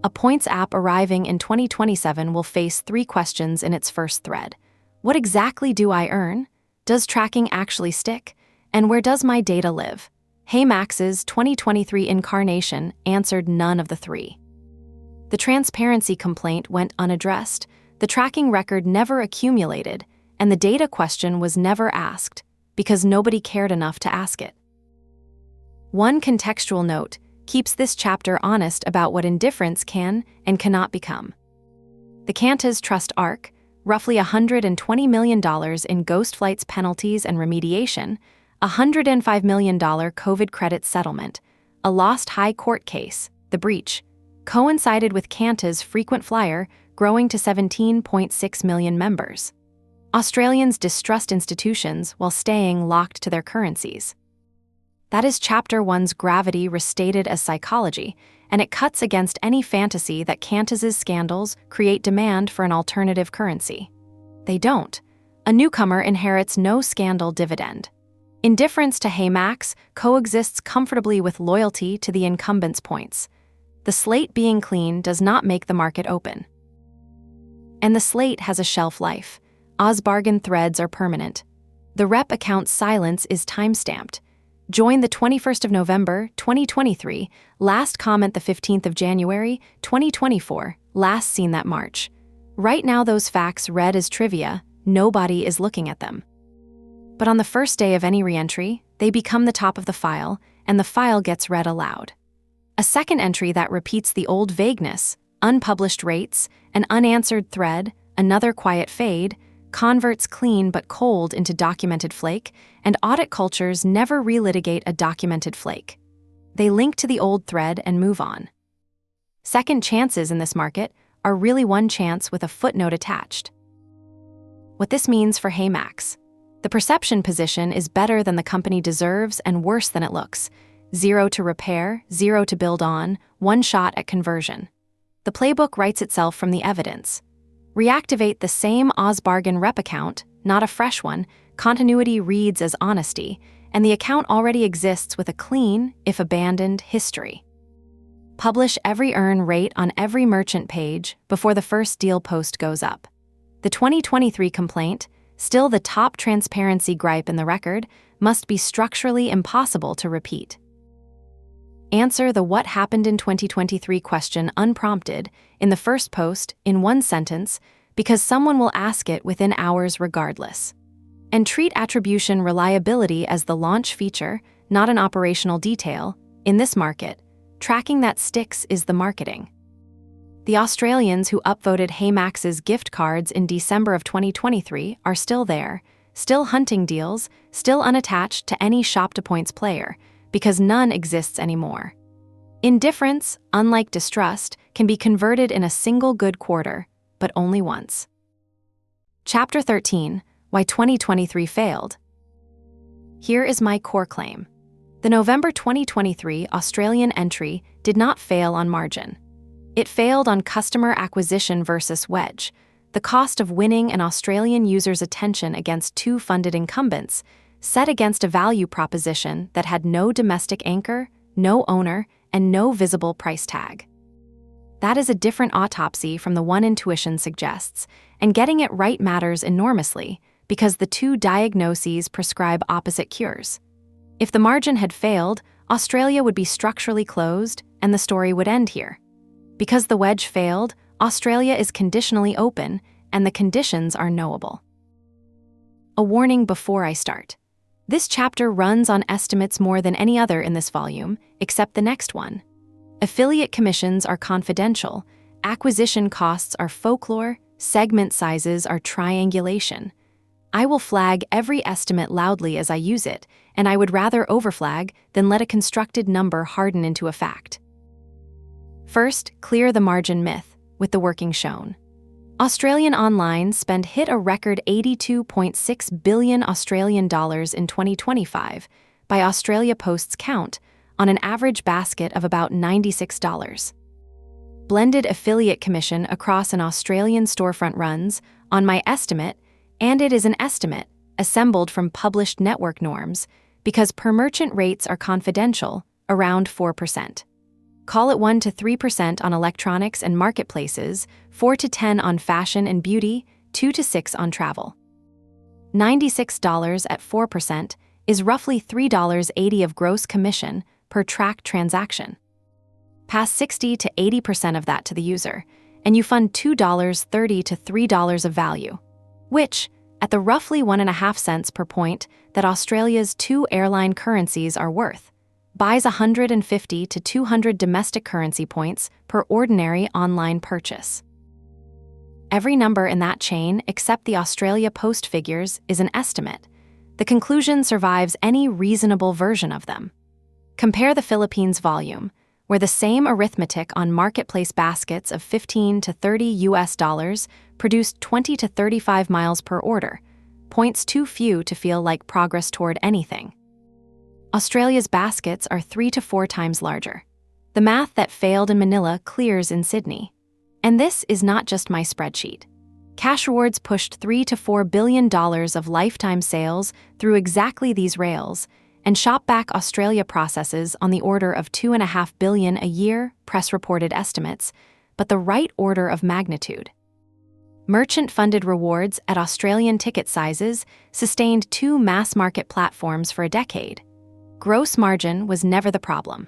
A points app arriving in 2027 will face 3 questions in its first thread. What exactly do I earn? Does tracking actually stick? And where does my data live? HeyMax's 2023 incarnation answered none of the 3. The transparency complaint went unaddressed, the tracking record never accumulated, and the data question was never asked because nobody cared enough to ask it. One contextual note keeps this chapter honest about what indifference can and cannot become. The Qantas Trust Arc, roughly $120 million in ghost flights penalties and remediation, $105 million COVID credit settlement, a lost high court case, the breach, coincided with Qantas' frequent flyer growing to 17.6 million members. Australians distrust institutions while staying locked to their currencies. That is Chapter 1's gravity restated as psychology, and it cuts against any fantasy that Qantas's scandals create demand for an alternative currency. They don't. A newcomer inherits no scandal dividend. Indifference to HeyMax coexists comfortably with loyalty to the incumbent's points. The slate being clean does not make the market open. And the slate has a shelf life. OzBargain threads are permanent. The rep account's silence is time-stamped. Join the 21st of November, 2023, last comment the 15th of January, 2024, last seen that March. Right now those facts read as trivia, nobody is looking at them. But on the first day of any re-entry, they become the top of the file, and the file gets read aloud. A second entry that repeats the old vagueness, unpublished rates, an unanswered thread, another quiet fade, converts clean but cold into documented flake, and audit cultures never relitigate a documented flake. They link to the old thread and move on. Second chances in this market are really one chance with a footnote attached. What this means for HeyMax: the perception position is better than the company deserves and worse than it looks. 0 to repair, 0 to build on, 1 shot at conversion. The playbook writes itself from the evidence. Reactivate the same OzBargain rep account, not a fresh one, continuity reads as honesty, and the account already exists with a clean, if abandoned, history. Publish every earn rate on every merchant page before the first deal post goes up. The 2023 complaint, still the top transparency gripe in the record, must be structurally impossible to repeat. Answer the what happened in 2023 question unprompted in the first post in one sentence because someone will ask it within hours regardless. And treat attribution reliability as the launch feature, not an operational detail. In this market, tracking that sticks is the marketing. The Australians who upvoted HeyMax's gift cards in December of 2023 are still there, still hunting deals, still unattached to any shop-to-points player, because none exists anymore. Indifference, unlike distrust, can be converted in a single good quarter, but only once. Chapter 13: Why 2023 Failed. Here is my core claim. The November 2023 Australian entry did not fail on margin. It failed on customer acquisition versus wedge, the cost of winning an Australian user's attention against two funded incumbents, set against a value proposition that had no domestic anchor, no owner, and no visible price tag. That is a different autopsy from the one intuition suggests, and getting it right matters enormously because the two diagnoses prescribe opposite cures. If the margin had failed, Australia would be structurally closed and the story would end here. Because the wedge failed, Australia is conditionally open and the conditions are knowable. A warning before I start. This chapter runs on estimates more than any other in this volume, except the next one. Affiliate commissions are confidential, acquisition costs are folklore, segment sizes are triangulation. I will flag every estimate loudly as I use it, and I would rather overflag than let a constructed number harden into a fact. First, clear the margin myth, with the working shown. Australian online spend hit a record $82.6 billion Australian dollars in 2025 by Australia Post's count on an average basket of about $96. Blended affiliate commission across an Australian storefront runs, on my estimate, and it is an estimate assembled from published network norms because per merchant rates are confidential, around 4%. Call it 1 to 3% on electronics and marketplaces, 4 to 10 on fashion and beauty, 2 to 6 on travel. $96 at 4% is roughly $3.80 of gross commission per tracked transaction. Pass 60 to 80% of that to the user, and you fund $2.30 to $3 of value, which, at the roughly 1.5 cents per point that Australia's two airline currencies are worth, buys 150 to 200 domestic currency points per ordinary online purchase. Every number in that chain except the Australia Post figures is an estimate. The conclusion survives any reasonable version of them. Compare the Philippines volume, where the same arithmetic on marketplace baskets of 15 to 30 US dollars produced 20 to 35 miles per order, points too few to feel like progress toward anything. Australia's baskets are 3 to 4 times larger. The math that failed in Manila clears in Sydney. And this is not just my spreadsheet. Cash Rewards pushed $3 to $4 billion of lifetime sales through exactly these rails, and Shopback Australia processes on the order of $2.5 billion a year, press-reported estimates, but the right order of magnitude. Merchant-funded rewards at Australian ticket sizes sustained two mass-market platforms for a decade. Gross margin was never the problem.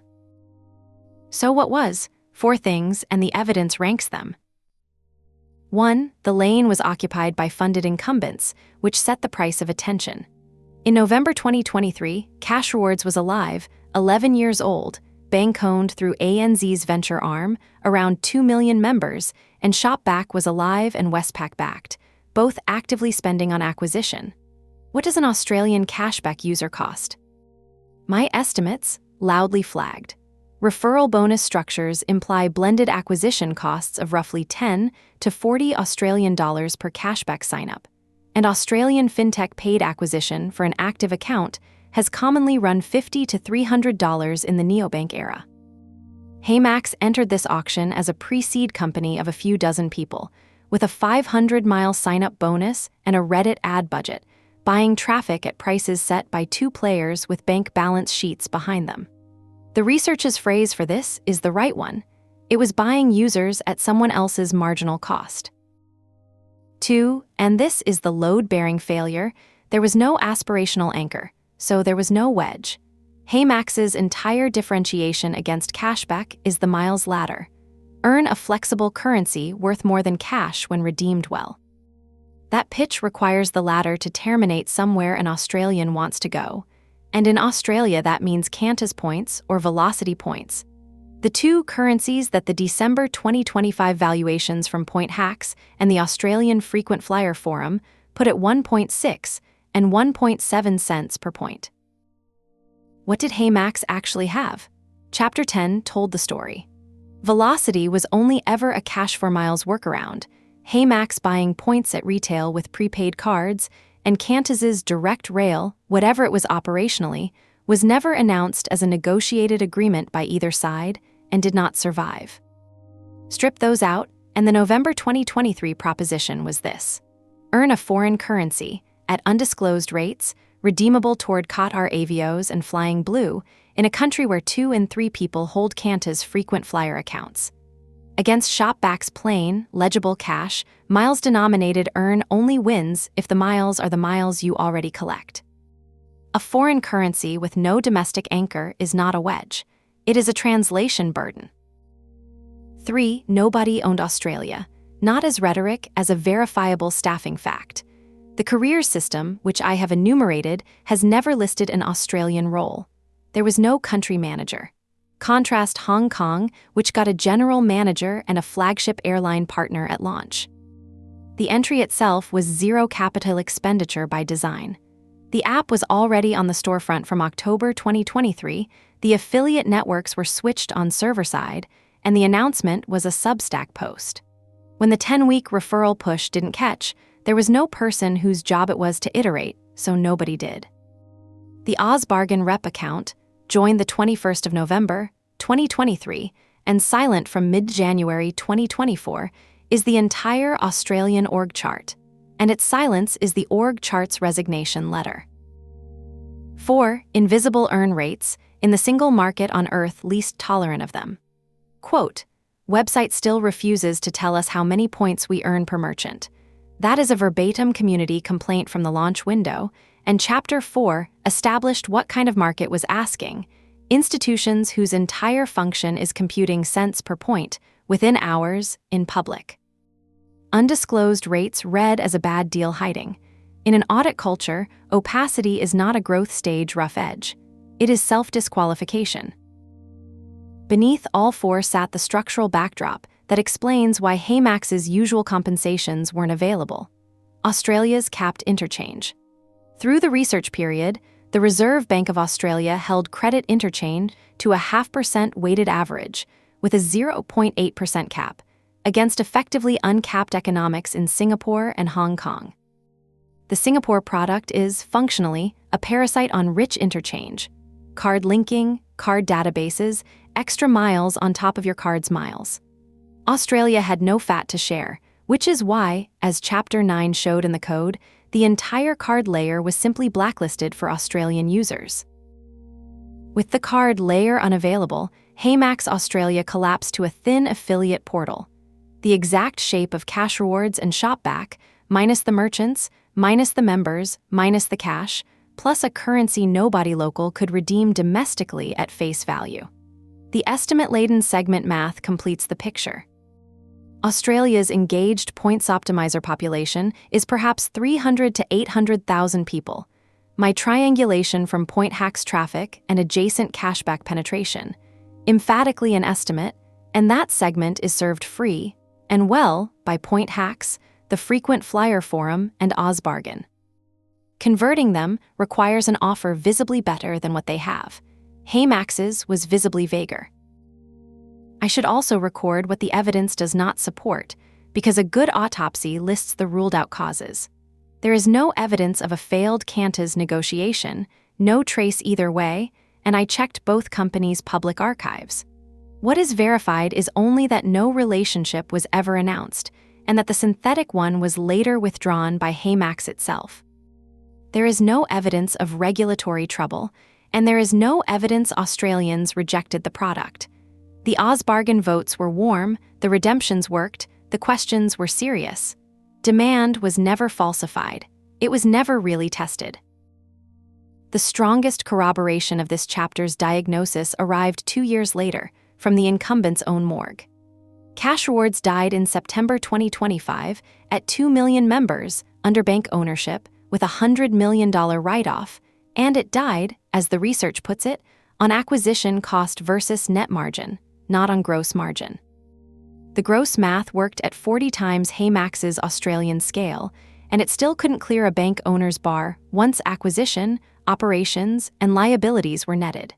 So what was? 4 things, and the evidence ranks them. 1. The lane was occupied by funded incumbents, which set the price of attention. In November 2023, Cash Rewards was alive, 11 years old, bank-owned through ANZ's venture arm, around 2 million members, and Shopback was alive and Westpac-backed, both actively spending on acquisition. What does an Australian cashback user cost? My estimates, loudly flagged. Referral bonus structures imply blended acquisition costs of roughly 10 to 40 Australian dollars per cashback sign-up, and Australian fintech paid acquisition for an active account has commonly run $50 to $300 in the neobank era. HeyMax entered this auction as a pre-seed company of a few dozen people, with a 500-mile sign-up bonus and a Reddit ad budget, buying traffic at prices set by two players with bank balance sheets behind them. The research's phrase for this is the right one. It was buying users at someone else's marginal cost. 2. And this is the load-bearing failure. There was no aspirational anchor, so there was no wedge. HeyMax's entire differentiation against cashback is the miles ladder. Earn a flexible currency worth more than cash when redeemed well. That pitch requires the ladder to terminate somewhere an Australian wants to go. And in Australia, that means Qantas points or Velocity points. The two currencies that the December 2025 valuations from Point Hacks and the Australian Frequent Flyer Forum put at 1.6 and 1.7 cents per point. What did HeyMax actually have? Chapter 10 told the story. Velocity was only ever a cash for miles workaround, HeyMax buying points at retail with prepaid cards, and Qantas's direct rail, whatever it was operationally, was never announced as a negotiated agreement by either side and did not survive. Strip those out, and the November 2023 proposition was this: earn a foreign currency at undisclosed rates, redeemable toward Qatar Avios and Flying Blue, in a country where 2 in 3 people hold Qantas frequent flyer accounts. Against Shopback's plain, legible cash, miles-denominated earn only wins if the miles are the miles you already collect. A foreign currency with no domestic anchor is not a wedge. It is a translation burden. 3. Nobody owned Australia, not as rhetoric as a verifiable staffing fact. The careers system, which I have enumerated, has never listed an Australian role. There was no country manager. Contrast Hong Kong, which got a general manager and a flagship airline partner at launch. The entry itself was zero capital expenditure by design. The app was already on the storefront from October 2023, the affiliate networks were switched on server side, and the announcement was a Substack post. When the 10-week referral push didn't catch, there was no person whose job it was to iterate, so nobody did. The OzBargain rep account, joined the 21st of November, 2023, and silent from mid-January 2024, is the entire Australian org chart, and its silence is the org chart's resignation letter. 4. Invisible earn rates, in the single market on Earth least tolerant of them. Quote, website still refuses to tell us how many points we earn per merchant. That is a verbatim community complaint from the launch window, and Chapter 4 established what kind of market was asking: institutions whose entire function is computing cents per point, within hours, in public. Undisclosed rates read as a bad deal hiding. In an audit culture, opacity is not a growth stage rough edge. It is self-disqualification. Beneath all four sat the structural backdrop that explains why HeyMax's usual compensations weren't available: Australia's capped interchange. Through the research period, the Reserve Bank of Australia held credit interchange to a 0.5% weighted average, with a 0.8% cap, against effectively uncapped economics in Singapore and Hong Kong. The Singapore product is, functionally, a parasite on rich interchange: card linking, card databases, extra miles on top of your card's miles. Australia had no fat to share, which is why, as Chapter 9 showed in the code, the entire card layer was simply blacklisted for Australian users. With the card layer unavailable, HeyMax Australia collapsed to a thin affiliate portal. The exact shape of Cash Rewards and Shopback, minus the merchants, minus the members, minus the cash, plus a currency nobody local could redeem domestically at face value. The estimate-laden segment math completes the picture. Australia's engaged points optimizer population is perhaps 300 to 800,000 people. My triangulation from point hacks traffic and adjacent cashback penetration, emphatically an estimate, and that segment is served free and well by point hacks, the frequent flyer forum, and OzBargain. Converting them requires an offer visibly better than what they have. HeyMax's was visibly vaguer. I should also record what the evidence does not support, because a good autopsy lists the ruled-out causes. There is no evidence of a failed Qantas negotiation, no trace either way, and I checked both companies' public archives. What is verified is only that no relationship was ever announced, and that the synthetic one was later withdrawn by HeyMax itself. There is no evidence of regulatory trouble, and there is no evidence Australians rejected the product. The OzBargain votes were warm, the redemptions worked, the questions were serious. Demand was never falsified. It was never really tested. The strongest corroboration of this chapter's diagnosis arrived 2 years later, from the incumbent's own morgue. Cashrewards died in September 2025 at 2 million members under bank ownership with a $100 million write-off, and it died, as the research puts it, on acquisition cost versus net margin, not on gross margin. The gross math worked at 40 times HeyMax's Australian scale, and it still couldn't clear a bank owner's bar once acquisition, operations, and liabilities were netted.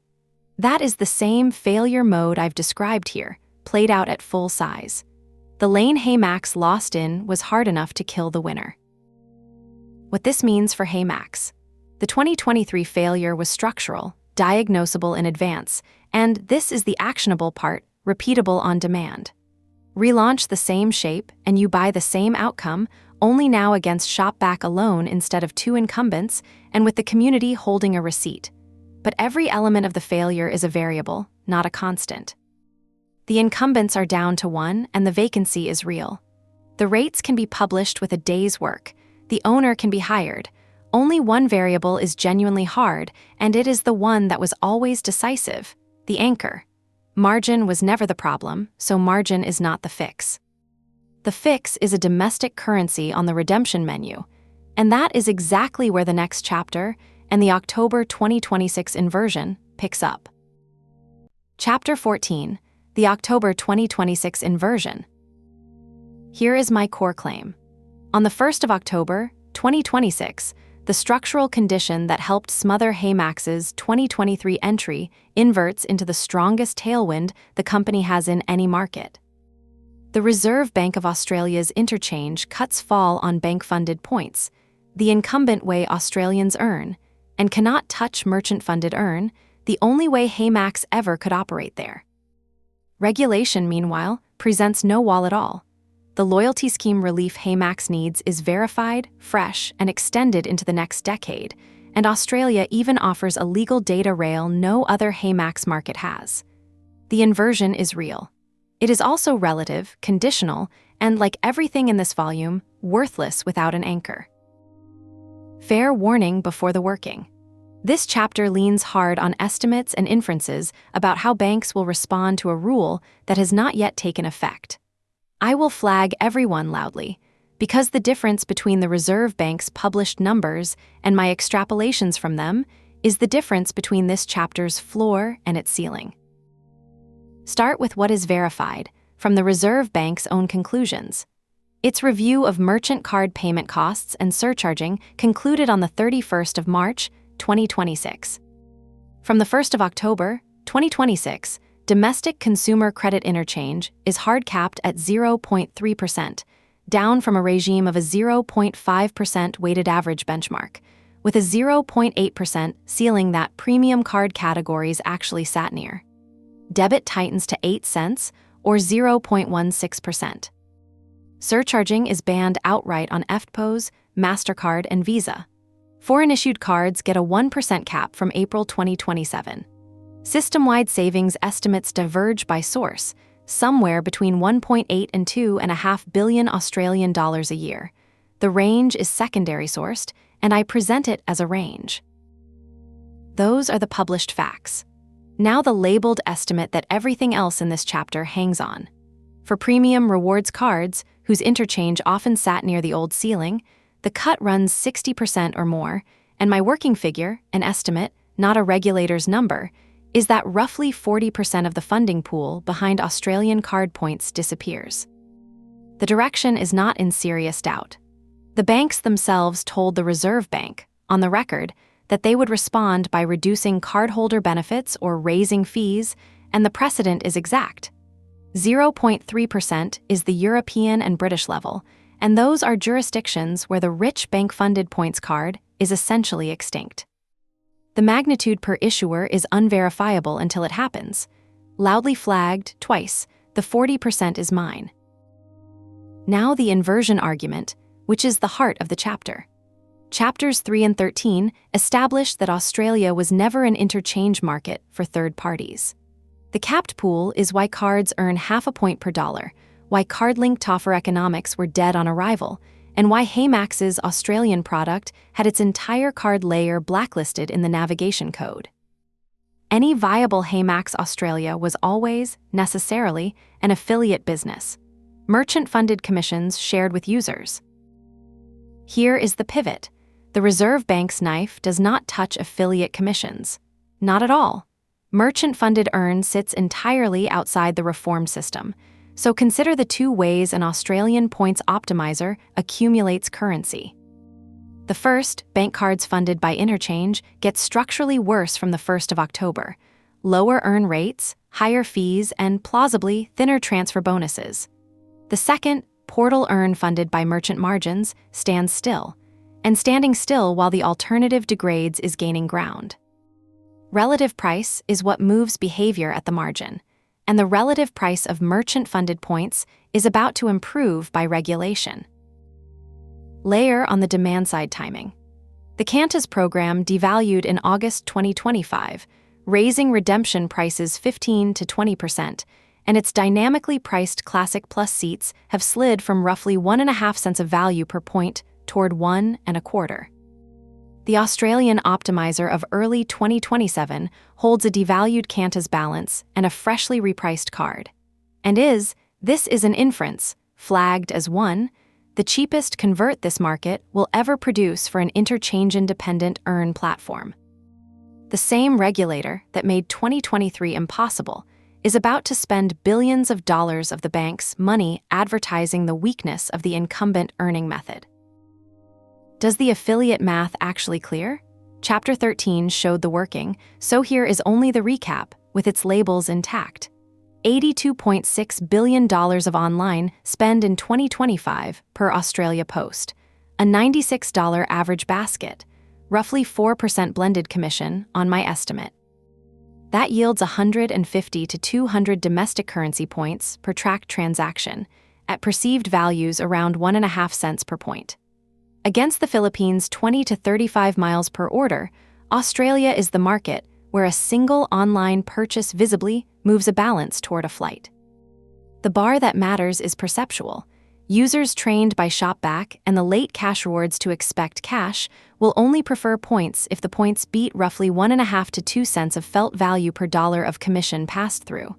That is the same failure mode I've described here, played out at full size. The lane HeyMax lost in was hard enough to kill the winner. What this means for HeyMax. The 2023 failure was structural, diagnosable in advance, and this is the actionable part, repeatable on demand. Relaunch the same shape and you buy the same outcome, only now against Shopback alone instead of 2 incumbents and with the community holding a receipt. But every element of the failure is a variable, not a constant. The incumbents are down to 1 and the vacancy is real. The rates can be published with a day's work. The owner can be hired. Only one variable is genuinely hard, and it is the one that was always decisive, the anchor. Margin was never the problem, so margin is not the fix. The fix is a domestic currency on the redemption menu, and that is exactly where the next chapter and the October 2026 inversion picks up. Chapter 14, the October 2026 inversion. Here is my core claim. On the 1st of October, 2026, the structural condition that helped smother HeyMax's 2023 entry inverts into the strongest tailwind the company has in any market. The Reserve Bank of Australia's interchange cuts fall on bank-funded points, the incumbent way Australians earn, and cannot touch merchant-funded earn, the only way HeyMax ever could operate there. Regulation, meanwhile, presents no wall at all. The loyalty scheme relief HeyMax needs is verified, fresh, and extended into the next decade, and Australia even offers a legal data rail no other HeyMax market has. The inversion is real. It is also relative, conditional, and, like everything in this volume, worthless without an anchor. Fair warning before the working. This chapter leans hard on estimates and inferences about how banks will respond to a rule that has not yet taken effect. I will flag everyone loudly, because the difference between the Reserve Bank's published numbers and my extrapolations from them is the difference between this chapter's floor and its ceiling. Start with what is verified, from the Reserve Bank's own conclusions. Its review of merchant card payment costs and surcharging concluded on the 31st of March, 2026. From the 1st of October, 2026, domestic consumer credit interchange is hard-capped at 0.3%, down from a regime of a 0.5% weighted average benchmark, with a 0.8% ceiling that premium card categories actually sat near. Debit tightens to 8 cents, or 0.16%. Surcharging is banned outright on EFTPOS, MasterCard, and Visa. Foreign-issued cards get a 1% cap from April 2027. System-wide savings estimates diverge by source, somewhere between 1.8 and 2.5 billion Australian dollars a year. The range is secondary sourced, and I present it as a range. Those are the published facts. Now the labeled estimate that everything else in this chapter hangs on. For premium rewards cards, whose interchange often sat near the old ceiling, the cut runs 60% or more, and my working figure, an estimate, not a regulator's number, is that roughly 40% of the funding pool behind Australian card points disappears. The direction is not in serious doubt. The banks themselves told the Reserve Bank, on the record, that they would respond by reducing cardholder benefits or raising fees, and the precedent is exact. 0.3% is the European and British level, and those are jurisdictions where the rich bank-funded points card is essentially extinct. The magnitude per issuer is unverifiable until it happens. Loudly flagged, twice, the 40% is mine. Now the inversion argument, which is the heart of the chapter. Chapters 3 and 13 established that Australia was never an interchange market for third parties. The capped pool is why cards earn half a point per dollar, why card-linked offer economics were dead on arrival, and why HeyMax's Australian product had its entire card layer blacklisted in the navigation code. Any viable HeyMax Australia was always, necessarily, an affiliate business. Merchant-funded commissions shared with users. Here is the pivot. The Reserve Bank's knife does not touch affiliate commissions. Not at all. Merchant-funded earn sits entirely outside the reform system, so consider the two ways an Australian points optimizer accumulates currency. The first, bank cards funded by interchange, gets structurally worse from the 1st of October. Lower earn rates, higher fees, and plausibly thinner transfer bonuses. The second, portal earn funded by merchant margins, stands still. And standing still while the alternative degrades is gaining ground. Relative price is what moves behavior at the margin, and the relative price of merchant-funded points is about to improve by regulation. Layer on the demand-side timing. The Qantas program devalued in August 2025, raising redemption prices 15 to 20%, and its dynamically priced Classic Plus seats have slid from roughly 1.5 cents of value per point toward 1.25. The Australian optimizer of early 2027 holds a devalued Qantas balance and a freshly repriced card. And this is an inference, flagged as one, the cheapest convert this market will ever produce for an interchange-independent earn platform. The same regulator that made 2023 impossible is about to spend billions of dollars of the bank's money advertising the weakness of the incumbent earning method. Does the affiliate math actually clear? Chapter 13 showed the working, so here is only the recap, with its labels intact. $82.6 billion of online spend in 2025 per Australia Post, a $96 average basket, roughly 4% blended commission on my estimate. That yields 150 to 200 domestic currency points per tracked transaction, at perceived values around 1.5 cents per point. Against the Philippines' 20 to 35 miles per order, Australia is the market where a single online purchase visibly moves a balance toward a flight. The bar that matters is perceptual. Users trained by Shopback and the late cash rewards to expect cash will only prefer points if the points beat roughly 1.5 to 2 cents of felt value per dollar of commission passed through.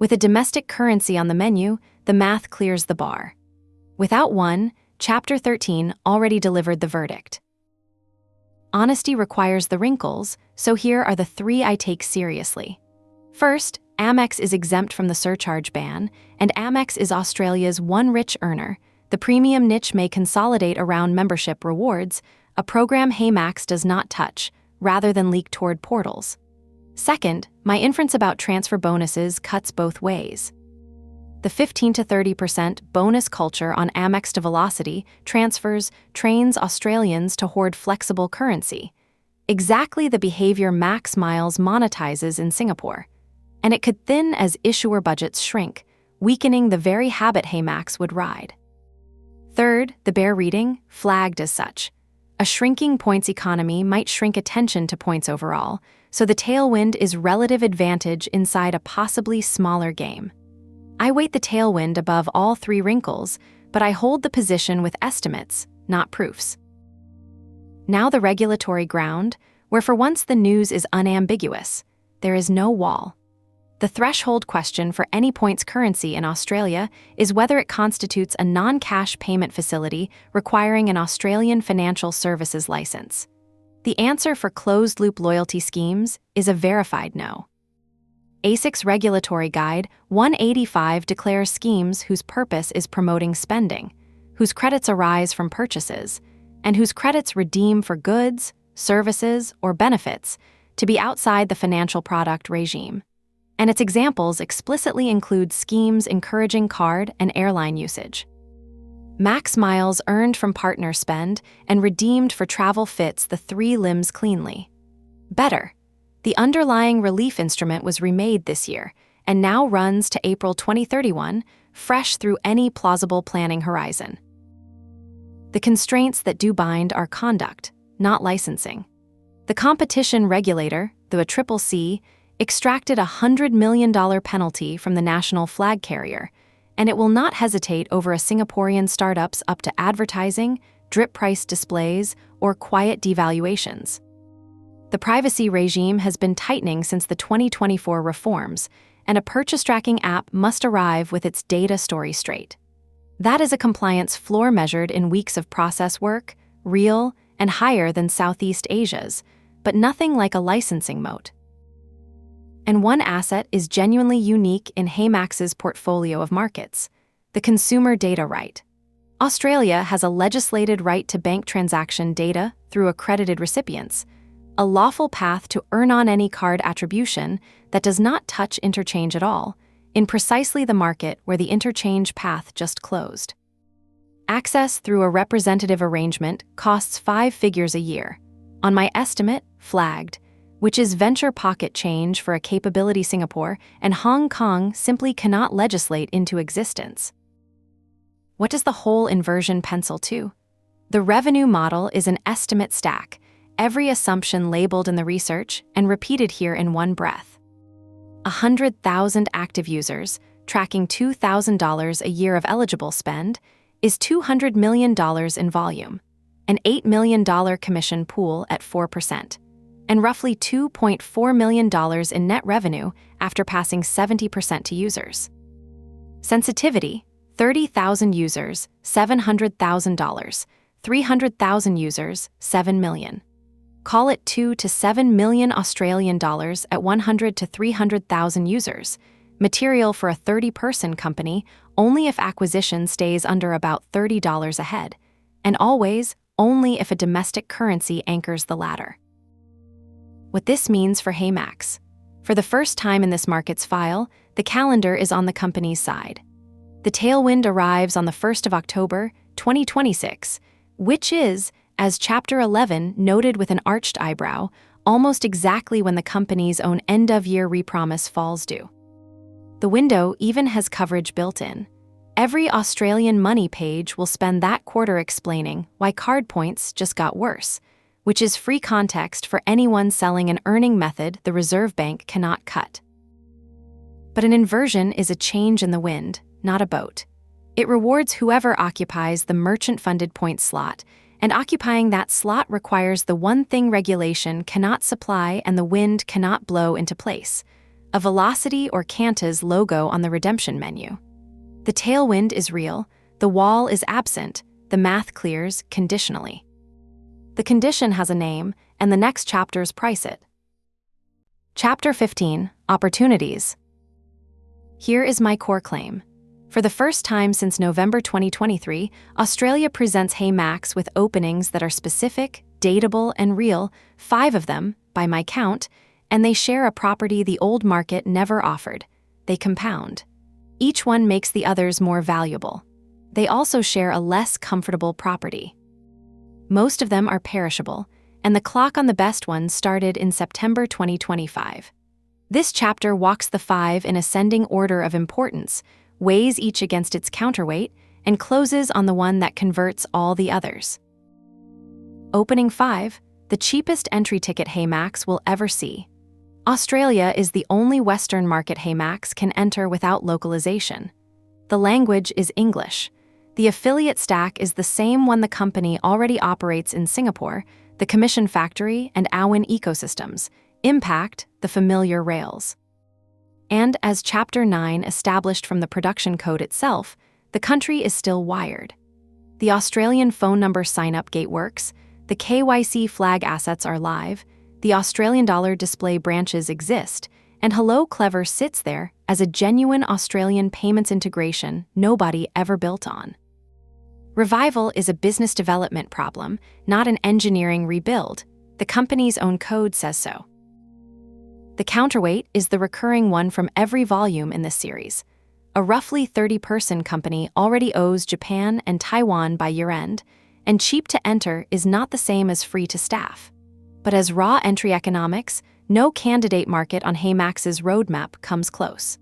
With a domestic currency on the menu, the math clears the bar. Without one, Chapter 13 already delivered the verdict. Honesty requires the wrinkles, so here are the 3 I take seriously. First, Amex is exempt from the surcharge ban, and Amex is Australia's one rich earner. The premium niche may consolidate around membership rewards, a program HeyMax does not touch, rather than leak toward portals. Second, my inference about transfer bonuses cuts both ways. The 15 to 30% bonus culture on Amex to Velocity transfers trains Australians to hoard flexible currency, exactly the behavior Max Miles monetizes in Singapore. And it could thin as issuer budgets shrink, weakening the very habit HeyMax would ride. Third, the bear reading, flagged as such. A shrinking points economy might shrink attention to points overall, so the tailwind is relative advantage inside a possibly smaller game. I weight the tailwind above all 3 wrinkles, but I hold the position with estimates, not proofs. Now the regulatory ground, where for once the news is unambiguous. There is no wall. The threshold question for any points currency in Australia is whether it constitutes a non-cash payment facility requiring an Australian financial services license. The answer for closed-loop loyalty schemes is a verified no. ASIC's Regulatory Guide 185 declares schemes whose purpose is promoting spending, whose credits arise from purchases, and whose credits redeem for goods, services, or benefits to be outside the financial product regime. And its examples explicitly include schemes encouraging card and airline usage. Max miles earned from partner spend and redeemed for travel fits the three limbs cleanly. Better, the underlying relief instrument was remade this year and now runs to April 2031, fresh through any plausible planning horizon. The constraints that do bind are conduct, not licensing. The competition regulator, the ACCC, extracted a $100 million penalty from the national flag carrier, and it will not hesitate over a Singaporean startup's up to advertising, drip price displays, or quiet devaluations. The privacy regime has been tightening since the 2024 reforms, and a purchase tracking app must arrive with its data story straight. That is a compliance floor measured in weeks of process work, real, and higher than Southeast Asia's, but nothing like a licensing moat. And one asset is genuinely unique in HeyMax's portfolio of markets: the consumer data right. Australia has a legislated right to bank transaction data through accredited recipients, a lawful path to earn on any card attribution that does not touch interchange at all, in precisely the market where the interchange path just closed. Access through a representative arrangement costs 5 figures a year. On my estimate, flagged, which is venture pocket change for a capability Singapore and Hong Kong simply cannot legislate into existence. What does the whole inversion pencil to? The revenue model is an estimate stack, every assumption labeled in the research and repeated here in one breath. 100,000 active users, tracking $2,000 a year of eligible spend, is $200 million in volume, an $8 million commission pool at 4%. And roughly $2.4 million in net revenue after passing 70% to users. Sensitivity: 30,000 users, $700,000, 300,000 users, $7 million. Call it 2 to 7 million Australian dollars at 100 to 300,000 users, material for a 30-person company only if acquisition stays under about $30 a head, and always only if a domestic currency anchors the latter. What this means for HeyMax: for the first time in this market's file, the calendar is on the company's side. The tailwind arrives on the 1st of October, 2026, which is, as Chapter 11 noted with an arched eyebrow, almost exactly when the company's own end-of-year repromise falls due. The window even has coverage built in. Every Australian Money page will spend that quarter explaining why card points just got worse, which is free context for anyone selling an earning method the Reserve Bank cannot cut. But an inversion is a change in the wind, not a boat. It rewards whoever occupies the merchant-funded point slot, and occupying that slot requires the one thing regulation cannot supply and the wind cannot blow into place: a Velocity or Qantas logo on the redemption menu. The tailwind is real, the wall is absent, the math clears conditionally. The condition has a name, and the next chapters price it. Chapter 15, Opportunities. Here is my core claim. For the first time since November 2023, Australia presents HeyMax with openings that are specific, dateable, and real, 5 of them, by my count, and they share a property the old market never offered. They compound. Each one makes the others more valuable. They also share a less comfortable property. Most of them are perishable, and the clock on the best ones started in September 2025. This chapter walks the 5 in ascending order of importance, weighs each against its counterweight, and closes on the one that converts all the others. Opening 5, the cheapest entry ticket HeyMax will ever see. Australia is the only Western market HeyMax can enter without localization. The language is English. The affiliate stack is the same one the company already operates in Singapore, the Commission Factory and Awen ecosystems, Impact, the familiar rails. And as Chapter 9 established from the production code itself, the country is still wired. The Australian phone number sign-up gate works, the KYC flag assets are live, the Australian dollar display branches exist, and Hello Clever sits there as a genuine Australian payments integration nobody ever built on. Revival is a business development problem, not an engineering rebuild. The company's own code says so. The counterweight is the recurring one from every volume in this series. A roughly 30-person company already owes Japan and Taiwan by year-end, and cheap to enter is not the same as free to staff. But as raw entry economics, no candidate market on HeyMax's roadmap comes close.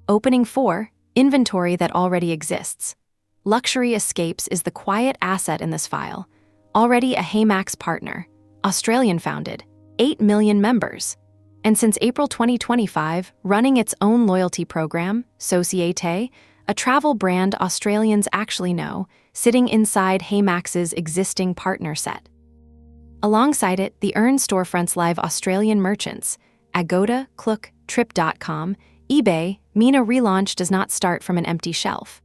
Opening 4, inventory that already exists. Luxury Escapes is the quiet asset in this file. Already a HeyMax partner, Australian-founded, 8 million members. And since April 2025, running its own loyalty program, Societe, a travel brand Australians actually know, sitting inside HeyMax's existing partner set. Alongside it, the Earn storefronts live Australian merchants, Agoda, Klook, Trip.com, eBay. Mina relaunch does not start from an empty shelf.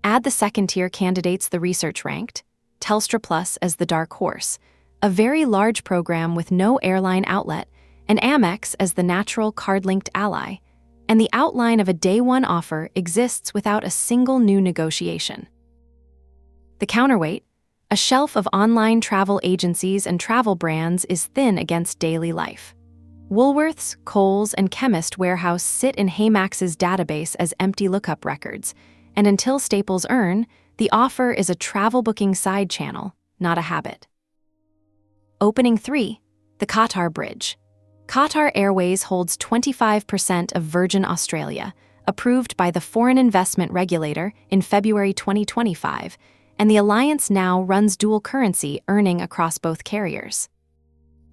Add the second-tier candidates the research ranked, Telstra Plus as the dark horse, a very large program with no airline outlet, and Amex as the natural card-linked ally, and the outline of a day-one offer exists without a single new negotiation. The counterweight, a shelf of online travel agencies and travel brands, is thin against daily life. Woolworths, Coles, and Chemist Warehouse sit in HeyMax's database as empty lookup records, and until Staples Earn, the offer is a travel booking side channel, not a habit. Opening 3, the Qatar Bridge. Qatar Airways holds 25% of Virgin Australia, approved by the Foreign Investment Regulator in February 2025, and the alliance now runs dual currency earning across both carriers.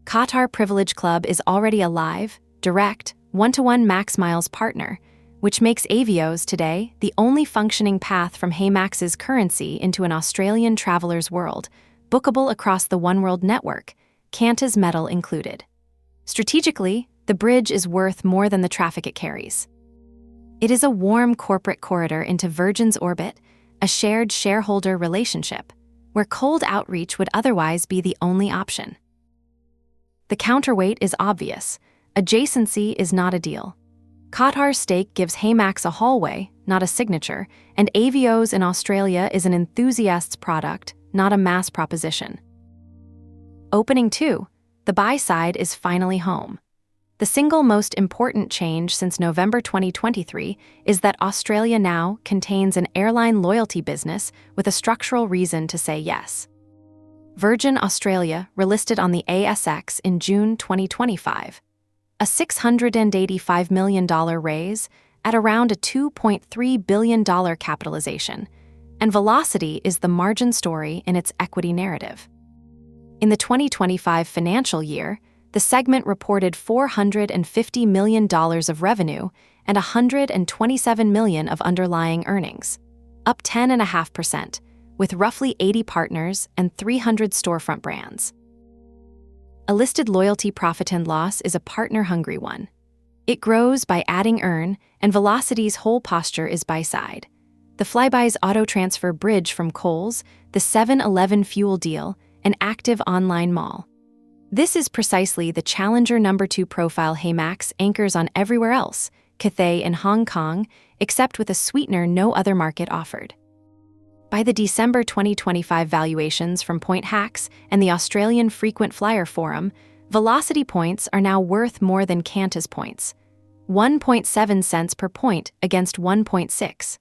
Qatar Privilege Club is already a live, direct, one-to-one Max Miles partner, which makes Avios today the only functioning path from HeyMax's currency into an Australian traveler's world, bookable across the One World network, Qantas metal included. Strategically, the bridge is worth more than the traffic it carries. It is a warm corporate corridor into Virgin's orbit, a shared shareholder relationship, where cold outreach would otherwise be the only option. The counterweight is obvious. Adjacency is not a deal. Qatar's stake gives HeyMax a hallway, not a signature, and Avios in Australia is an enthusiast's product, not a mass proposition. Opening 2, the buy side is finally home. The single most important change since November 2023 is that Australia now contains an airline loyalty business with a structural reason to say yes. Virgin Australia relisted on the ASX in June 2025. A $685 million raise at around a $2.3 billion capitalization, and Velocity is the margin story in its equity narrative. In the 2025 financial year, the segment reported $450 million of revenue and $127 million of underlying earnings, up 10.5%, with roughly 80 partners and 300 storefront brands. A listed loyalty profit and loss is a partner-hungry one. It grows by adding earn, and Velocity's whole posture is buy-side. The Flybuys auto transfer bridge from Coles, the 7-Eleven fuel deal, an active online mall. This is precisely the challenger number 2 profile HeyMax anchors on everywhere else, Cathay in Hong Kong, except with a sweetener no other market offered. By the December 2025 valuations from Point Hacks and the Australian Frequent Flyer Forum, Velocity points are now worth more than Qantas points, 1.7 cents per point against 1.6.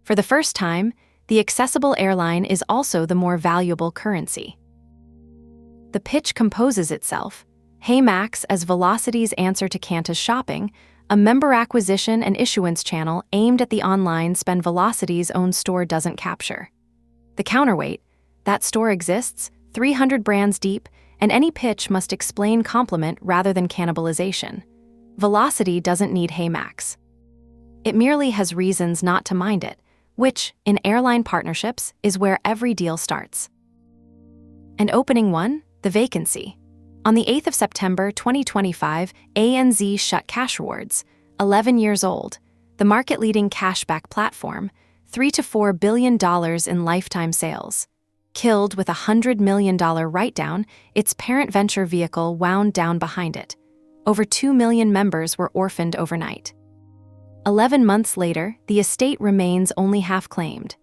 For the first time, the accessible airline is also the more valuable currency. The pitch composes itself. HeyMax as Velocity's answer to Qantas Shopping, a member acquisition and issuance channel aimed at the online spend Velocity's own store doesn't capture. The counterweight, that store exists, 300 brands deep, and any pitch must explain complement rather than cannibalization. Velocity doesn't need HeyMax. It merely has reasons not to mind it, which, in airline partnerships, is where every deal starts. And opening 1, the vacancy. On the 8th of September 2025, ANZ shut Cash Rewards, 11 years old, the market-leading Cashback platform, $3 to $4 billion in lifetime sales. Killed with a $100 million write-down, its parent venture vehicle wound down behind it. Over 2 million members were orphaned overnight. 11 months later, the estate remains only half-claimed.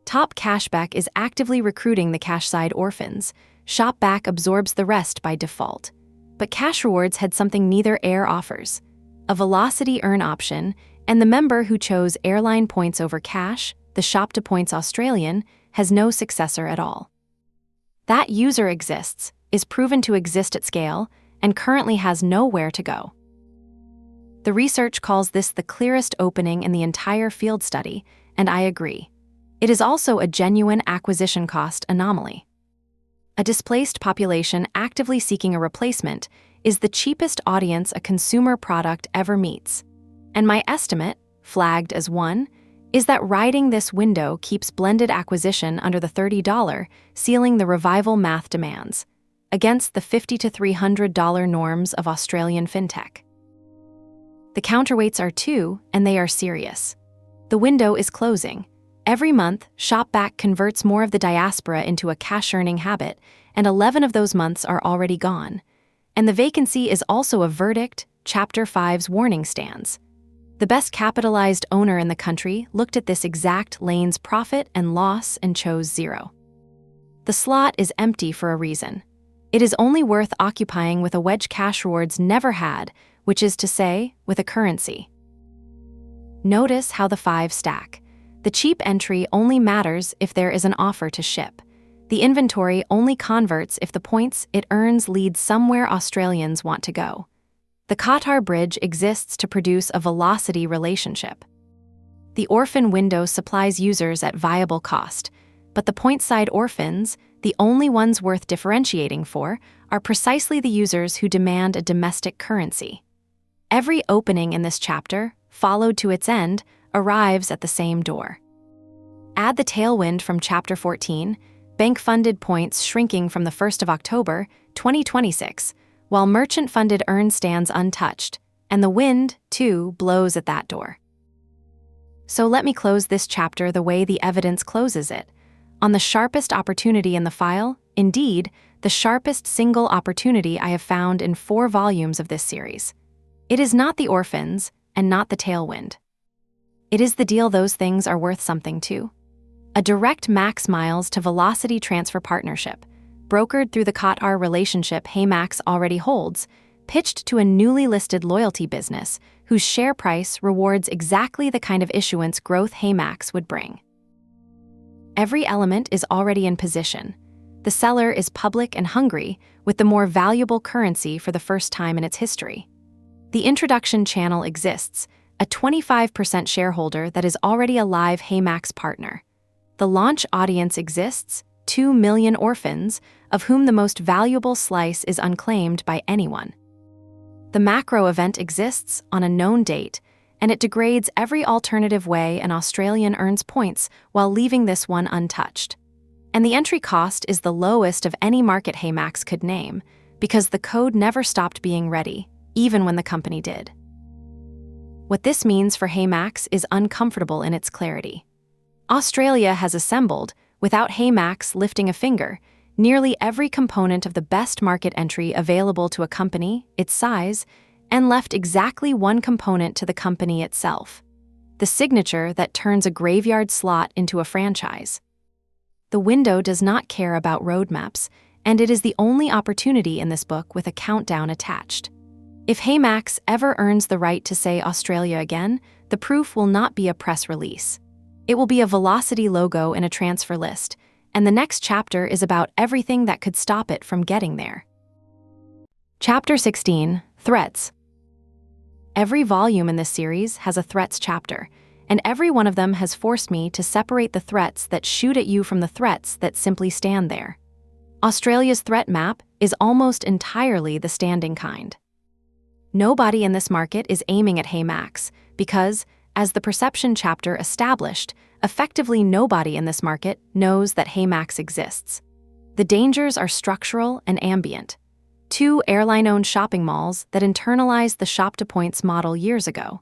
Top Cashback is actively recruiting the cash-side orphans. Shopback absorbs the rest by default. But Cash Rewards had something neither air offers: a velocity earn option, and the member who chose airline points over cash, the Shop to Points Australian, has no successor at all. That user exists, is proven to exist at scale, and currently has nowhere to go. The research calls this the clearest opening in the entire field study, and I agree. It is also a genuine acquisition cost anomaly. A displaced population actively seeking a replacement is the cheapest audience a consumer product ever meets. And my estimate, flagged as 1, is that riding this window keeps blended acquisition under the $30, sealing the revival math demands, against the $50 to $300 norms of Australian fintech. The counterweights are 2, and they are serious. The window is closing. Every month, Shopback converts more of the diaspora into a cash-earning habit, and 11 of those months are already gone. And the vacancy is also a verdict. Chapter 5's warning stands. The best capitalized owner in the country looked at this exact lane's profit and loss and chose 0. The slot is empty for a reason. It is only worth occupying with a wedge Cash Rewards never had, which is to say, with a currency. Notice how the 5 stack. The cheap entry only matters if there is an offer to ship. The inventory only converts if the points it earns lead somewhere Australians want to go. The Qatar Bridge exists to produce a velocity relationship. The orphan window supplies users at viable cost, but the point-side orphans, the only ones worth differentiating for, are precisely the users who demand a domestic currency. Every opening in this chapter, followed to its end, arrives at the same door. Add the tailwind from Chapter 14, bank-funded points shrinking from the 1st of October, 2026, while merchant-funded earn stands untouched, and the wind, too, blows at that door. So let me close this chapter the way the evidence closes it, on the sharpest opportunity in the file, indeed, the sharpest single opportunity I have found in 4 volumes of this series. It is not the orphans, and not the tailwind. It is the deal those things are worth something to. A direct max miles to velocity transfer partnership, brokered through the Qatar relationship HeyMax already holds, pitched to a newly listed loyalty business whose share price rewards exactly the kind of issuance growth HeyMax would bring. Every element is already in position. The seller is public and hungry, with the more valuable currency for the first time in its history. The introduction channel exists, a 25% shareholder that is already a live HeyMax partner. The launch audience exists, 2 million orphans, of whom the most valuable slice is unclaimed by anyone. The macro event exists on a known date, and it degrades every alternative way an Australian earns points while leaving this one untouched. And the entry cost is the lowest of any market HeyMax could name, because the code never stopped being ready, even when the company did. What this means for HeyMax is uncomfortable in its clarity. Australia has assembled, without HeyMax lifting a finger, nearly every component of the best market entry available to a company, its size, and left exactly one component to the company itself: the signature that turns a graveyard slot into a franchise. The window does not care about roadmaps, and it is the only opportunity in this book with a countdown attached. If HeyMax ever earns the right to say Australia again, the proof will not be a press release. It will be a velocity logo in a transfer list, and the next chapter is about everything that could stop it from getting there. Chapter 16, Threats. Every volume in this series has a threats chapter, and every one of them has forced me to separate the threats that shoot at you from the threats that simply stand there. Australia's threat map is almost entirely the standing kind. Nobody in this market is aiming at HeyMax because, as the perception chapter established, effectively nobody in this market knows that HeyMax exists. The dangers are structural and ambient. 2 airline-owned shopping malls that internalized the Shop to Points model years ago.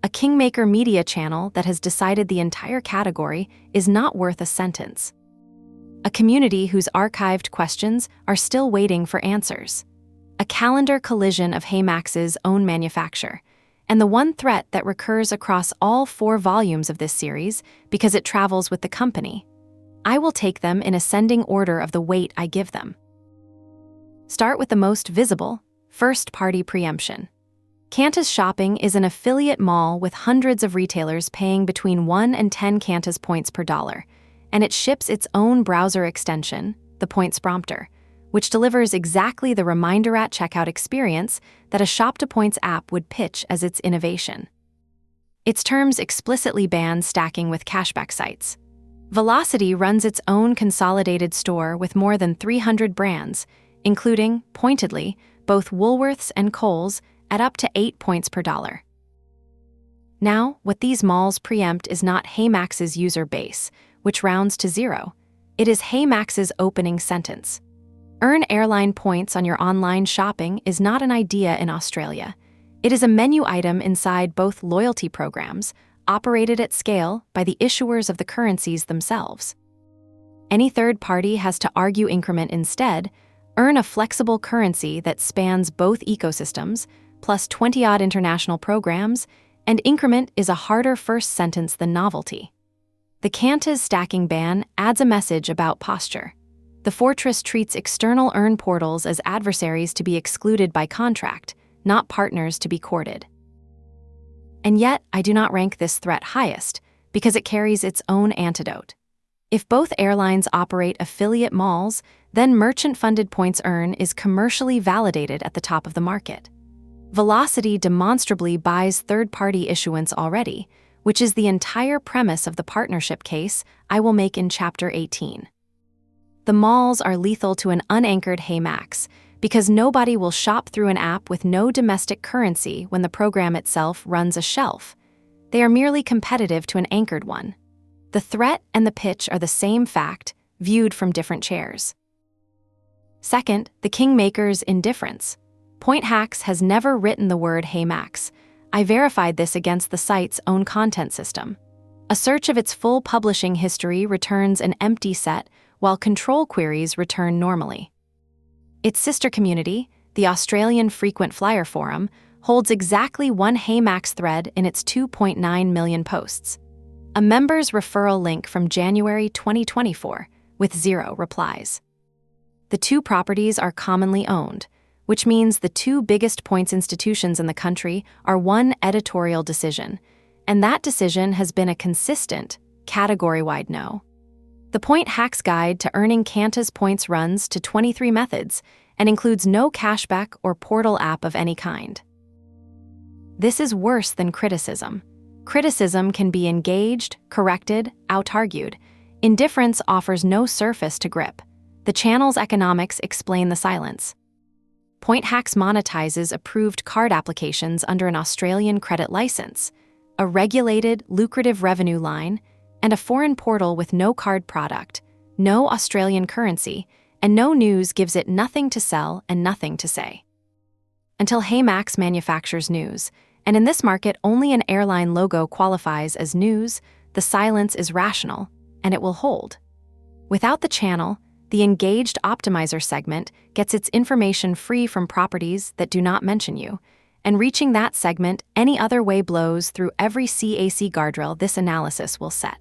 A kingmaker media channel that has decided the entire category is not worth a sentence. A community whose archived questions are still waiting for answers. A calendar collision of HeyMax's own manufacture, and the one threat that recurs across all 4 volumes of this series because it travels with the company. I will take them in ascending order of the weight I give them. Start with the most visible, first-party preemption. Qantas Shopping is an affiliate mall with hundreds of retailers paying between 1 and 10 Qantas points per dollar, and it ships its own browser extension, the Points Prompter, which delivers exactly the reminder at checkout experience that a Shop to Points app would pitch as its innovation. Its terms explicitly ban stacking with cashback sites. Velocity runs its own consolidated store with more than 300 brands, including, pointedly, both Woolworths and Kohl's, at up to 8 points per dollar. Now, what these malls preempt is not HeyMax's user base, which rounds to 0. It is HeyMax's opening sentence. Earn airline points on your online shopping is not an idea in Australia. It is a menu item inside both loyalty programs, operated at scale by the issuers of the currencies themselves. Any third party has to argue increment instead, earn a flexible currency that spans both ecosystems, plus 20-odd international programs, and increment is a harder first sentence than novelty. The Qantas stacking ban adds a message about posture. The fortress treats external earn portals as adversaries to be excluded by contract, not partners to be courted. And yet, I do not rank this threat highest, because it carries its own antidote. If both airlines operate affiliate malls, then merchant-funded points earn is commercially validated at the top of the market. Velocity demonstrably buys third-party issuance already, which is the entire premise of the partnership case I will make in Chapter 18. The malls are lethal to an unanchored HeyMax because nobody will shop through an app with no domestic currency when the program itself runs a shelf. They are merely competitive to an anchored one. The threat and the pitch are the same fact, viewed from different chairs. Second, the kingmaker's indifference. PointHacks has never written the word HeyMax. I verified this against the site's own content system. A search of its full publishing history returns an empty set, while control queries return normally. Its sister community, the Australian Frequent Flyer Forum, holds exactly one HeyMax thread in its 2.9 million posts. A member's referral link from January 2024, with 0 replies. The 2 properties are commonly owned, which means the 2 biggest points institutions in the country are one editorial decision, and that decision has been a consistent, category-wide no. The PointHacks Guide to Earning Qantas Points runs to 23 methods and includes no cashback or portal app of any kind. This is worse than criticism. Criticism can be engaged, corrected, out-argued. Indifference offers no surface to grip. The channel's economics explain the silence. PointHacks monetizes approved card applications under an Australian credit license, a regulated, lucrative revenue line, and a foreign portal with no card product, no Australian currency, and no news gives it nothing to sell and nothing to say. Until HeyMax manufactures news, and in this market only an airline logo qualifies as news, the silence is rational, and it will hold. Without the channel, the engaged optimizer segment gets its information free from properties that do not mention you, and reaching that segment any other way blows through every CAC guardrail this analysis will set.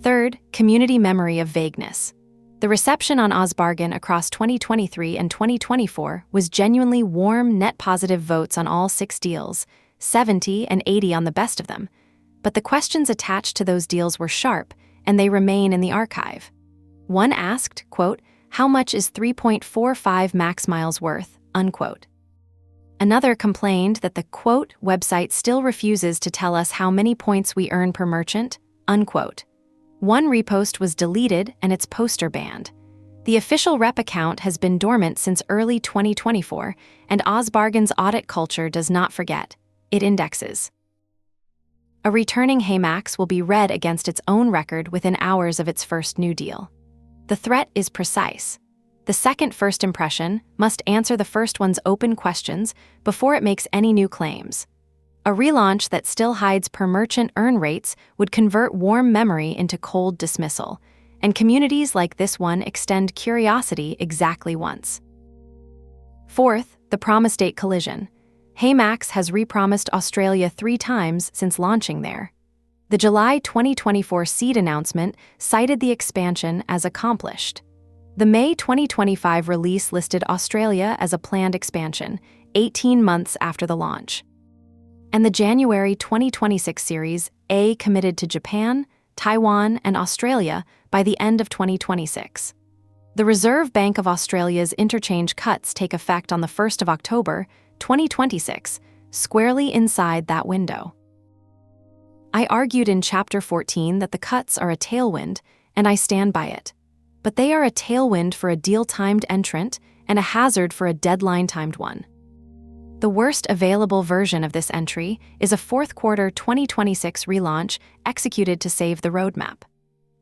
Third, community memory of vagueness. The reception on OzBargain across 2023 and 2024 was genuinely warm, net positive votes on all 6 deals, 70 and 80 on the best of them. But the questions attached to those deals were sharp, and they remain in the archive. One asked, quote, "How much is 3.45 max miles worth?" unquote. Another complained that the, quote, "website still refuses to tell us how many points we earn per merchant," unquote. One repost was deleted and its poster banned. The official rep account has been dormant since early 2024, and OzBargain's audit culture does not forget. It indexes. A returning HeyMax will be read against its own record within hours of its first new deal. The threat is precise. The second first impression must answer the first one's open questions before it makes any new claims. A relaunch that still hides per-merchant earn rates would convert warm memory into cold dismissal, and communities like this one extend curiosity exactly once. Fourth, the promise date collision. HeyMax has repromised Australia 3 times since launching there. The July 2024 seed announcement cited the expansion as accomplished. The May 2025 release listed Australia as a planned expansion, 18 months after the launch. And the January 2026 Series A committed to Japan, Taiwan, and Australia by the end of 2026. The Reserve Bank of Australia's interchange cuts take effect on the 1st of October, 2026, squarely inside that window. I argued in Chapter 14 that the cuts are a tailwind, and I stand by it. But they are a tailwind for a deal-timed entrant and a hazard for a deadline-timed one. The worst available version of this entry is a fourth quarter 2026 relaunch executed to save the roadmap.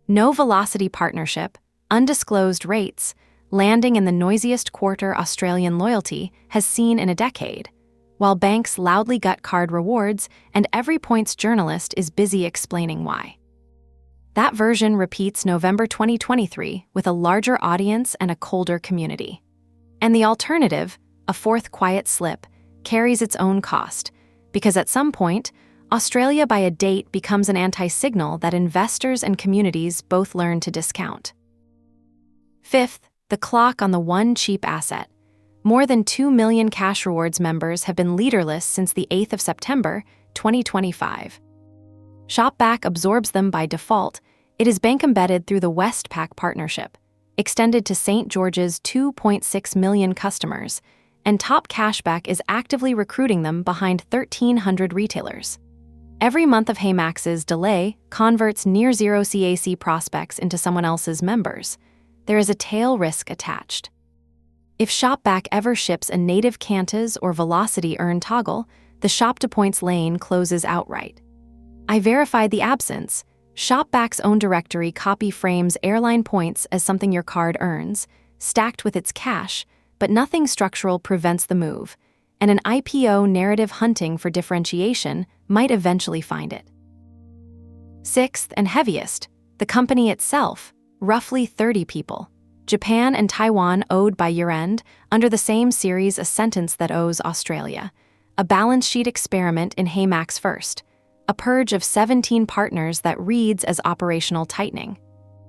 No velocity partnership, undisclosed rates, landing in the noisiest quarter Australian loyalty has seen in a decade, while banks loudly gut card rewards and every points journalist is busy explaining why. That version repeats November 2023 with a larger audience and a colder community. And the alternative, a fourth quiet slip, carries its own cost, because at some point, Australia by a date becomes an anti-signal that investors and communities both learn to discount. Fifth, the clock on the one cheap asset. More than 2 million Cash Rewards members have been leaderless since the 8th of September, 2025. Shopback absorbs them by default. It is bank embedded through the Westpac partnership, extended to St. George's 2.6 million customers, and Top Cashback is actively recruiting them behind 1,300 retailers. Every month of HeyMax's delay converts near-zero CAC prospects into someone else's members. There is a tail risk attached. If Shopback ever ships a native Qantas or Velocity earn toggle, the shop-to-points lane closes outright. I verified the absence. Shopback's own directory copy frames airline points as something your card earns, stacked with its cash, but nothing structural prevents the move, and an IPO narrative hunting for differentiation might eventually find it. Sixth and heaviest, the company itself, roughly 30 people. Japan and Taiwan owed by year-end, under the same series a sentence that owes Australia. A balance sheet experiment in HeyMax first. A purge of 17 partners that reads as operational tightening.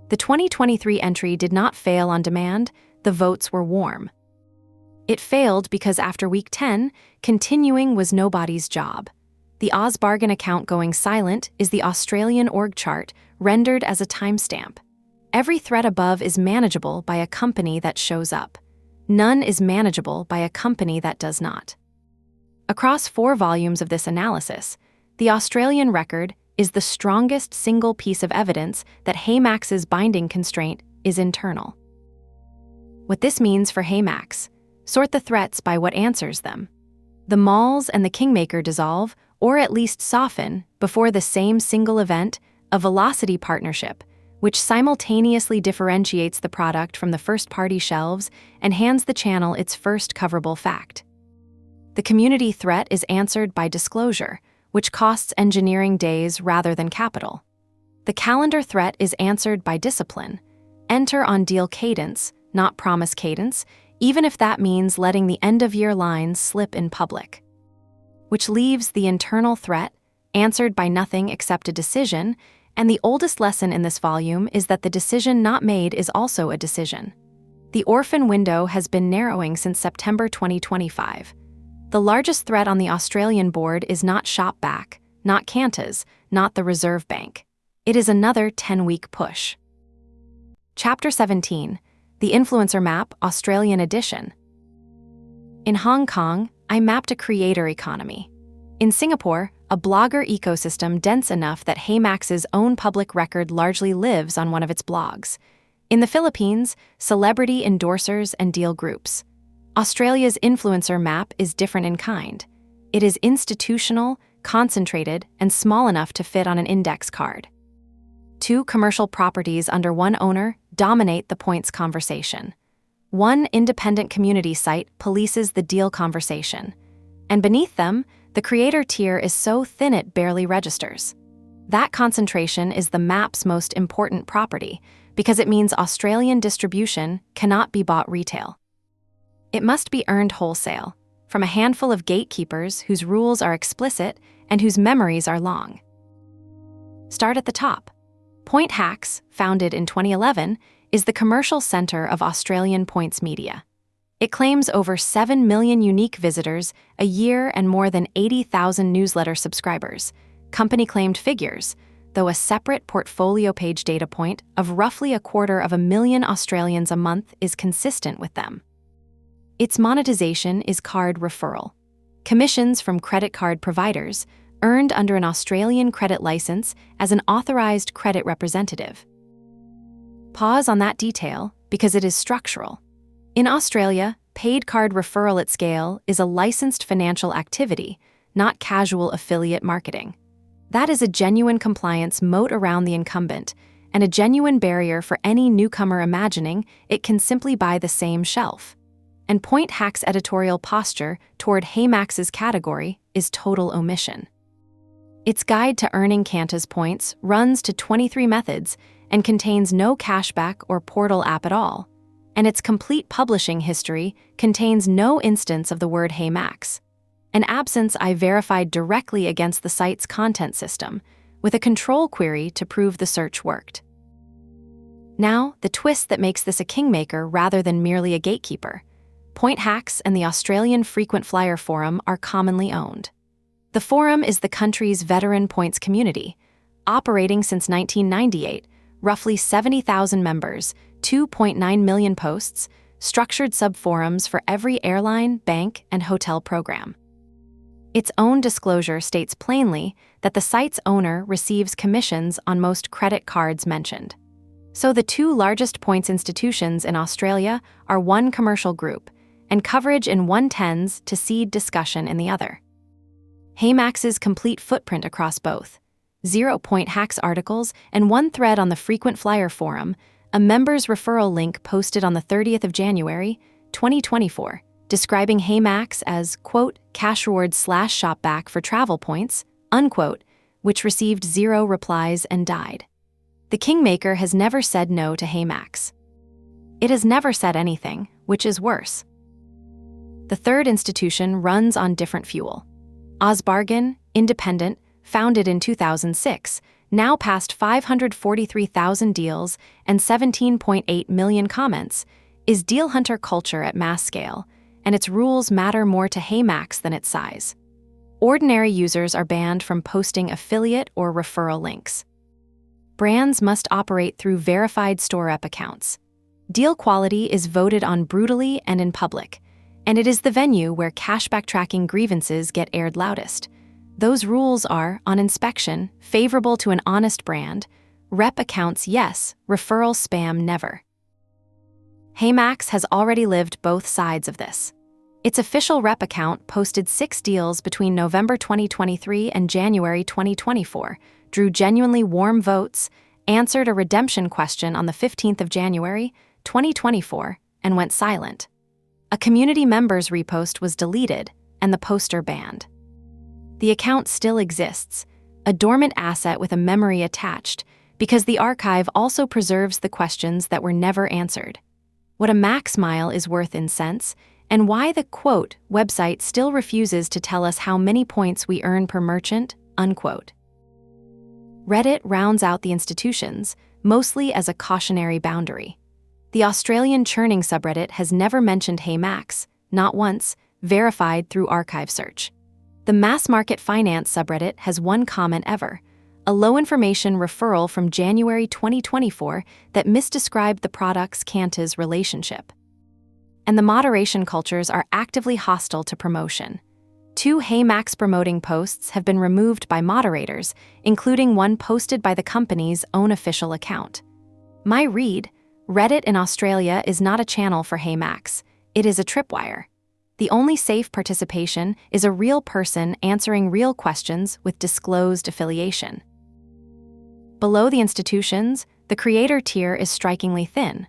The 2023 entry did not fail on demand, the votes were warm. It failed because after week 10, continuing was nobody's job. The OzBargain account going silent is the Australian org chart rendered as a timestamp. Every threat above is manageable by a company that shows up. None is manageable by a company that does not. Across 4 volumes of this analysis, the Australian record is the strongest single piece of evidence that HeyMax's binding constraint is internal. What this means for HeyMax: sort the threats by what answers them. The malls and the kingmaker dissolve, or at least soften, before the same single event, a velocity partnership, which simultaneously differentiates the product from the first-party shelves and hands the channel its first coverable fact. The community threat is answered by disclosure, which costs engineering days rather than capital. The calendar threat is answered by discipline. Enter on deal cadence, not promise cadence, even if that means letting the end-of-year lines slip in public. Which leaves the internal threat, answered by nothing except a decision, and the oldest lesson in this volume is that the decision not made is also a decision. The orphan window has been narrowing since September 2025. The largest threat on the Australian board is not Shopback, not Qantas, not the Reserve Bank. It is another 10-week push. Chapter 17, The Influencer Map, Australian Edition. In Hong Kong, I mapped a creator economy. In Singapore, a blogger ecosystem dense enough that HeyMax's own public record largely lives on one of its blogs. In the Philippines, celebrity endorsers and deal groups. Australia's influencer map is different in kind. It is institutional, concentrated, and small enough to fit on an index card. 2 commercial properties under one owner dominate the points conversation. One independent community site polices the deal conversation. And beneath them, the creator tier is so thin it barely registers. That concentration is the map's most important property because it means Australian distribution cannot be bought retail. It must be earned wholesale, from a handful of gatekeepers whose rules are explicit and whose memories are long. Start at the top. Point Hacks, founded in 2011, is the commercial center of Australian points media. It claims over 7 million unique visitors a year and more than 80,000 newsletter subscribers, company-claimed figures, though a separate portfolio page data point of roughly 250,000 Australians a month is consistent with them. Its monetization is card referral. Commissions from credit card providers earned under an Australian credit license as an authorized credit representative. Pause on that detail because it is structural. In Australia, paid card referral at scale is a licensed financial activity, not casual affiliate marketing. That is a genuine compliance moat around the incumbent and a genuine barrier for any newcomer imagining it can simply buy the same shelf. And Point Hack's editorial posture toward HeyMax's category is total omission. Its guide to earning Qantas points runs to 23 methods and contains no cashback or portal app at all, and its complete publishing history contains no instance of the word HeyMax, an absence I verified directly against the site's content system with a control query to prove the search worked. Now, the twist that makes this a kingmaker rather than merely a gatekeeper. Point Hacks and the Australian Frequent Flyer Forum are commonly owned. The forum is the country's veteran points community, operating since 1998, roughly 70,000 members, 2.9 million posts, structured sub-forums for every airline, bank, and hotel program. Its own disclosure states plainly that the site's owner receives commissions on most credit cards mentioned. So the two largest points institutions in Australia are one commercial group, and coverage in one tends to seed discussion in the other. HeyMax's complete footprint across both, 0 Point Hacks articles and one thread on the Frequent Flyer Forum, a members' referral link posted on the 30th of January, 2024, describing HeyMax as, quote, cash rewards / shopback for travel points, unquote, which received 0 replies and died. The kingmaker has never said no to HeyMax. It has never said anything, which is worse. The third institution runs on different fuel. Ozbargain, independent, founded in 2006, now past 543,000 deals and 17.8 million comments, is deal hunter culture at mass scale, and its rules matter more to HeyMax than its size. Ordinary users are banned from posting affiliate or referral links. Brands must operate through verified store rep accounts. Deal quality is voted on brutally and in public, and it is the venue where cashback tracking grievances get aired loudest. Those rules are, on inspection, favorable to an honest brand, rep accounts yes, referral spam never. HeyMax has already lived both sides of this. Its official rep account posted 6 deals between November 2023 and January 2024, drew genuinely warm votes, answered a redemption question on the 15th of January, 2024, and went silent. A community member's repost was deleted and the poster banned. The account still exists, a dormant asset with a memory attached, because the archive also preserves the questions that were never answered. What a max mile is worth in cents, and why the, quote, website still refuses to tell us how many points we earn per merchant, unquote. Reddit rounds out the institutions, mostly as a cautionary boundary. The Australian churning subreddit has never mentioned HeyMax, not once, verified through archive search. The mass market finance subreddit has one comment ever, a low-information referral from January 2024 that misdescribed the product's Qantas relationship. And the moderation cultures are actively hostile to promotion. 2 HeyMax promoting posts have been removed by moderators, including one posted by the company's own official account. My read, Reddit in Australia is not a channel for HeyMax, it is a tripwire. The only safe participation is a real person answering real questions with disclosed affiliation. Below the institutions, the creator tier is strikingly thin.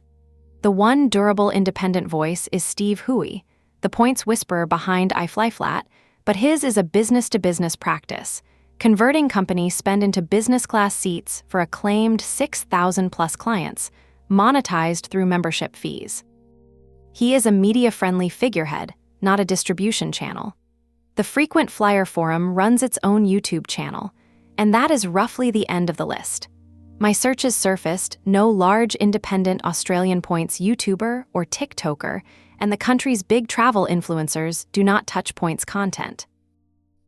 The one durable independent voice is Steve Huey, the points whisperer behind I Fly Flat, but his is a business-to-business practice, converting company spend into business-class seats for a claimed 6,000-plus clients, monetized through membership fees. He is a media-friendly figurehead, not a distribution channel. The Frequent Flyer Forum runs its own YouTube channel, and that is roughly the end of the list. My searches surfaced no large independent Australian Points YouTuber or TikToker, and the country's big travel influencers do not touch Points content.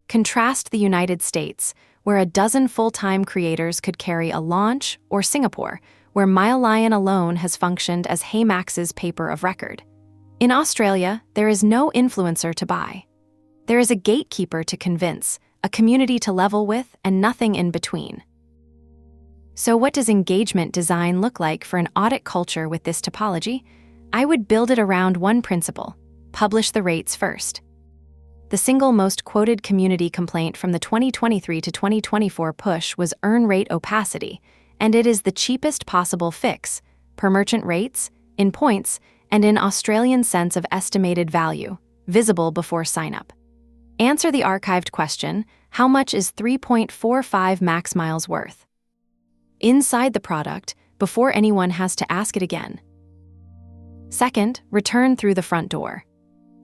Contrast the United States, where a dozen full-time creators could carry a launch, or Singapore, where Mile Lion alone has functioned as HeyMax's paper of record. In Australia, there is no influencer to buy. There is a gatekeeper to convince, a community to level with, and nothing in between. So what does engagement design look like for an audit culture with this topology? I would build it around one principle: publish the rates first. The single most quoted community complaint from the 2023 to 2024 push was earn rate opacity, and it is the cheapest possible fix, per merchant rates, in points, and in Australian sense of estimated value, visible before sign-up. Answer the archived question, how much is 3.45 max miles worth? Inside the product, before anyone has to ask it again. Second, return through the front door.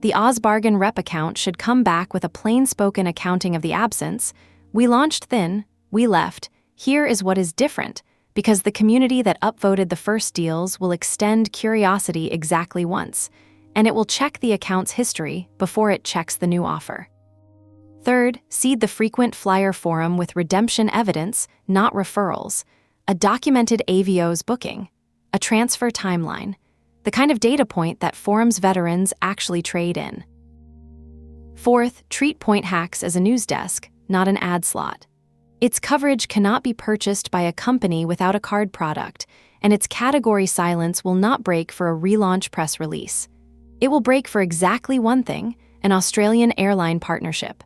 The OzBargain rep account should come back with a plain-spoken accounting of the absence. We launched thin, we left, here is what is different, because the community that upvoted the first deals will extend curiosity exactly once, and it will check the account's history before it checks the new offer. Third, seed the Frequent Flyer Forum with redemption evidence, not referrals, a documented AVO's booking, a transfer timeline, the kind of data point that forum's veterans actually trade in. Fourth, treat Point Hacks as a news desk, not an ad slot. Its coverage cannot be purchased by a company without a card product, and its category silence will not break for a relaunch press release. It will break for exactly one thing, an Australian airline partnership.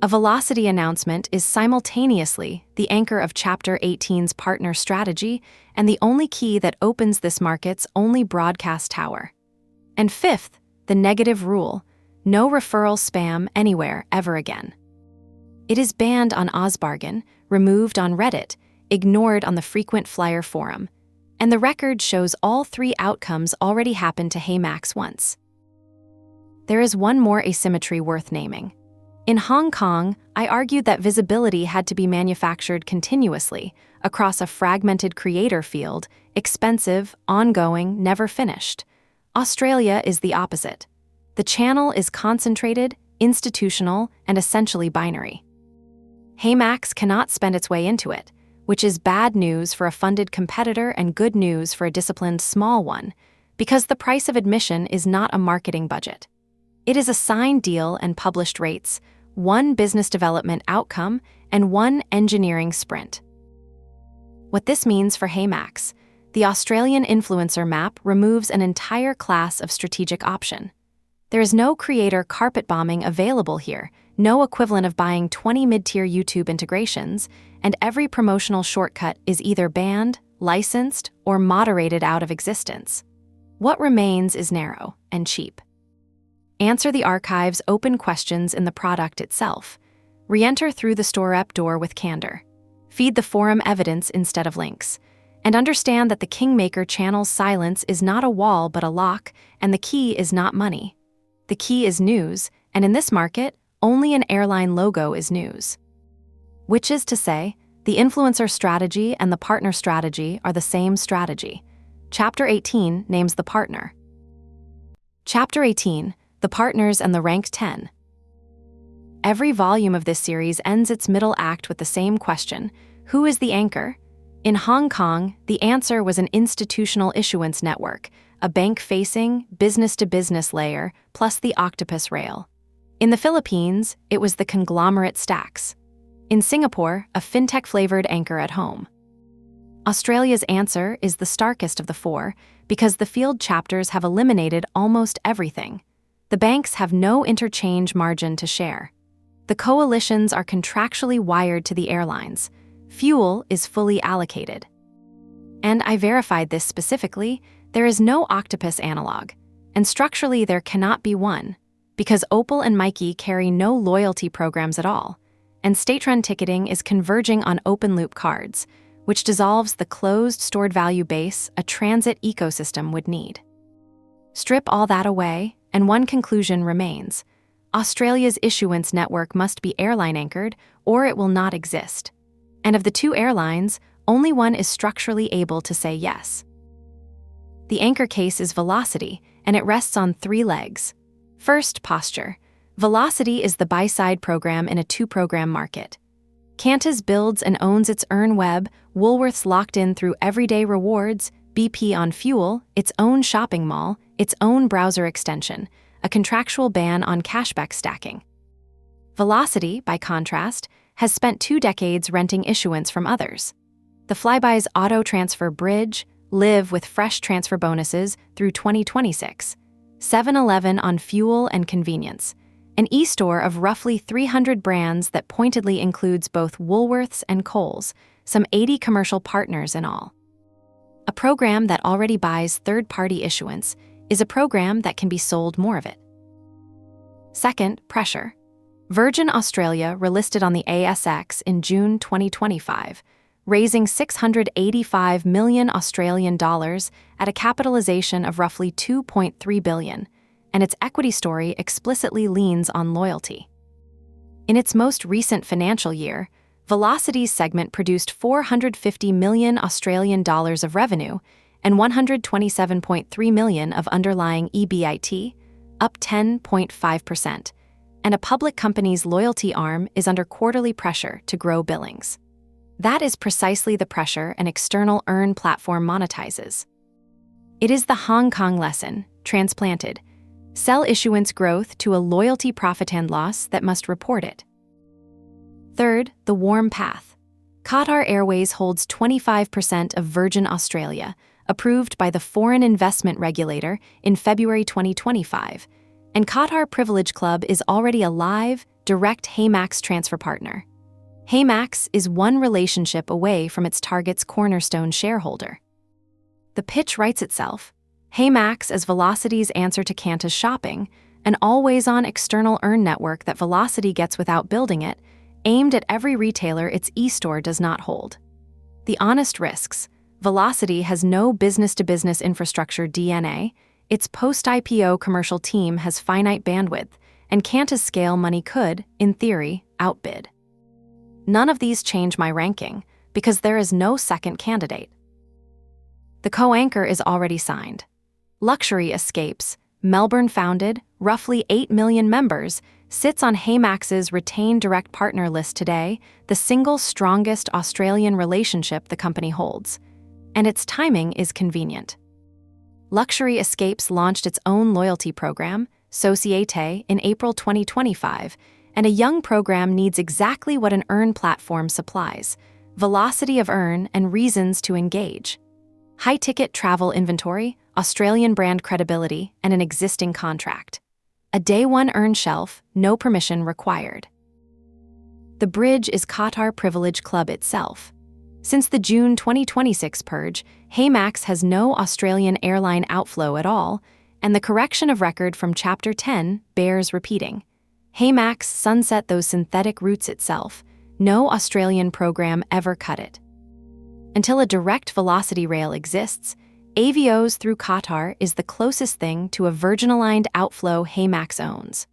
A Velocity announcement is simultaneously the anchor of Chapter 18's partner strategy and the only key that opens this market's only broadcast tower. And fifth, the negative rule: no referral spam anywhere ever again. It is banned on OzBargain, removed on Reddit, ignored on the Frequent Flyer Forum, and the record shows all three outcomes already happened to HeyMax once. There is one more asymmetry worth naming. In Hong Kong, I argued that visibility had to be manufactured continuously across a fragmented creator field, expensive, ongoing, never finished. Australia is the opposite. The channel is concentrated, institutional, and essentially binary. HeyMax cannot spend its way into it, which is bad news for a funded competitor and good news for a disciplined small one, because the price of admission is not a marketing budget. It is a signed deal and published rates, one business development outcome, and one engineering sprint. What this means for HeyMax: the Australian influencer map removes an entire class of strategic option. There is no creator carpet bombing available here, no equivalent of buying 20 mid-tier YouTube integrations, and every promotional shortcut is either banned, licensed, or moderated out of existence. What remains is narrow and cheap. Answer the archive's open questions in the product itself. Re-enter through the store rep door with candor. Feed the forum evidence instead of links. And understand that the Kingmaker channel's silence is not a wall but a lock, and the key is not money. The key is news, and in this market, only an airline logo is news. Which is to say, the influencer strategy and the partner strategy are the same strategy. Chapter 18 names the partner. Chapter 18, the partners and the ranked 10. Every volume of this series ends its middle act with the same question: who is the anchor? In Hong Kong, the answer was an institutional issuance network, a bank-facing, business-to-business layer, plus the octopus rail. In the Philippines, it was the conglomerate stacks. In Singapore, a fintech-flavored anchor at home. Australia's answer is the starkest of the four, because the field chapters have eliminated almost everything. The banks have no interchange margin to share. The coalitions are contractually wired to the airlines. Fuel is fully allocated. And I verified this specifically, there is no octopus analog, and structurally there cannot be one. because Opal and Mikey carry no loyalty programs at all, and state-run ticketing is converging on open-loop cards, which dissolves the closed stored value base a transit ecosystem would need. Strip all that away, and one conclusion remains: Australia's issuance network must be airline-anchored, or it will not exist. And of the two airlines, only one is structurally able to say yes. The anchor case is Velocity, and it rests on 3 legs. First, posture. Velocity is the buy-side program in a 2-program market. Qantas builds and owns its earn web, Woolworths locked in through everyday rewards, BP on fuel, its own shopping mall, its own browser extension, a contractual ban on cashback stacking. Velocity, by contrast, has spent 2 decades renting issuance from others. The Flybuys auto transfer bridge, live with fresh transfer bonuses through 2026, 7-Eleven on fuel and convenience, an e-store of roughly 300 brands that pointedly includes both Woolworths and Kohl's, some 80 commercial partners in all. A program that already buys third-party issuance is a program that can be sold more of it. Second, pressure. Virgin Australia relisted on the ASX in June 2025, raising 685 million Australian dollars at a capitalization of roughly 2.3 billion, and its equity story explicitly leans on loyalty. In its most recent financial year, Velocity's segment produced 450 million Australian dollars of revenue and 127.3 million of underlying EBIT, up 10.5%, and a public company's loyalty arm is under quarterly pressure to grow billings. That is precisely the pressure an external earn platform monetizes. It is the Hong Kong lesson, transplanted: sell issuance growth to a loyalty profit and loss that must report it. Third, the warm path. Qatar Airways holds 25% of Virgin Australia, approved by the Foreign Investment Regulator in February 2025, and Qatar Privilege Club is already a live, direct HeyMax transfer partner. HeyMax is one relationship away from its target's cornerstone shareholder. The pitch writes itself: HeyMax as Velocity's answer to Qantas shopping, an always-on external earn network that Velocity gets without building it, aimed at every retailer its e-store does not hold. The honest risks: Velocity has no business-to-business infrastructure DNA, its post-IPO commercial team has finite bandwidth, and Qantas scale money could, in theory, outbid. None of these change my ranking, because there is no second candidate. The co-anchor is already signed. Luxury Escapes, Melbourne-founded, roughly 8 million members, sits on HeyMax's retained direct partner list today, the single strongest Australian relationship the company holds. And its timing is convenient. Luxury Escapes launched its own loyalty program, Societe, in April 2025, and a young program needs exactly what an earn platform supplies: velocity of earn and reasons to engage. High-ticket travel inventory, Australian brand credibility, and an existing contract. A day-one earn shelf, no permission required. The bridge is Qatar Privilege Club itself. Since the June 2026 purge, HeyMax has no Australian airline outflow at all, and the correction of record from Chapter 10 bears repeating. HeyMax sunset those synthetic routes itself. No Australian program ever cut it. Until a direct velocity rail exists, AVOs through Qatar is the closest thing to a Virgin-aligned outflow HeyMax owns.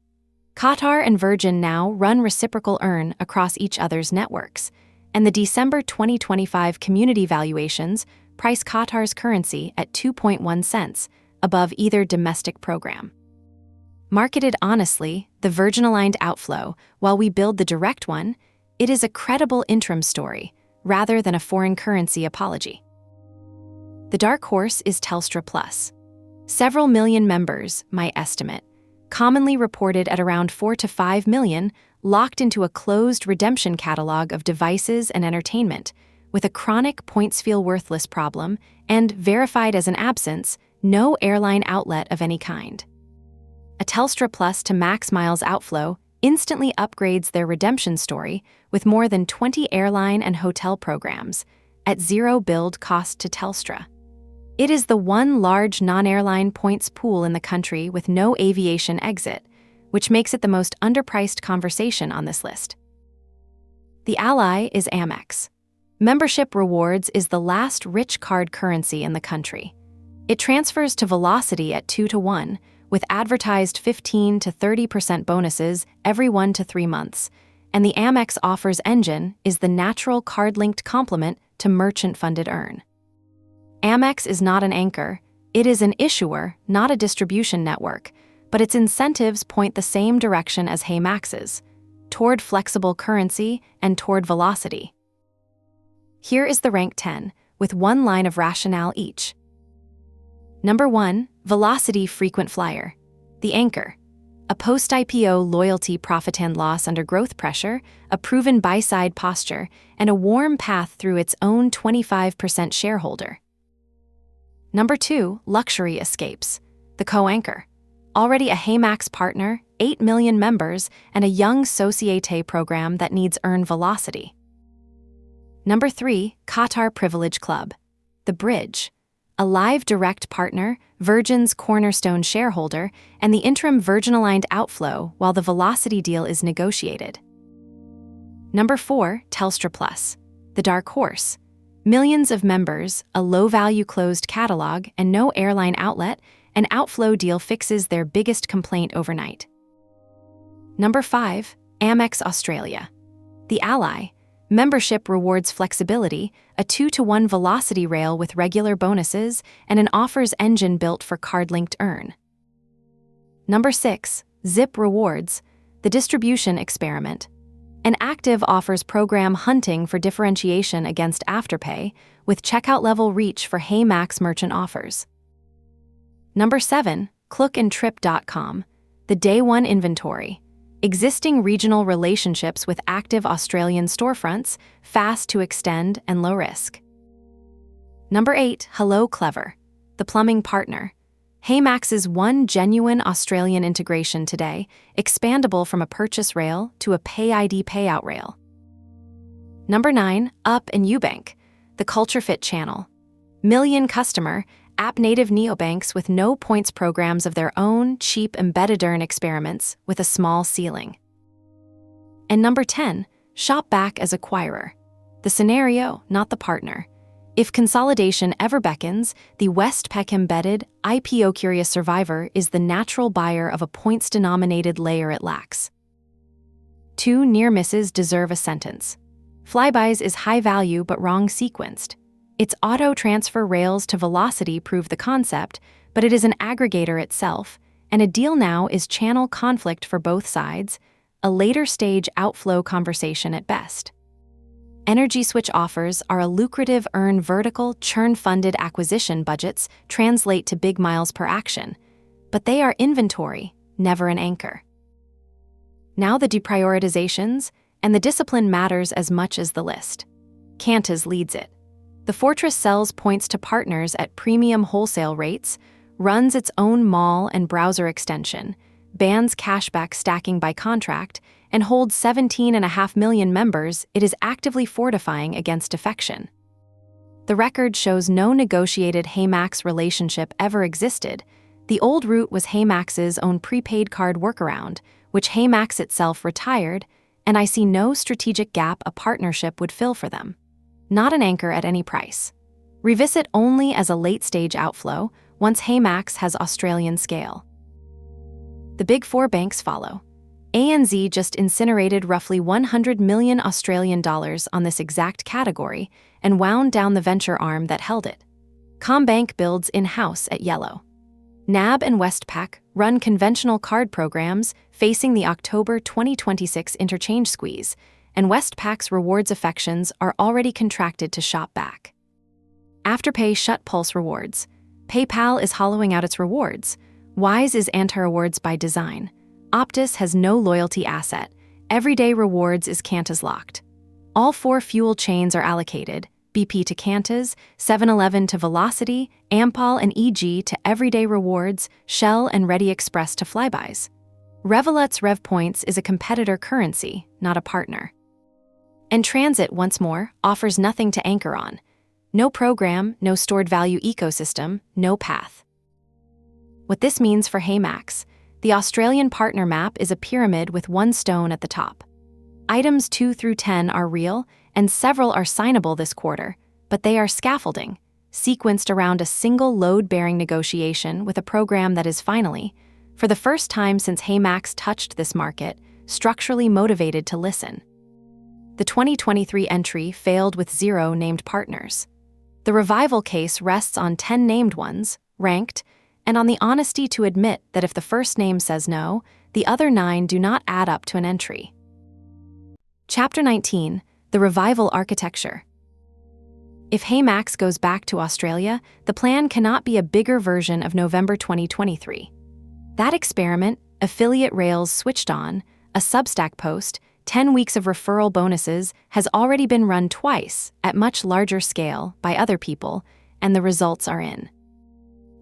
Qatar and Virgin now run reciprocal earn across each other's networks, and the December 2025 community valuations price Qatar's currency at 2.1 cents, above either domestic program. Marketed honestly, the Virgin-aligned outflow, while we build the direct one, it is a credible interim story, rather than a foreign currency apology. The dark horse is Telstra Plus. Several million members, my estimate, commonly reported at around 4 to 5 million, locked into a closed redemption catalog of devices and entertainment, with a chronic points-feel-worthless problem and, verified as an absence, no airline outlet of any kind. A Telstra Plus to Max Miles outflow instantly upgrades their redemption story with more than 20 airline and hotel programs, at zero build cost to Telstra. It is the one large non-airline points pool in the country with no aviation exit, which makes it the most underpriced conversation on this list. The ally is Amex. Membership rewards is the last rich card currency in the country. It transfers to velocity at 2-to-1, with advertised 15 to 30% bonuses every 1 to 3 months, and the Amex offers engine is the natural card-linked complement to merchant-funded earn. Amex is not an anchor, it is an issuer, not a distribution network, but its incentives point the same direction as HeyMax's, toward flexible currency and toward velocity. Here is the rank 10, with one line of rationale each. Number 1, Velocity Frequent Flyer. The anchor. A post-IPO loyalty profit and loss under growth pressure, a proven buy-side posture, and a warm path through its own 25% shareholder. Number 2, Luxury Escapes. The co-anchor. Already a HeyMax partner, 8 million members, and a young Societe program that needs earn velocity. Number 3, Qatar Privilege Club. The Bridge. A live direct partner, Virgin's cornerstone shareholder, and the interim Virgin-aligned outflow while the velocity deal is negotiated. Number 4, Telstra Plus. The Dark Horse. Millions of members, a low-value closed catalog, and no airline outlet, an outflow deal fixes their biggest complaint overnight. Number 5, Amex Australia. The ally. Membership rewards flexibility, a 2-to-1 velocity rail with regular bonuses, and an offers engine built for card-linked earn. Number 6, Zip Rewards. The distribution experiment. An active offers program hunting for differentiation against Afterpay, with checkout-level reach for HeyMax merchant offers. Number 7, Clookandtrip.com. The Day One Inventory. Existing regional relationships with active Australian storefronts, fast to extend and low risk. Number 8, Hello Clever. The plumbing partner. HeyMax's one genuine Australian integration today, expandable from a purchase rail to a Pay ID payout rail. Number 9, Up and Ubank. The Culture Fit channel. Million customer, app-native neobanks with no points programs of their own, cheap embedded earn experiments with a small ceiling. And number 10, Shopback as acquirer. The scenario, not the partner. If consolidation ever beckons, the Westpac embedded, IPO-curious survivor is the natural buyer of a points-denominated layer it lacks. 2 near misses deserve a sentence. Flybys is high value but wrong sequenced. Its auto-transfer rails to velocity prove the concept, but it is an aggregator itself, and a deal now is channel conflict for both sides, a later-stage outflow conversation at best. Energy switch offers are a lucrative earn vertical, churn-funded acquisition budgets translate to big miles per action, but they are inventory, never an anchor. Now the deprioritizations, and the discipline matters as much as the list. Qantas leads it. The Fortress sells points to partners at premium wholesale rates, runs its own mall and browser extension, bans cashback stacking by contract, and holds 17.5 million members it is actively fortifying against defection. The record shows no negotiated HeyMax relationship ever existed. The old route was HeyMax's own prepaid card workaround, which HeyMax itself retired, and I see no strategic gap a partnership would fill for them. Not an anchor at any price. Revisit only as a late-stage outflow once HeyMax has Australian scale. The big 4 banks follow. ANZ just incinerated roughly 100 million Australian dollars on this exact category and wound down the venture arm that held it. CommBank builds in-house at Yellow. NAB and Westpac run conventional card programs facing the October 2026 interchange squeeze, and Westpac's rewards affections are already contracted to Shopback. Afterpay shut Pulse Rewards. PayPal is hollowing out its rewards. Wise is anti-rewards by design. Optus has no loyalty asset. Everyday Rewards is Qantas locked. All 4 fuel chains are allocated, BP to Qantas, 7-Eleven to Velocity, Ampol and EG to Everyday Rewards, Shell and Ready Express to Flybys. Revolut's RevPoints is a competitor currency, not a partner. And Transit, once more, offers nothing to anchor on. No program, no stored value ecosystem, no path. What this means for HeyMax, The Australian partner map is a pyramid with one stone at the top. Items 2 through 10 are real, and several are signable this quarter, but they are scaffolding, sequenced around a single load-bearing negotiation with a program that is finally, for the first time since HeyMax touched this market, structurally motivated to listen. The 2023 entry failed with 0 named partners. The revival case rests on 10 named ones, ranked, and on the honesty to admit that if the first name says no, the other 9 do not add up to an entry. Chapter 19, The Revival Architecture. If HeyMax goes back to Australia, the plan cannot be a bigger version of November 2023. That experiment, affiliate rails switched on, a Substack post, 10 weeks of referral bonuses has already been run twice at much larger scale by other people, and the results are in.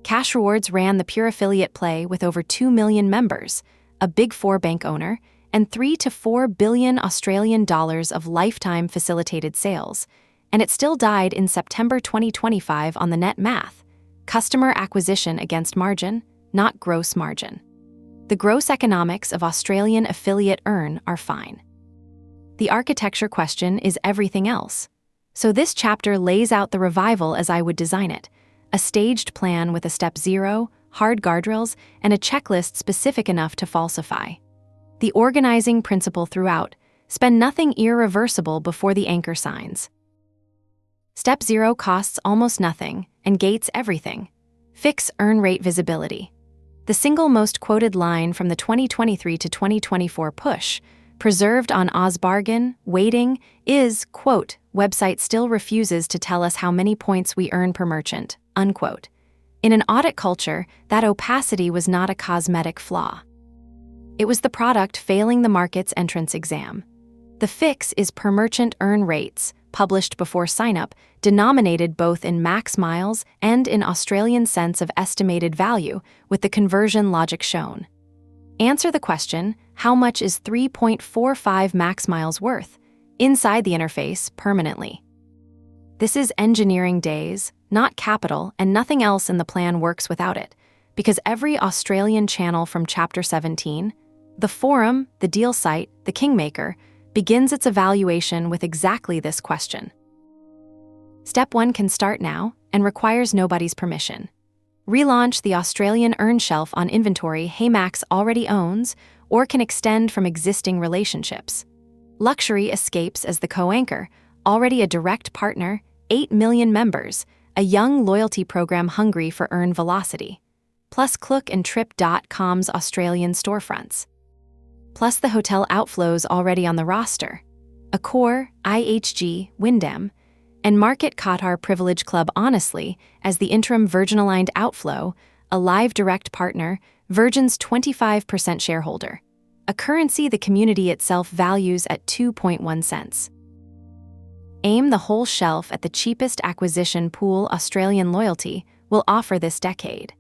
Cash Rewards ran the pure affiliate play with over 2 million members, a Big Four bank owner, and 3 to 4 billion Australian dollars of lifetime facilitated sales, and it still died in September 2025 on the net math, customer acquisition against margin, not gross margin. The gross economics of Australian affiliate earn are fine. The architecture question is everything else. So this chapter lays out the revival as I would design it, a staged plan with a step 0, hard guardrails, and a checklist specific enough to falsify. The organizing principle throughout: spend nothing irreversible before the anchor signs. Step 0 costs almost nothing and gates everything. Fix earn rate visibility. The single most quoted line from the 2023 to 2024 push, preserved on OzBargain, waiting, is, quote, website still refuses to tell us how many points we earn per merchant, unquote. In an audit culture, that opacity was not a cosmetic flaw. It was the product failing the market's entrance exam. The fix is per merchant earn rates, published before sign-up, denominated both in max miles and in Australian cents of estimated value, with the conversion logic shown. Answer the question, how much is 3.45 max miles worth, inside the interface permanently? This is engineering days, not capital, and nothing else in the plan works without it, because every Australian channel from Chapter 17, the forum, the deal site, the kingmaker, begins its evaluation with exactly this question. Step 1 can start now and requires nobody's permission. Relaunch the Australian earn shelf on inventory HeyMax already owns or can extend from existing relationships. Luxury escapes as the co-anchor, already a direct partner, 8 million members, a young loyalty program hungry for earn velocity, plus Klook and Trip.com's Australian storefronts. Plus the hotel outflows already on the roster, Accor, IHG, Wyndham, and Market Qatar Privilege Club honestly as the interim Virgin-aligned outflow, a live direct partner, Virgin's 25% shareholder, a currency the community itself values at 2.1 cents. Aim the whole shelf at the cheapest acquisition pool Australian loyalty will offer this decade.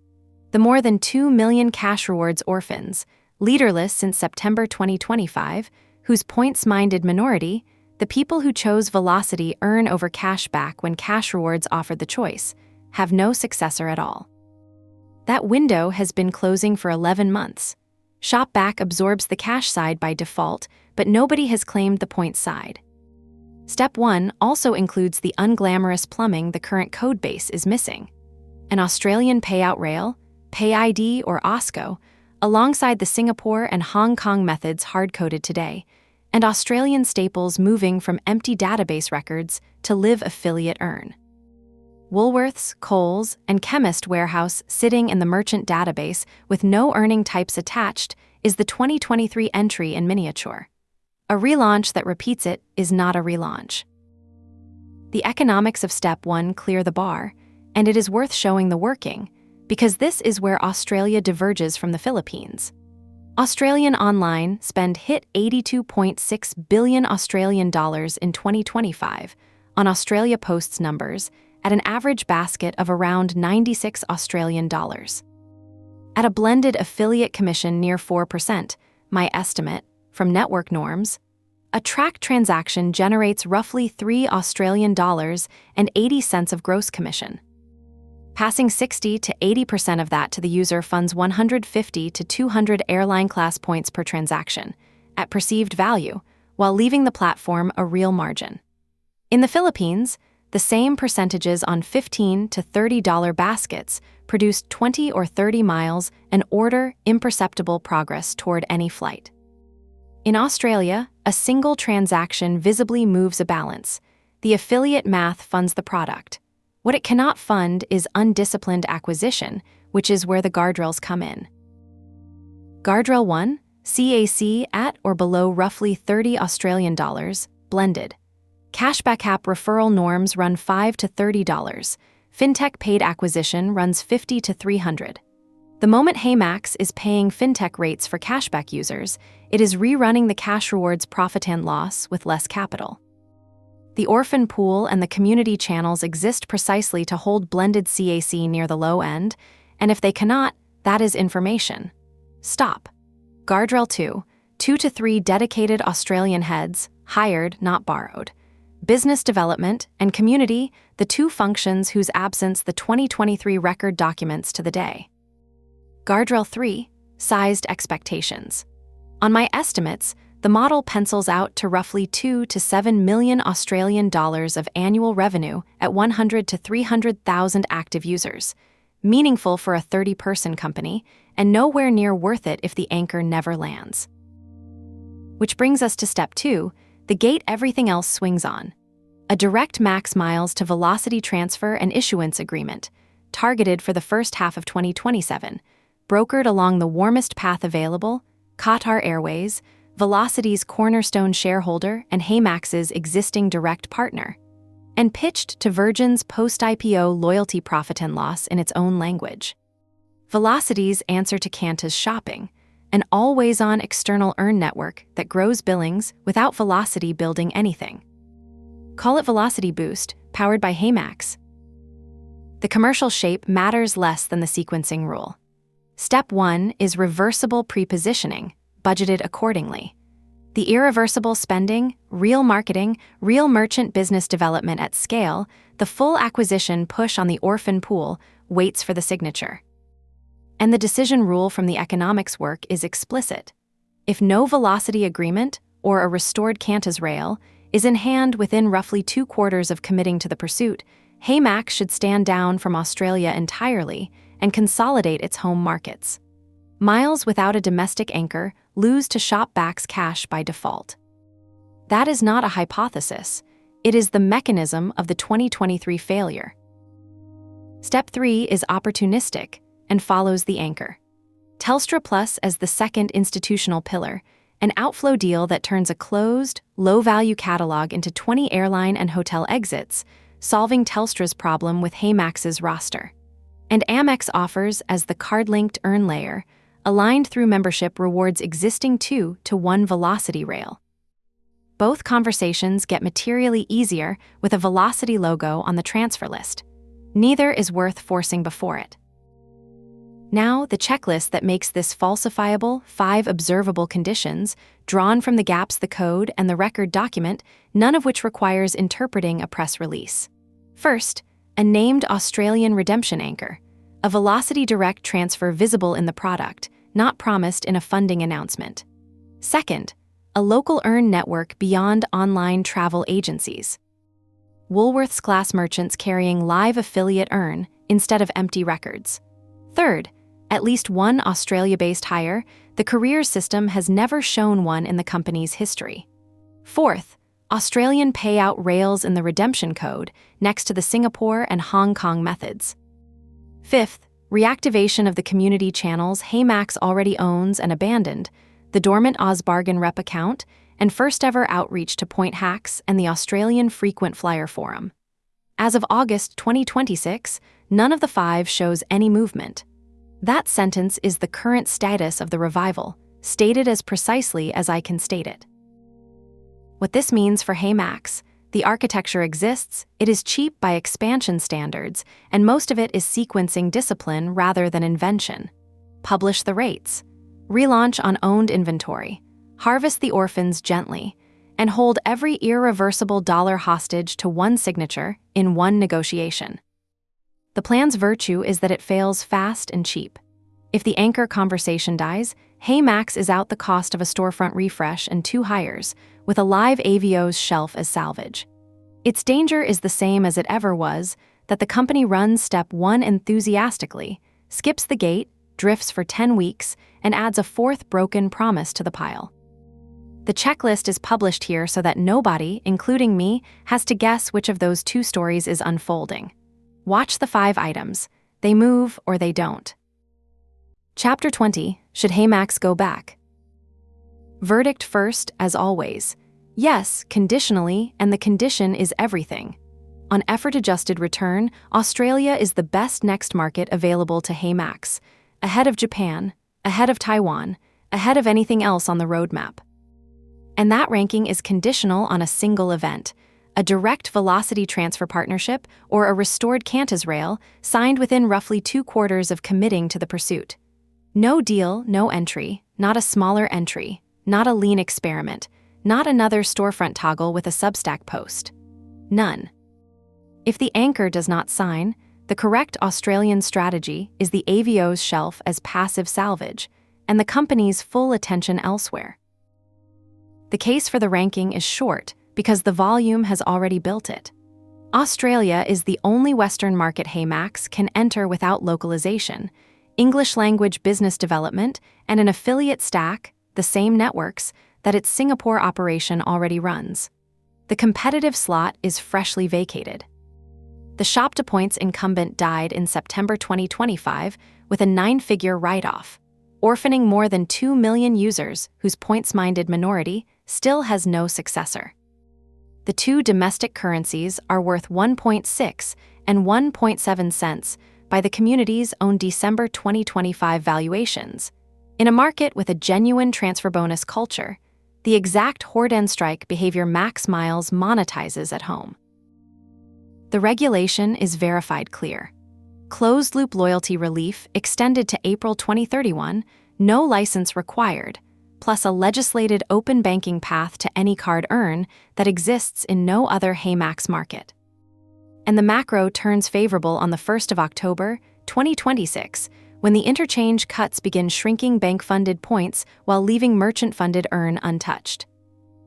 The more than 2 million Cash Rewards orphans, leaderless since September 2025, whose points-minded minority, the people who chose velocity earn over Cashback when Cash Rewards offered the choice, have no successor at all. That window has been closing for 11 months. Shopback absorbs the cash side by default, but nobody has claimed the points side. Step 1 also includes the unglamorous plumbing the current codebase is missing. An Australian payout rail, PayID or OSCO, alongside the Singapore and Hong Kong methods hard-coded today, and Australian staples moving from empty database records to live affiliate earn. Woolworths, Coles, and Chemist Warehouse sitting in the merchant database with no earning types attached is the 2023 entry in miniature. A relaunch that repeats it is not a relaunch. The economics of Step 1 clear the bar, and it is worth showing the working, because this is where Australia diverges from the Philippines. Australian Online spend hit 82.6 billion Australian dollars in 2025 on Australia Post's numbers at an average basket of around 96 Australian dollars. At a blended affiliate commission near 4%, my estimate, from network norms, a track transaction generates roughly 3 Australian dollars and 80 cents of gross commission. Passing 60 to 80% of that to the user funds 150 to 200 airline class points per transaction, at perceived value, while leaving the platform a real margin. In the Philippines, the same percentages on $15 to $30 baskets produced 20 or 30 miles and order imperceptible progress toward any flight. In Australia, a single transaction visibly moves a balance. The affiliate math funds the product. What it cannot fund is undisciplined acquisition, which is where the guardrails come in. Guardrail 1, CAC at or below roughly $30 blended. Cashback app referral norms run $5 to $30. Fintech paid acquisition runs $50 to $300. The moment HeyMax is paying fintech rates for cashback users, it is rerunning the cash rewards profit and loss with less capital. The orphan pool and the community channels exist precisely to hold blended CAC near the low end, and if they cannot, that is information. Stop. Guardrail 2, 2 to 3 dedicated Australian heads, hired, not borrowed. Business development and community, the two functions whose absence the 2023 record documents to the day. Guardrail 3, sized expectations. On my estimates, the model pencils out to roughly 2 to 7 million Australian dollars of annual revenue at 100 to 300,000 active users, meaningful for a 30-person company, and nowhere near worth it if the anchor never lands. Which brings us to step 2, the gate everything else swings on. A direct max miles to velocity transfer and issuance agreement, targeted for the first half of 2027, brokered along the warmest path available, Qatar Airways, Velocity's cornerstone shareholder and HeyMax's existing direct partner, and pitched to Virgin's post-IPO loyalty profit and loss in its own language. Velocity's answer to Kanta's shopping, an always-on external earn network that grows billings without Velocity building anything. Call it Velocity Boost, powered by HeyMax. The commercial shape matters less than the sequencing rule. Step 1 is reversible prepositioning, budgeted accordingly. The irreversible spending, real marketing, real merchant business development at scale, the full acquisition push on the orphan pool waits for the signature. And the decision rule from the economics work is explicit. If no Velocity agreement, or a restored Kanta's rail, is in hand within roughly 2 quarters of committing to the pursuit, HeyMax should stand down from Australia entirely and consolidate its home markets. Miles without a domestic anchor lose to Shopback's cash by default. That is not a hypothesis. It is the mechanism of the 2023 failure. Step 3 is opportunistic and follows the anchor. Telstra Plus as the second institutional pillar, an outflow deal that turns a closed, low-value catalog into 20 airline and hotel exits, solving Telstra's problem with HeyMax's roster. And Amex offers as the card-linked earn layer, aligned through membership rewards existing 2 to 1 Velocity rail. Both conversations get materially easier with a Velocity logo on the transfer list. Neither is worth forcing before it. Now, the checklist that makes this falsifiable, 5 observable conditions, drawn from the gaps, the code, and the record document, none of which requires interpreting a press release. First, a named Australian redemption anchor, a Velocity direct transfer visible in the product, not promised in a funding announcement. Second, a local earn network beyond online travel agencies. Woolworths class merchants carrying live affiliate earn instead of empty records. Third, at least one Australia-based hire, the career system has never shown one in the company's history. Fourth, Australian payout rails in the redemption code next to the Singapore and Hong Kong methods. Fifth, reactivation of the community channels HeyMax already owns and abandoned, the dormant OzBargain rep account, and first-ever outreach to Point Hacks and the Australian Frequent Flyer Forum. As of August 2026, none of the 5 shows any movement. That sentence is the current status of the revival, stated as precisely as I can state it. What this means for HeyMax: the architecture exists, it is cheap by expansion standards, and most of it is sequencing discipline rather than invention. Publish the rates. Relaunch on owned inventory. Harvest the orphans gently, and hold every irreversible dollar hostage to one signature in one negotiation. The plan's virtue is that it fails fast and cheap. If the anchor conversation dies, HeyMax is out the cost of a storefront refresh and 2 hires, with a live AVO's shelf as salvage. Its danger is the same as it ever was, that the company runs step 1 enthusiastically, skips the gate, drifts for 10 weeks, and adds a 4th broken promise to the pile. The checklist is published here so that nobody, including me, has to guess which of those 2 stories is unfolding. Watch the 5 items. They move or they don't. Chapter 20. Should HeyMax go back? Verdict first, as always. Yes, conditionally, and the condition is everything. On effort-adjusted return, Australia is the best next market available to HeyMax, ahead of Japan, ahead of Taiwan, ahead of anything else on the roadmap. And that ranking is conditional on a single event, a direct velocity transfer partnership or a restored Qantas rail signed within roughly 2 quarters of committing to the pursuit. No deal, no entry, not a smaller entry, not a lean experiment, not another storefront toggle with a Substack post. None. If the anchor does not sign, the correct Australian strategy is the AVO's shelf as passive salvage, and the company's full attention elsewhere. The case for the ranking is short because the volume has already built it. Australia is the only Western market HeyMax can enter without localization, English-language business development, and an affiliate stack, the same networks, that its Singapore operation already runs. The competitive slot is freshly vacated. The Shop2Points incumbent died in September 2025 with a 9-figure write-off, orphaning more than 2 million users whose points-minded minority still has no successor. The 2 domestic currencies are worth 1.6 and 1.7 cents by the community's own December 2025 valuations. In a market with a genuine transfer bonus culture, the exact hoard-and-strike behavior Max Miles monetizes at home. The regulation is verified clear. Closed-loop loyalty relief extended to April 2031, no license required, plus a legislated open banking path to any card earn that exists in no other HeyMax market. And the macro turns favorable on the 1st of October, 2026, when the interchange cuts begin shrinking bank-funded points while leaving merchant-funded earn untouched.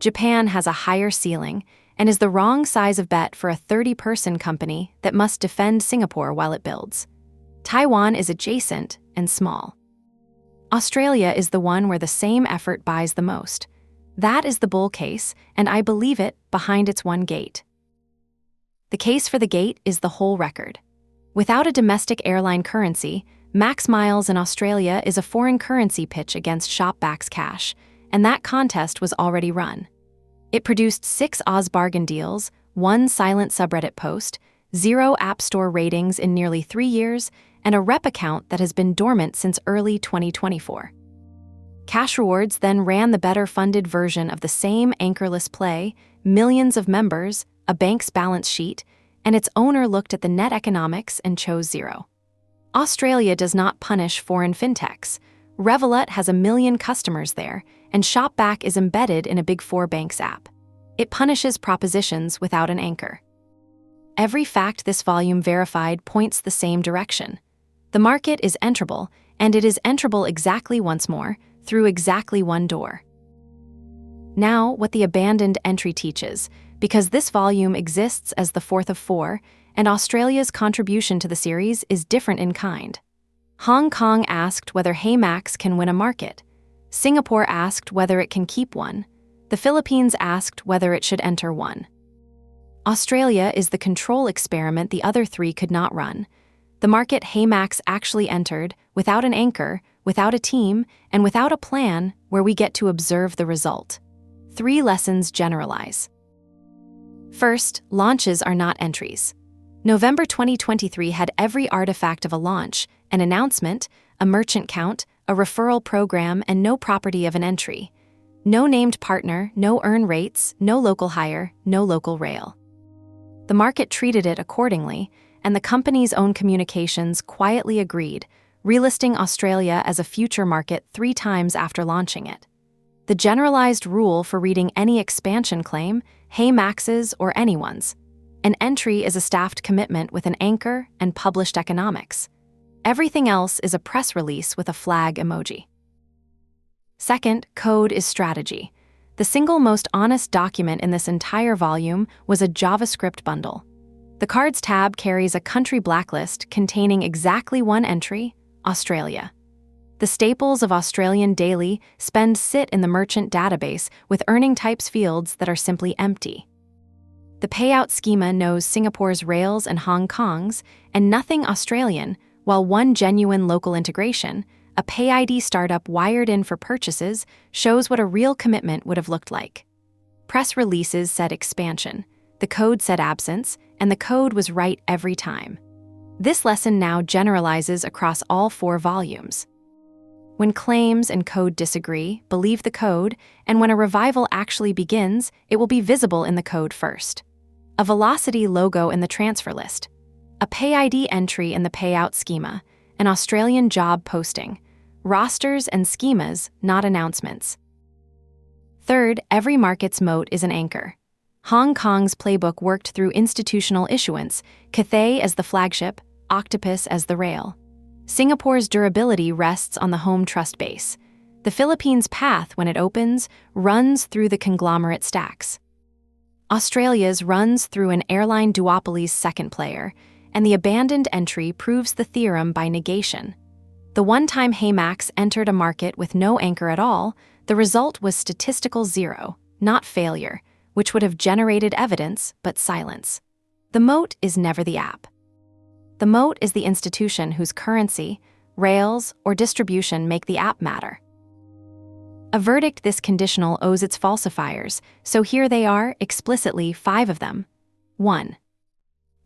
Japan has a higher ceiling and is the wrong size of bet for a 30-person company that must defend Singapore while it builds. Taiwan is adjacent and small. Australia is the one where the same effort buys the most. That is the bull case, and I believe it, behind its one gate. The case for the gate is the whole record. Without a domestic airline currency, Max Miles in Australia is a foreign currency pitch against Shopback's cash, and that contest was already run. It produced 6 Oz bargain deals, 1 silent subreddit post, 0 App Store ratings in nearly 3 years, and a rep account that has been dormant since early 2024. Cash Rewards then ran the better-funded version of the same anchorless play, millions of members, a bank's balance sheet, and its owner looked at the net economics and chose 0. Australia does not punish foreign fintechs. Revolut has 1 million customers there, and Shopback is embedded in a Big 4 bank's app. It punishes propositions without an anchor. Every fact this volume verified points the same direction. The market is enterable, and it is enterable exactly once more, through exactly one door. Now, what the abandoned entry teaches, because this volume exists as the 4th of 4, and Australia's contribution to the series is different in kind. Hong Kong asked whether HeyMax can win a market. Singapore asked whether it can keep one. The Philippines asked whether it should enter one. Australia is the control experiment the other 3 could not run. The market HeyMax actually entered, without an anchor, without a team, and without a plan, where we get to observe the result. 3 lessons generalize. First, launches are not entries. November 2023 had every artifact of a launch, an announcement, a merchant count, a referral program, and no property of an entry. No named partner, no earn rates, no local hire, no local rail. The market treated it accordingly, and the company's own communications quietly agreed, relisting Australia as a future market 3 times after launching it. The generalized rule for reading any expansion claim, HeyMax's or anyone's. An entry is a staffed commitment with an anchor and published economics. Everything else is a press release with a flag emoji. Second, code is strategy. The single most honest document in this entire volume was a JavaScript bundle. The Cards tab carries a country blacklist containing exactly one entry: Australia. The staples of Australian daily spend sit in the merchant database with earning types fields that are simply empty. The payout schema knows Singapore's rails and Hong Kong's, and nothing Australian, while one genuine local integration, a PayID startup wired in for purchases, shows what a real commitment would have looked like. Press releases said expansion, the code said absence, and the code was right every time. This lesson now generalizes across all 4 volumes. When claims and code disagree, believe the code, and when a revival actually begins, it will be visible in the code first. A velocity logo in the transfer list, a PayID entry in the payout schema, an Australian job posting, rosters and schemas, not announcements. Third, every market's moat is an anchor. Hong Kong's playbook worked through institutional issuance, Cathay as the flagship, Octopus as the rail. Singapore's durability rests on the home trust base. The Philippines' path, when it opens, runs through the conglomerate stacks. Australia's runs through an airline duopoly's second player, and the abandoned entry proves the theorem by negation. The one-time HeyMax entered a market with no anchor at all, the result was statistical zero, not failure, which would have generated evidence but silence. The moat is never the app. The moat is the institution whose currency, rails, or distribution make the app matter. A verdict this conditional owes its falsifiers, so here they are, explicitly 5 of them. 1.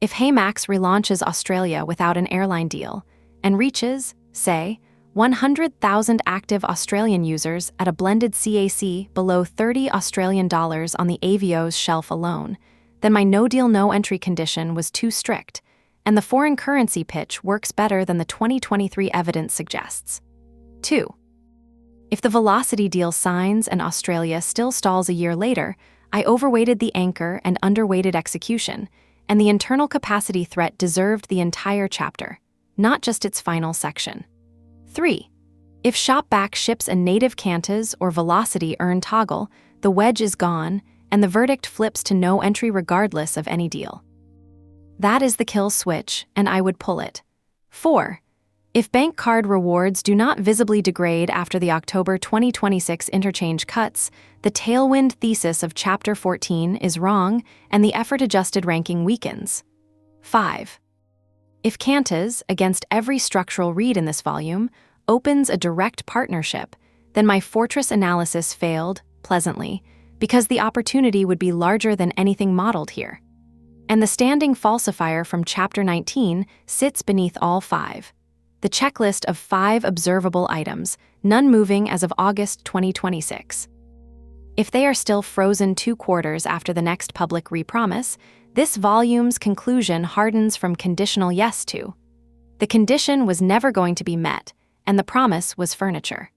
If HeyMax relaunches Australia without an airline deal and reaches, say, 100,000 active Australian users at a blended CAC below $30 Australian on the AVO's shelf alone, then my no-deal no-entry condition was too strict, and the foreign currency pitch works better than the 2023 evidence suggests. 2. If the velocity deal signs and Australia still stalls a year later, I overweighted the anchor and underweighted execution, and the internal capacity threat deserved the entire chapter, not just its final section. 3. If Shopback ships a native Qantas or velocity earn toggle, the wedge is gone, and the verdict flips to no entry regardless of any deal. That is the kill switch, and I would pull it. 4. If bank card rewards do not visibly degrade after the October 2026 interchange cuts, the tailwind thesis of Chapter 14 is wrong and the effort-adjusted ranking weakens. 5. If Qantas, against every structural read in this volume, opens a direct partnership, then my fortress analysis failed, pleasantly, because the opportunity would be larger than anything modeled here. And the standing falsifier from Chapter 19 sits beneath all 5. The checklist of 5 observable items, none moving as of August 2026. If they are still frozen 2 quarters after the next public repromise, this volume's conclusion hardens from conditional yes to. The condition was never going to be met, and the promise was furniture.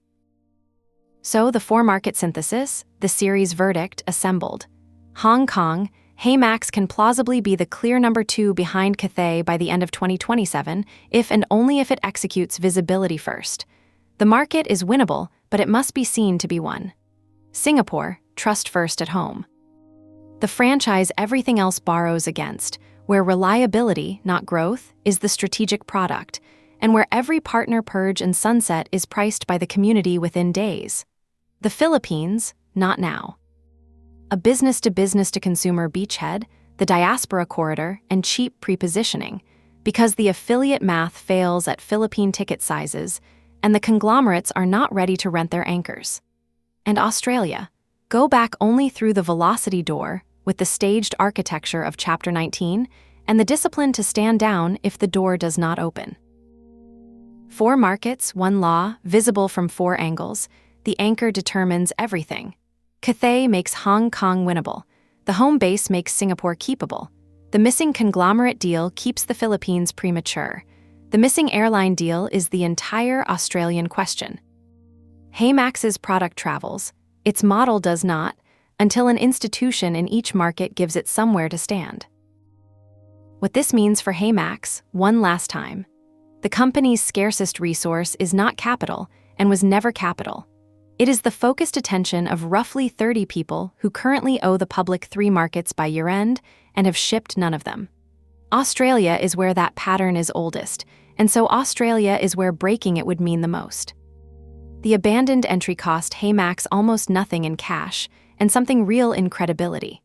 So the 4-market synthesis, the series verdict, assembled. Hong Kong, HeyMax can plausibly be the clear number 2 behind Cathay by the end of 2027 if and only if it executes visibility first. The market is winnable, but it must be seen to be won. Singapore, trust first at home. The franchise everything else borrows against, where reliability, not growth, is the strategic product, and where every partner purge and sunset is priced by the community within days. The Philippines, not now. A business-to-consumer beachhead, the diaspora corridor, and cheap prepositioning, because the affiliate math fails at Philippine ticket sizes, and the conglomerates are not ready to rent their anchors. And Australia, go back only through the velocity door with the staged architecture of Chapter 19 and the discipline to stand down if the door does not open. 4 markets, 1 law, visible from 4 angles, the anchor determines everything. Cathay makes Hong Kong winnable. The home base makes Singapore keepable. The missing conglomerate deal keeps the Philippines premature. The missing airline deal is the entire Australian question. HeyMax's product travels. Its model does not, until an institution in each market gives it somewhere to stand. What this means for HeyMax, one last time. The company's scarcest resource is not capital and was never capital. It is the focused attention of roughly 30 people who currently owe the public 3 markets by year-end and have shipped none of them. Australia is where that pattern is oldest, and so Australia is where breaking it would mean the most. The abandoned entry cost HeyMax almost nothing in cash and something real in credibility.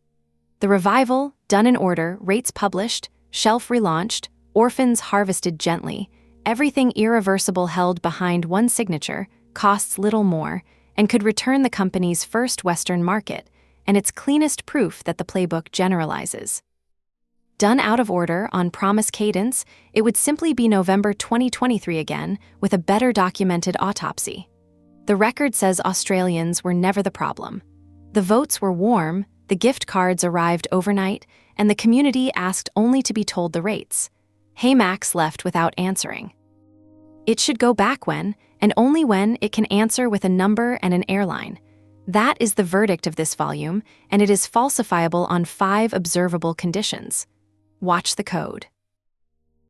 The revival, done in order, rates published, shelf relaunched, orphans harvested gently, everything irreversible held behind one signature, costs little more, and could return the company's first Western market, and its cleanest proof that the playbook generalizes. Done out of order on promise cadence, it would simply be November 2023 again, with a better documented autopsy. The record says Australians were never the problem. The votes were warm, the gift cards arrived overnight, and the community asked only to be told the rates. HeyMax left without answering. It should go back when, and only when, it can answer with a number and an airline. That is the verdict of this volume, and it is falsifiable on 5 observable conditions. Watch the code.